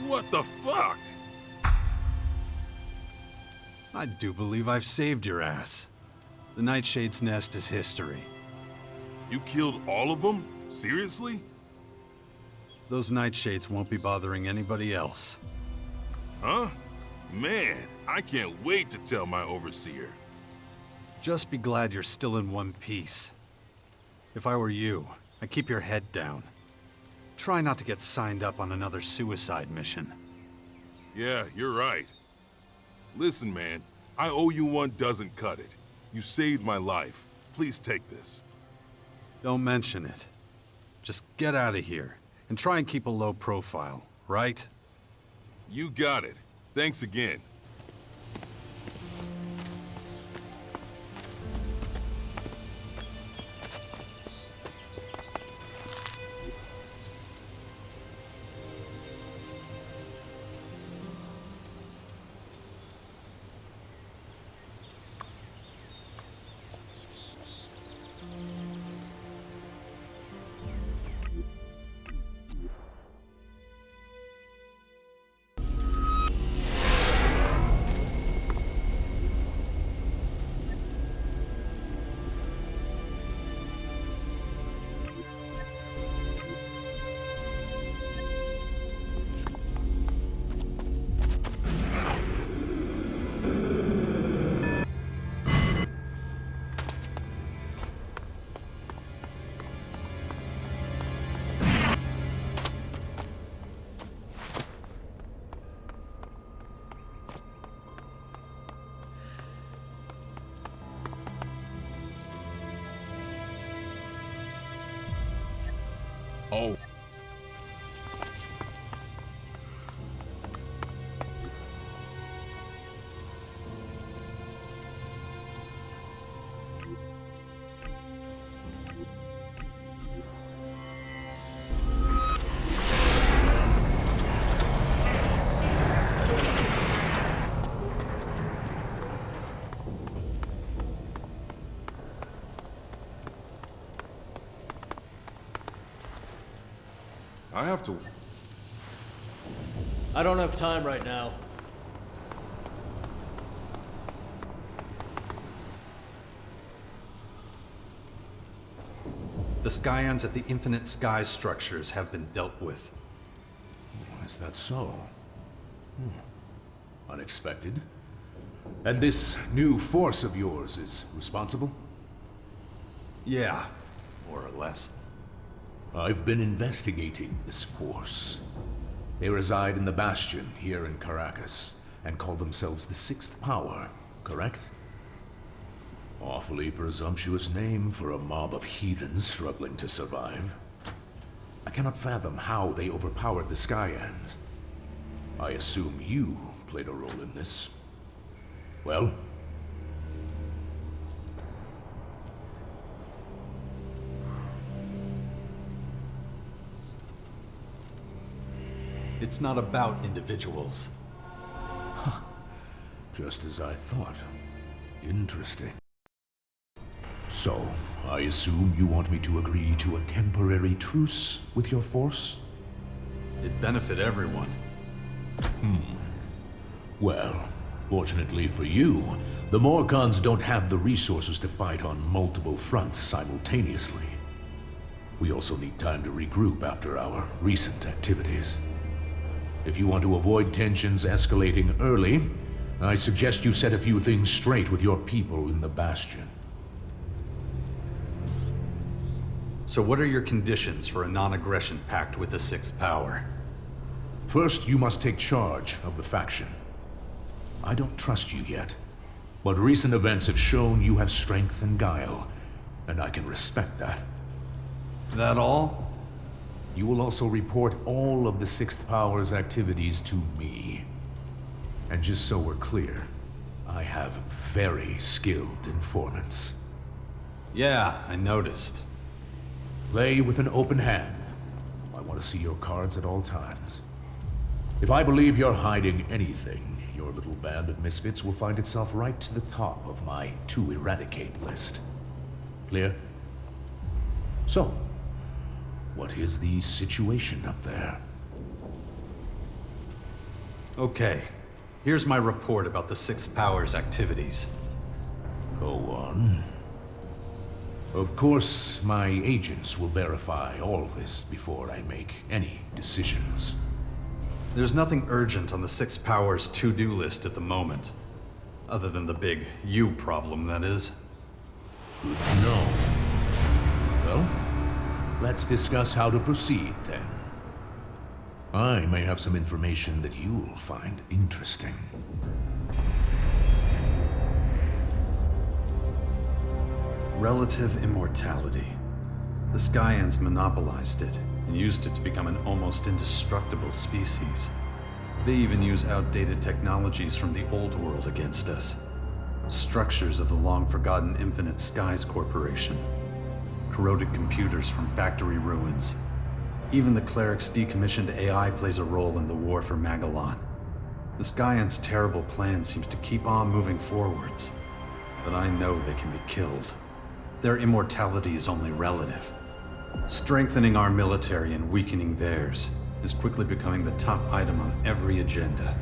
What the fuck? I do believe I've saved your ass. The Nightshade's nest is history. You killed all of them? Seriously? Those Nightshades won't be bothering anybody else. Huh? Man, I can't wait to tell my overseer. Just be glad you're still in one piece. If I were you, I'd keep your head down. Try not to get signed up on another suicide mission. Yeah, you're right. Listen, man, I owe you one doesn't cut it. You saved my life. Please take this. Don't mention it. Just get out of here, and try and keep a low profile, right? You got it. Thanks again. Oh. I have to... I don't have time right now. The Scions at the Infinite Sky structures have been dealt with. Is that so? Unexpected. And this new force of yours is responsible? Yeah, more or less. I've been investigating this force. They reside in the Bastion here in Caracas, and call themselves the Sixth Power, correct? Awfully presumptuous name for a mob of heathens struggling to survive. I cannot fathom how they overpowered the Scions. I assume you played a role in this. Well? It's not about individuals. Just as I thought. Interesting. So, I assume you want me to agree to a temporary truce with your force? It'd benefit everyone. Well, fortunately for you, the Morcons don't have the resources to fight on multiple fronts simultaneously. We also need time to regroup after our recent activities. If you want to avoid tensions escalating early, I suggest you set a few things straight with your people in the Bastion. So what are your conditions for a non-aggression pact with the Sixth Power? First, you must take charge of the faction. I don't trust you yet, but recent events have shown you have strength and guile, and I can respect that. That all? You will also report all of the Sixth Power's activities to me. And just so we're clear, I have very skilled informants. Yeah, I noticed. Play with an open hand. I want to see your cards at all times. If I believe you're hiding anything, your little band of misfits will find itself right to the top of my to-eradicate list. Clear? So, what is the situation up there? Okay, here's my report about the Sixth Power's activities. Go on. Of course, my agents will verify all this before I make any decisions. There's nothing urgent on the Sixth Power's to-do list at the moment. Other than the big you problem, that is. Good to know. Well, let's discuss how to proceed, then. I may have some information that you'll find interesting. Relative immortality. The Skyans monopolized it and used it to become an almost indestructible species. They even use outdated technologies from the old world against us. Structures of the long-forgotten Infinite Skies Corporation. Corroded computers from factory ruins. Even the cleric's decommissioned AI plays a role in the war for Magalan. The Skyans' terrible plan seems to keep on moving forwards, but I know they can be killed. Their immortality is only relative. Strengthening our military and weakening theirs is quickly becoming the top item on every agenda.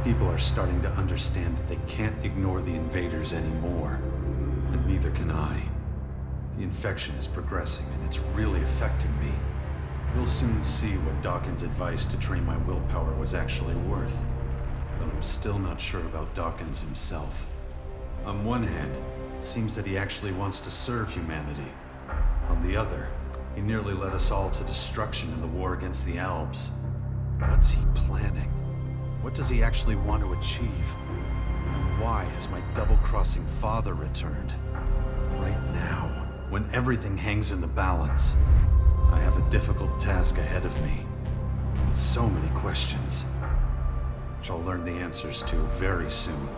People are starting to understand that they can't ignore the invaders anymore, and neither can I. The infection is progressing, and it's really affecting me. We'll soon see what Dawkins' advice to train my willpower was actually worth, but I'm still not sure about Dawkins himself. On one hand, it seems that he actually wants to serve humanity. On the other, he nearly led us all to destruction in the war against the Albs. What's he planning? What does he actually want to achieve? And why has my double-crossing father returned? Right now, when everything hangs in the balance, I have a difficult task ahead of me. And so many questions, which I'll learn the answers to very soon.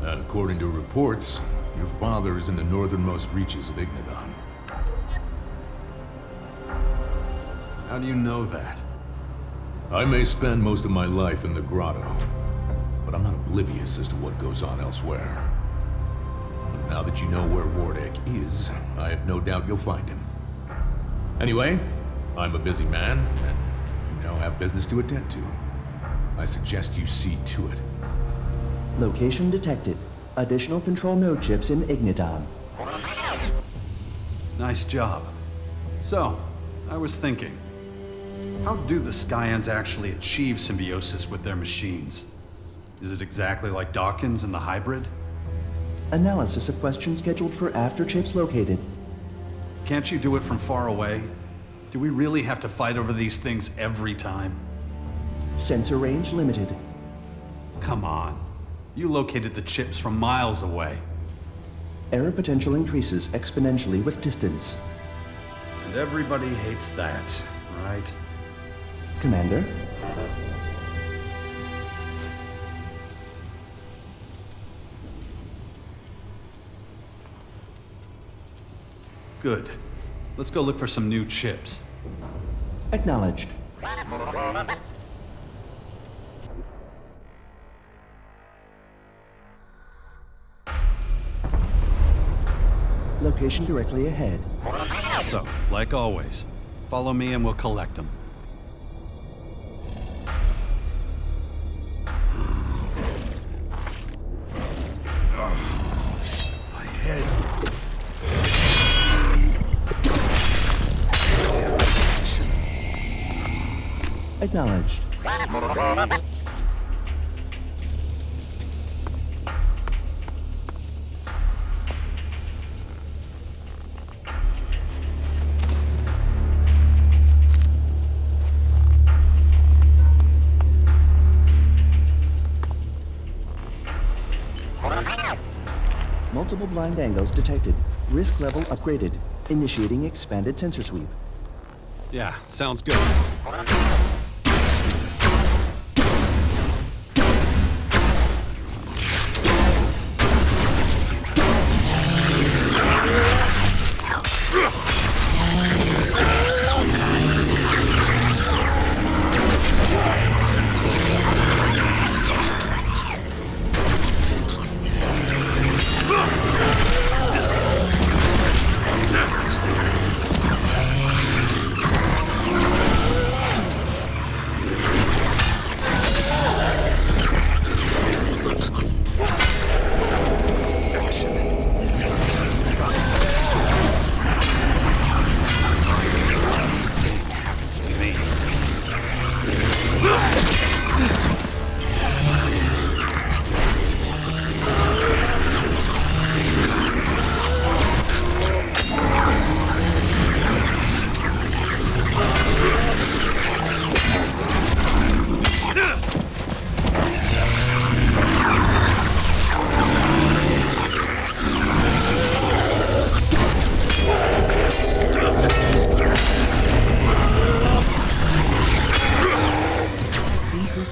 According to reports, your father is in the northernmost reaches of Ignidan. How do you know that? I may spend most of my life in the grotto, but I'm not oblivious as to what goes on elsewhere. And now that you know where Wardegg is, I have no doubt you'll find him. Anyway, I'm a busy man, and you now have business to attend to. I suggest you see to it. Location detected. Additional control node chips in Ignidan. Nice job. So, I was thinking, how do the Skyans actually achieve symbiosis with their machines? Is it exactly like Dawkins and the hybrid? Analysis of question scheduled for after chips located. Can't you do it from far away? Do we really have to fight over these things every time? Sensor range limited. Come on. You located the chips from miles away. Error potential increases exponentially with distance. And everybody hates that, right? Commander? Good. Let's go look for some new chips. Acknowledged. Location directly ahead. So, like always, follow me and we'll collect them. My head. Acknowledged. Multiple blind angles detected. Risk level upgraded. Initiating expanded sensor sweep. Yeah, sounds good.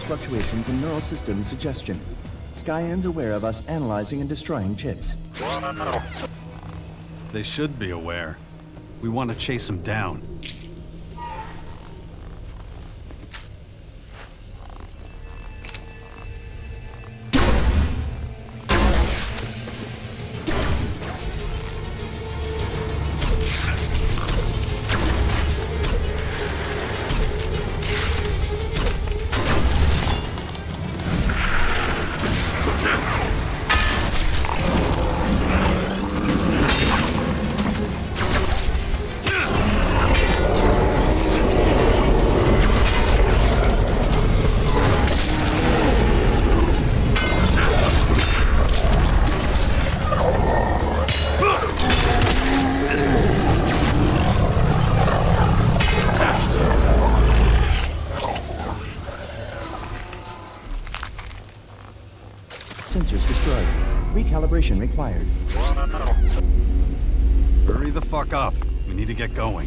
Fluctuations in neural system suggestion. Skyans aware of us analyzing and destroying chips. They should be aware. We want to chase them down. Sensors destroyed. Recalibration required. Hurry the fuck up. We need to get going.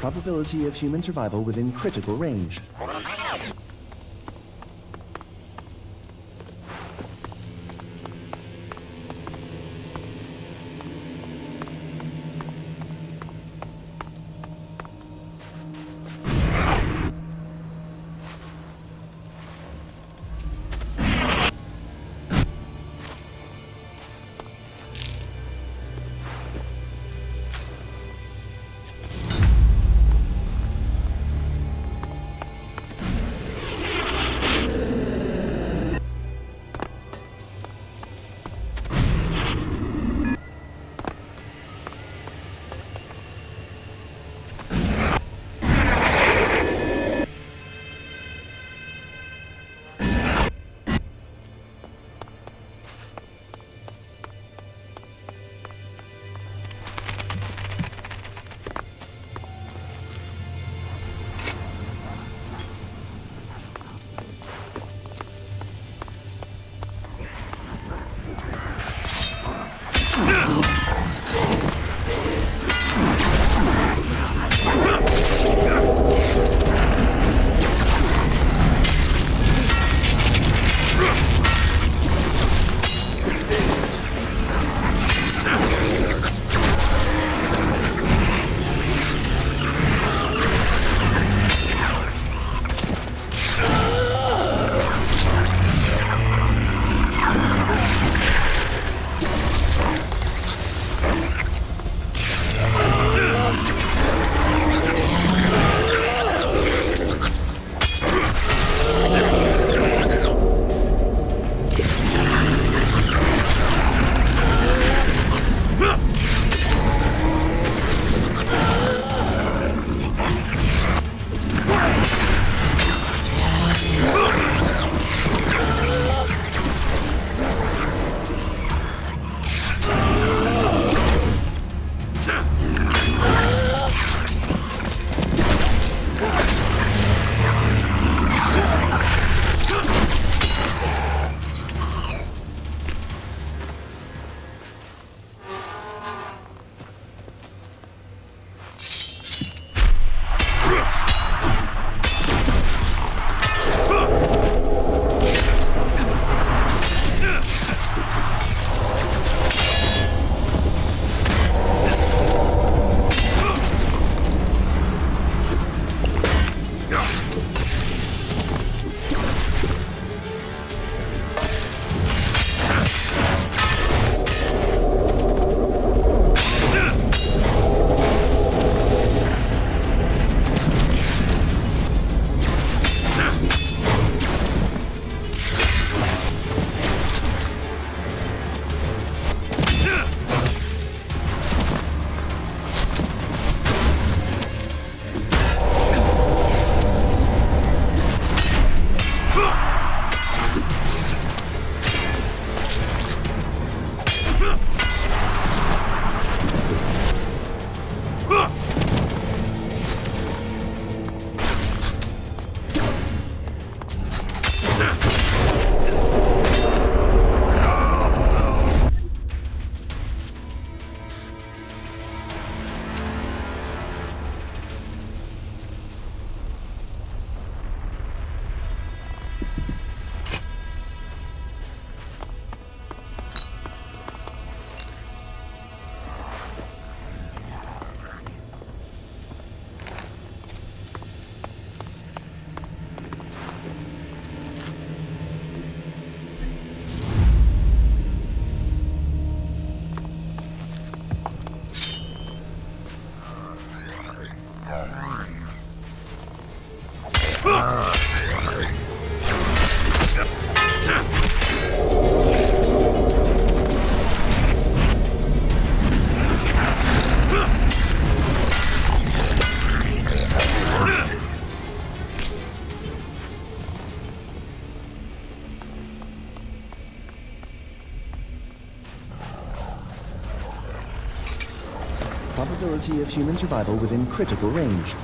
Probability of human survival within critical range. Probability of human survival within critical range.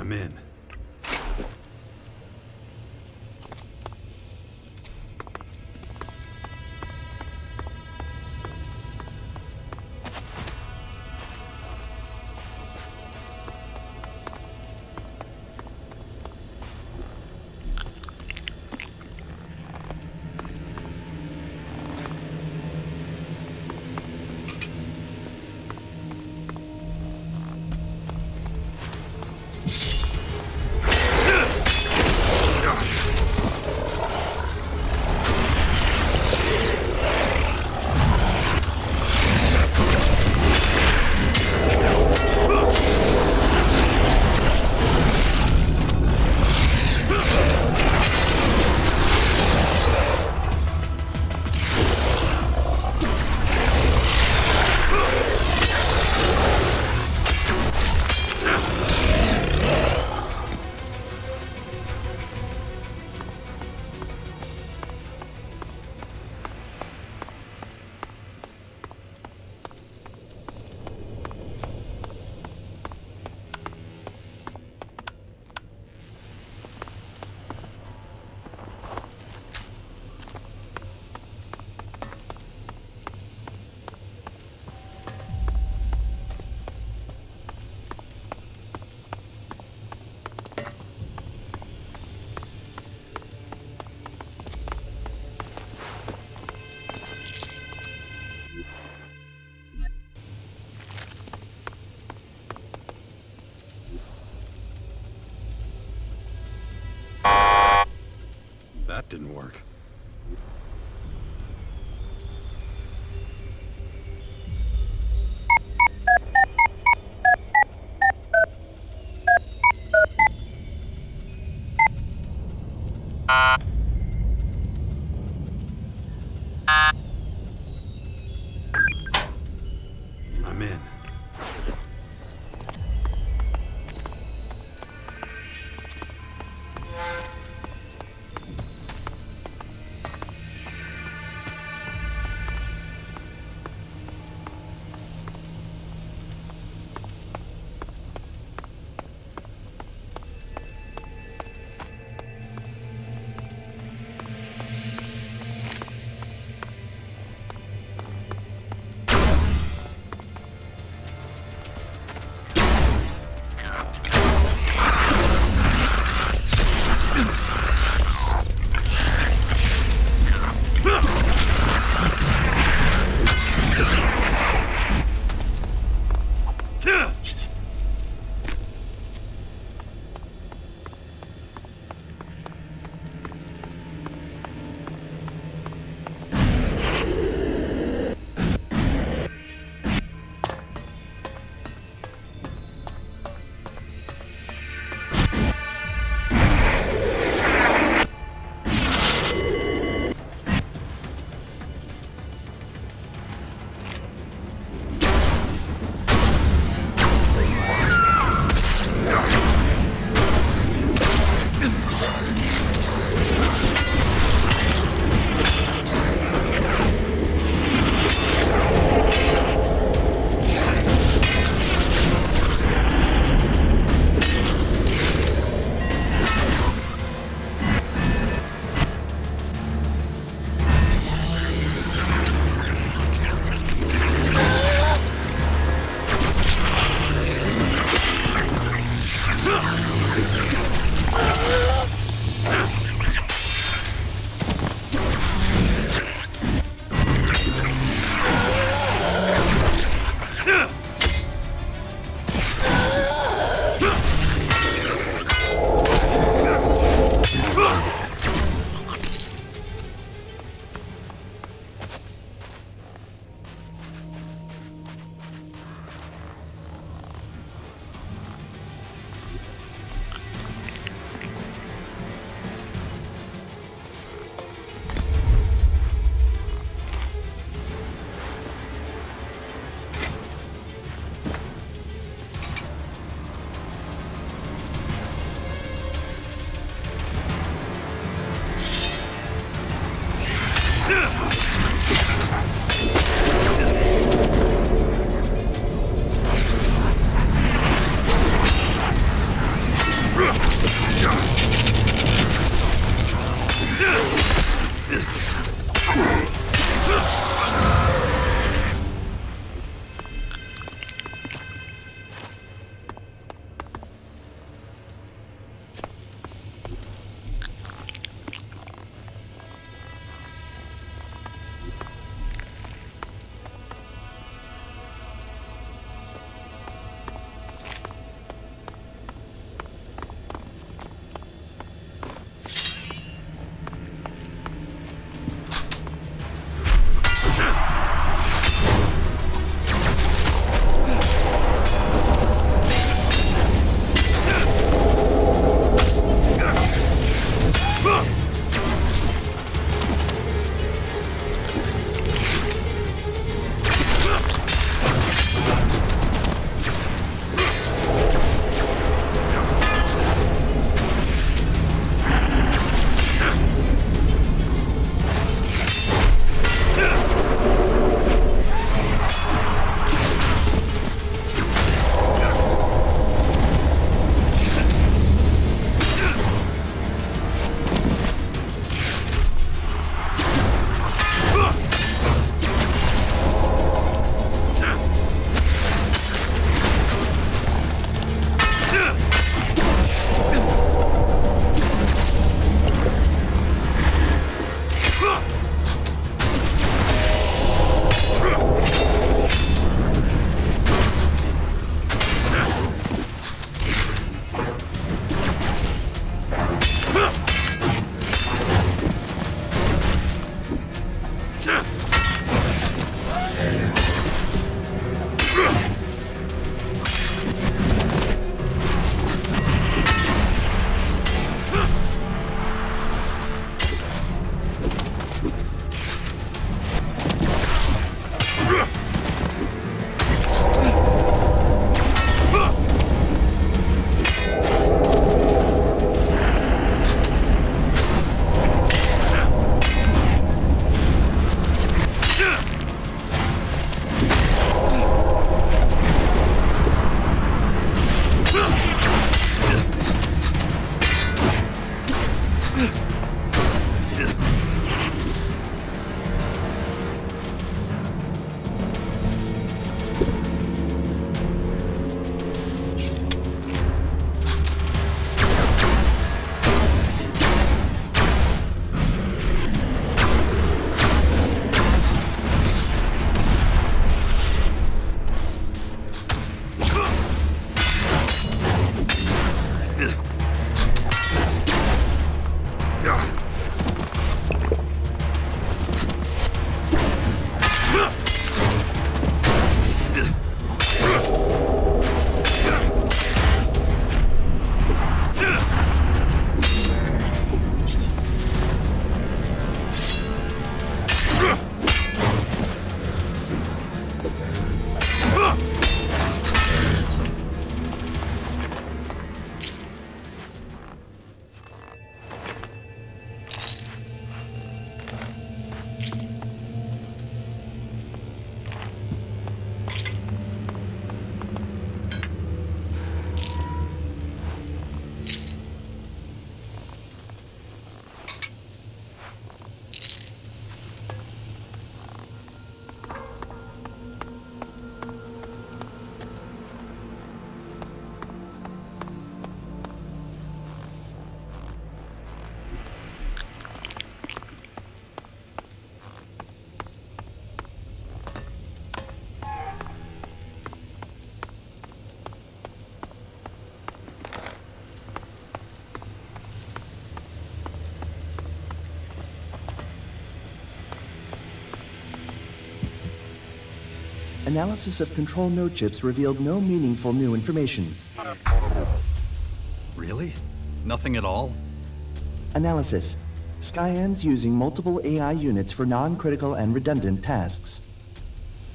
I'm in. Analysis of control node chips revealed no meaningful new information. Really? Nothing at all? Analysis. Skyans using multiple AI units for non-critical and redundant tasks.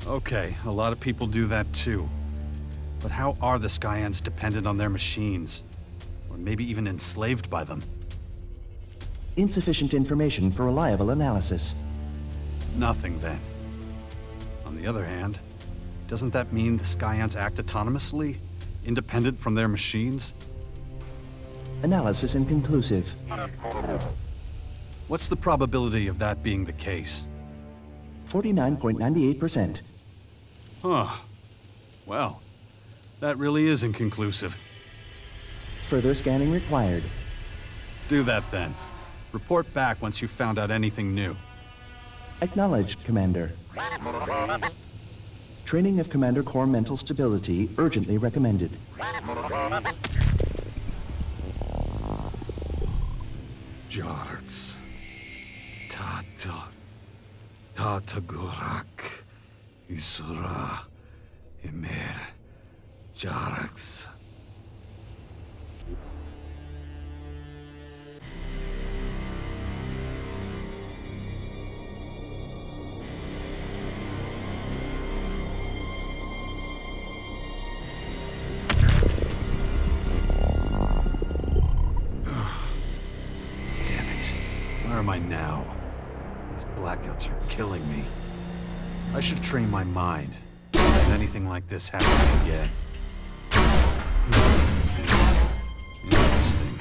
Okay, a lot of people do that too. But how are the Skyans dependent on their machines? Or maybe even enslaved by them? Insufficient information for reliable analysis. Nothing then. On the other hand, doesn't that mean the Skyants act autonomously, independent from their machines? Analysis inconclusive. What's the probability of that being the case? 49.98%. Huh. Well, that really is inconclusive. Further scanning required. Do that then. Report back once you've found out anything new. Acknowledged, Commander. Training of Commander Core mental stability urgently recommended. Jarks. Tatagurak. Isura. Emir. Jarks. Where am I now? These blackouts are killing me. I should train my mind. If anything like this happens again. Interesting.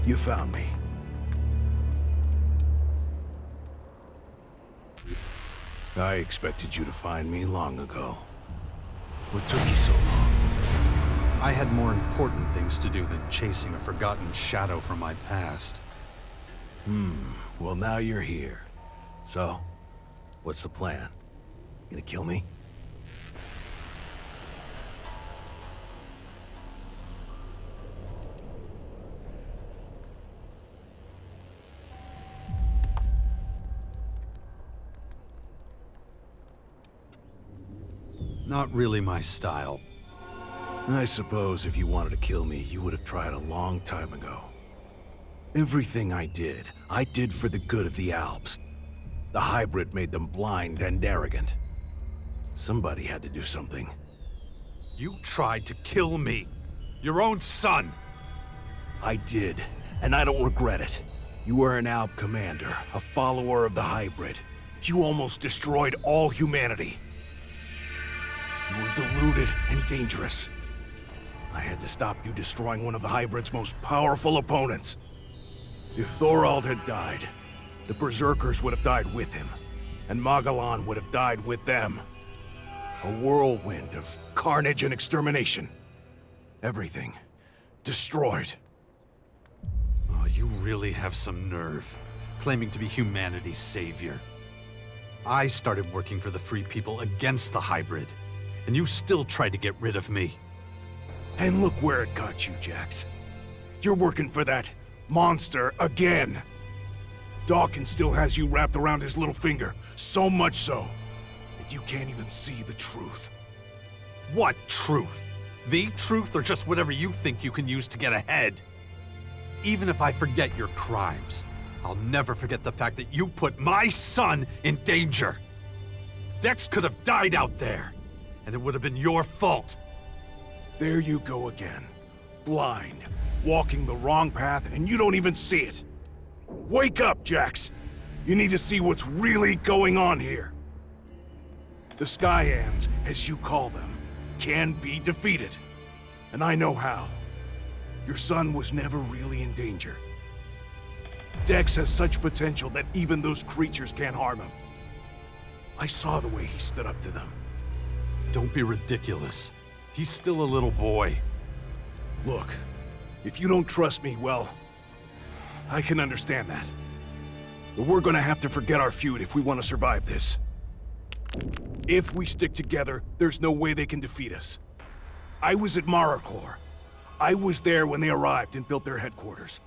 You found me. I expected you to find me long ago. What took you so long? I had more important things to do than chasing a forgotten shadow from my past. Well, now you're here. So, what's the plan? Gonna kill me? Not really my style. I suppose if you wanted to kill me, you would have tried a long time ago. Everything I did for the good of the Alps. The hybrid made them blind and arrogant. Somebody had to do something. You tried to kill me. Your own son. I did, and I don't regret it. You were an Alp commander, a follower of the hybrid. You almost destroyed all humanity. You were deluded and dangerous. I had to stop you destroying one of the hybrid's most powerful opponents. If Thorald had died, the Berserkers would have died with him, and Magalan would have died with them. A whirlwind of carnage and extermination. Everything destroyed. Oh, you really have some nerve, claiming to be humanity's savior. I started working for the Free People against the hybrid, and you still tried to get rid of me. And look where it got you, Jax. You're working for that monster again. Dawkins still has you wrapped around his little finger, so much so that you can't even see the truth. What truth? The truth, or just whatever you think you can use to get ahead? Even if I forget your crimes, I'll never forget the fact that you put my son in danger. Dex could have died out there, and it would have been your fault. There you go again. Blind, walking the wrong path, and you don't even see it. Wake up, Jax! You need to see what's really going on here. The Skyans, as you call them, can be defeated. And I know how. Your son was never really in danger. Dex has such potential that even those creatures can't harm him. I saw the way he stood up to them. Don't be ridiculous. He's still a little boy. Look, if you don't trust me, well, I can understand that. But we're gonna have to forget our feud if we want to survive this. If we stick together, there's no way they can defeat us. I was at Maracor. I was there when they arrived and built their headquarters.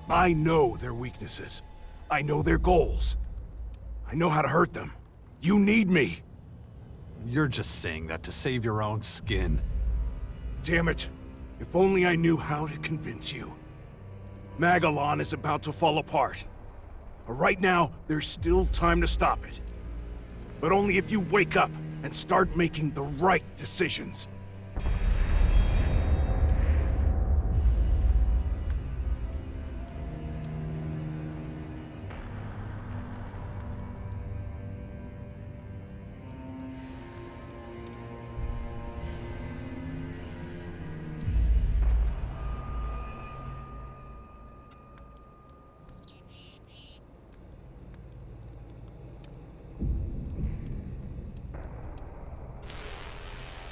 I know their weaknesses. I know their goals. I know how to hurt them. You need me. You're just saying that to save your own skin. Damn it. If only I knew how to convince you. Magalan is about to fall apart. Right now, there's still time to stop it. But only if you wake up and start making the right decisions.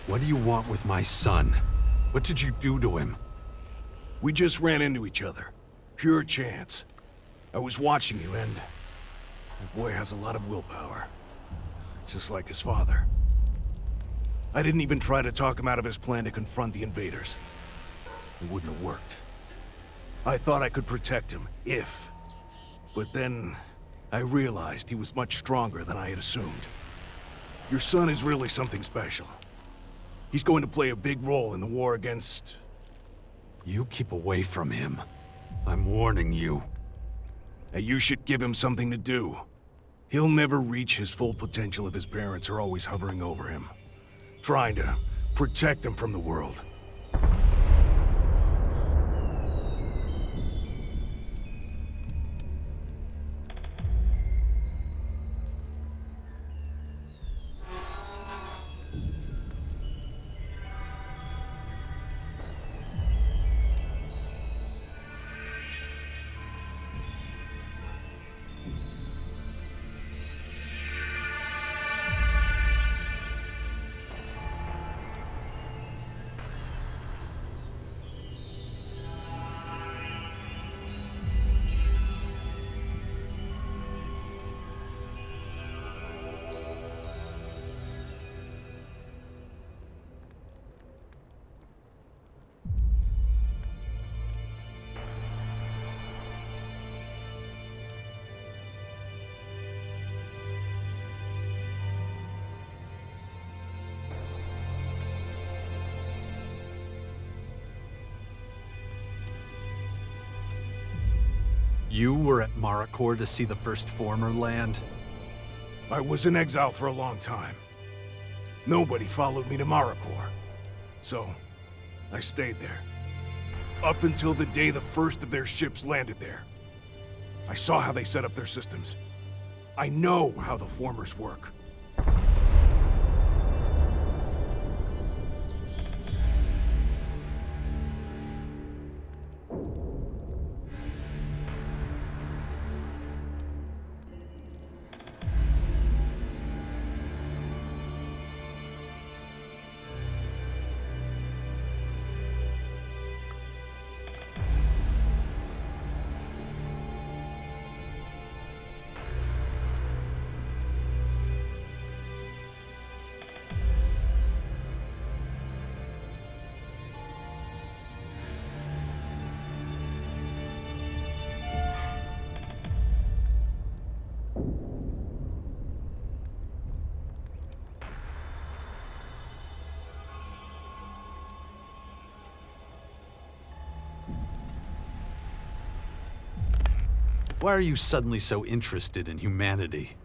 What do you want with my son? What did you do to him? We just ran into each other. Pure chance. I was watching you, and that boy has a lot of willpower. Just like his father. I didn't even try to talk him out of his plan to confront the invaders. It wouldn't have worked. I thought I could protect him, if. But then, I realized he was much stronger than I had assumed. Your son is really something special. He's going to play a big role in the war against... You keep away from him. I'm warning you. And you should give him something to do. He'll never reach his full potential if his parents are always hovering over him, trying to protect him from the world. You were at Maracor to see the first former land? I was in exile for a long time. Nobody followed me to Maracor. So, I stayed there. Up until the day the first of their ships landed there. I saw how they set up their systems. I know how the formers work. Why are you suddenly so interested in humanity?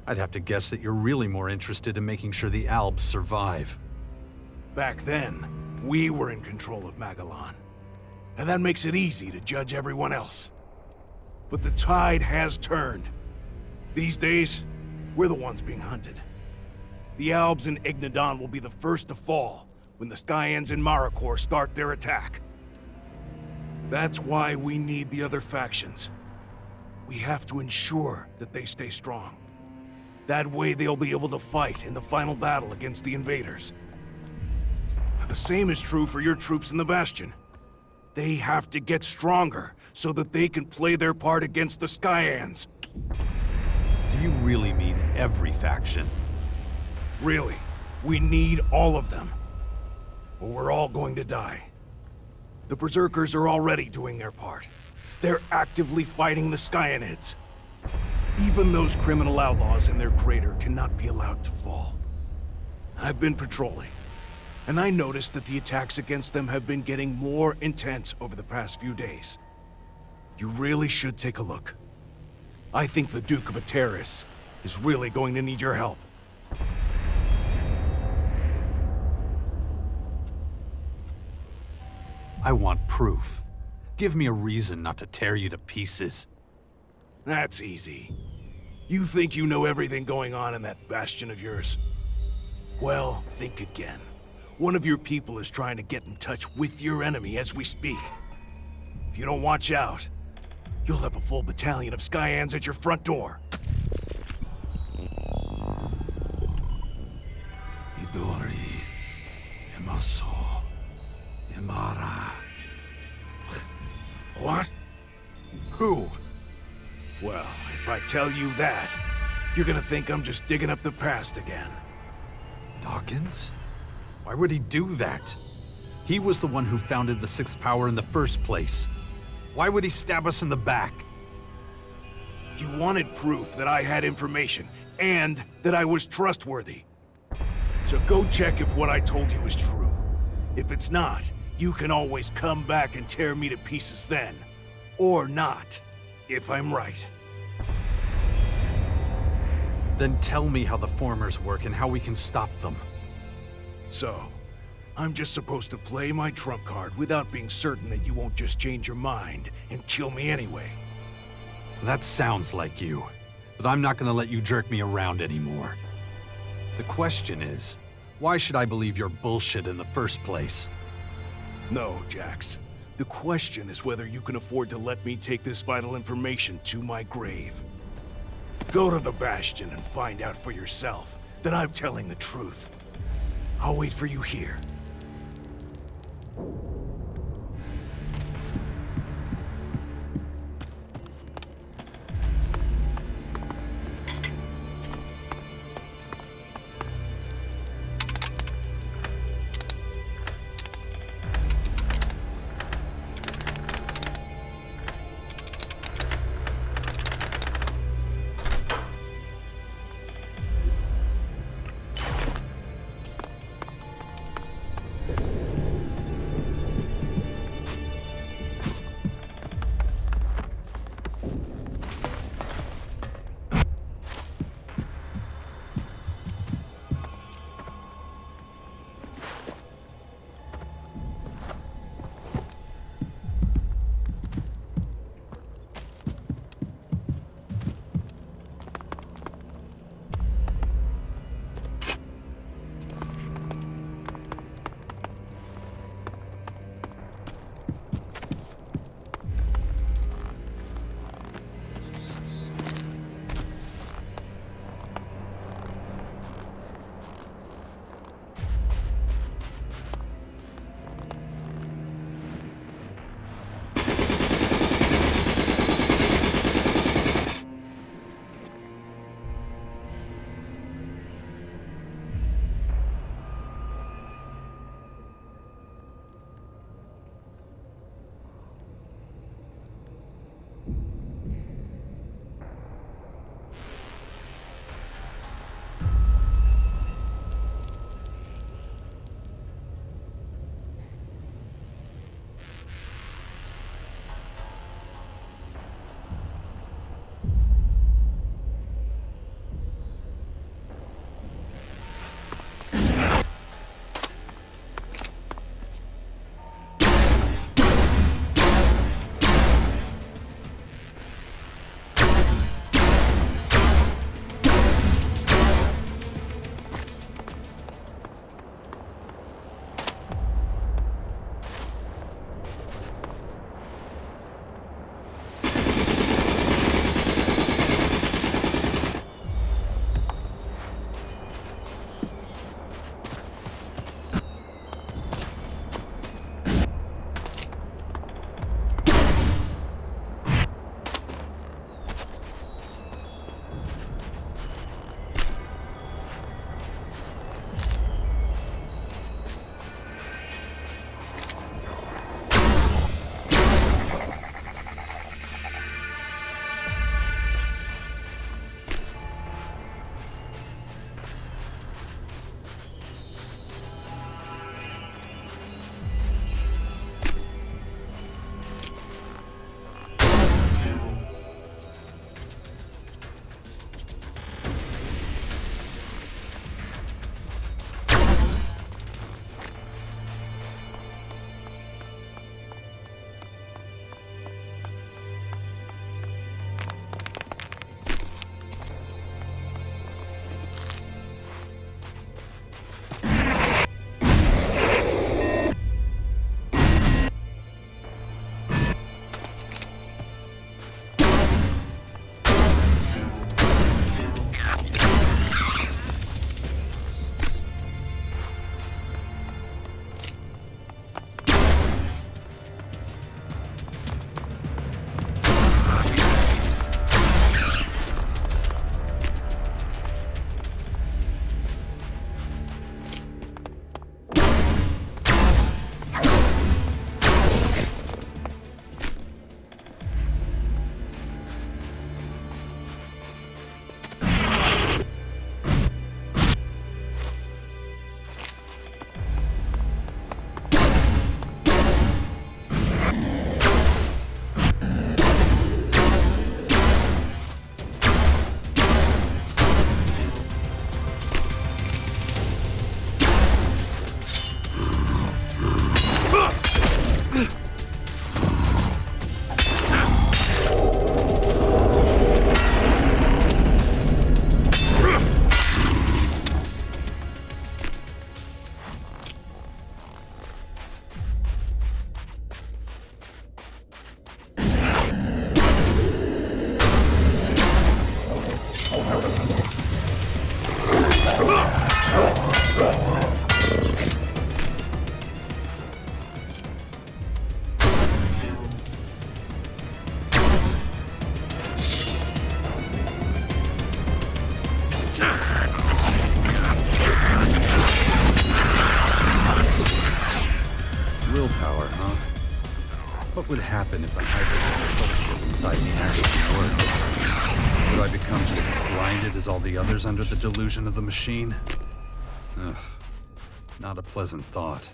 I'd have to guess that you're really more interested in making sure the Albs survive. Back then, we were in control of Magalan. And that makes it easy to judge everyone else. But the tide has turned. These days, we're the ones being hunted. The Albs and Ignadon will be the first to fall when the Skyans and Maracor start their attack. That's why we need the other factions. We have to ensure that they stay strong. That way they'll be able to fight in the final battle against the invaders. The same is true for your troops in the Bastion. They have to get stronger so that they can play their part against the Skyans. Do you really mean every faction? Really, we need all of them. Or we're all going to die. The Berserkers are already doing their part. They're actively fighting the Skyanids. Even those criminal outlaws in their crater cannot be allowed to fall. I've been patrolling, and I noticed that the attacks against them have been getting more intense over the past few days. You really should take a look. I think the Duke of Ateris is really going to need your help. I want proof. Give me a reason not to tear you to pieces. That's easy. You think you know everything going on in that bastion of yours? Well, think again. One of your people is trying to get in touch with your enemy as we speak. If you don't watch out, you'll have a full battalion of Skyans at your front door. Idori, Emaso, Imara. What? Who? Well, if I tell you that, you're gonna think I'm just digging up the past again. Dawkins? Why would he do that? He was the one who founded the Sixth Power in the first place. Why would he stab us in the back? You wanted proof that I had information, and that I was trustworthy. So go check if what I told you is true. If it's not, you can always come back and tear me to pieces then. Or not, if I'm right. Then tell me how the formers work and how we can stop them. So, I'm just supposed to play my trump card without being certain that you won't just change your mind and kill me anyway. That sounds like you, but I'm not gonna let you jerk me around anymore. The question is, why should I believe your bullshit in the first place? No, Jax. The question is whether you can afford to let me take this vital information to my grave. Go to the Bastion and find out for yourself that I'm telling the truth. I'll wait for you here. Willpower, huh? What would happen if the hybrid control chip inside me actually worked? Would I become just as blinded as all the others under the delusion of the machine? Ugh, not a pleasant thought.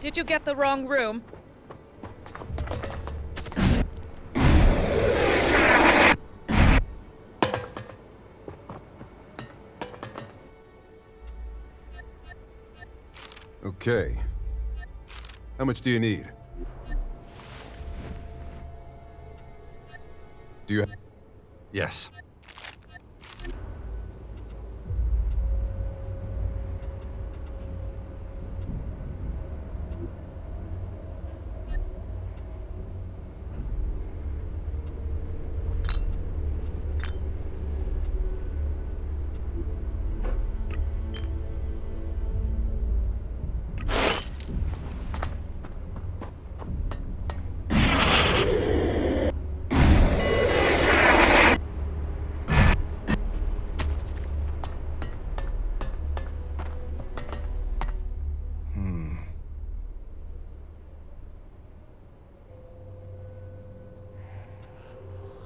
Did you get the wrong room? Okay. How much do you need? Do you... Yes.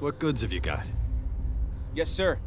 What goods have you got? Yes, sir.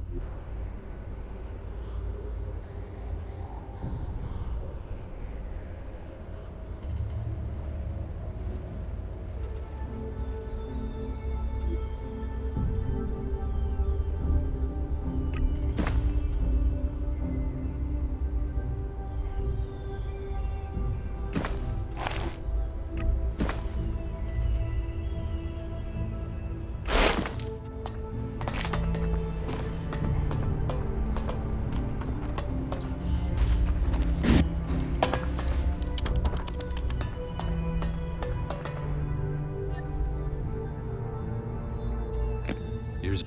Here's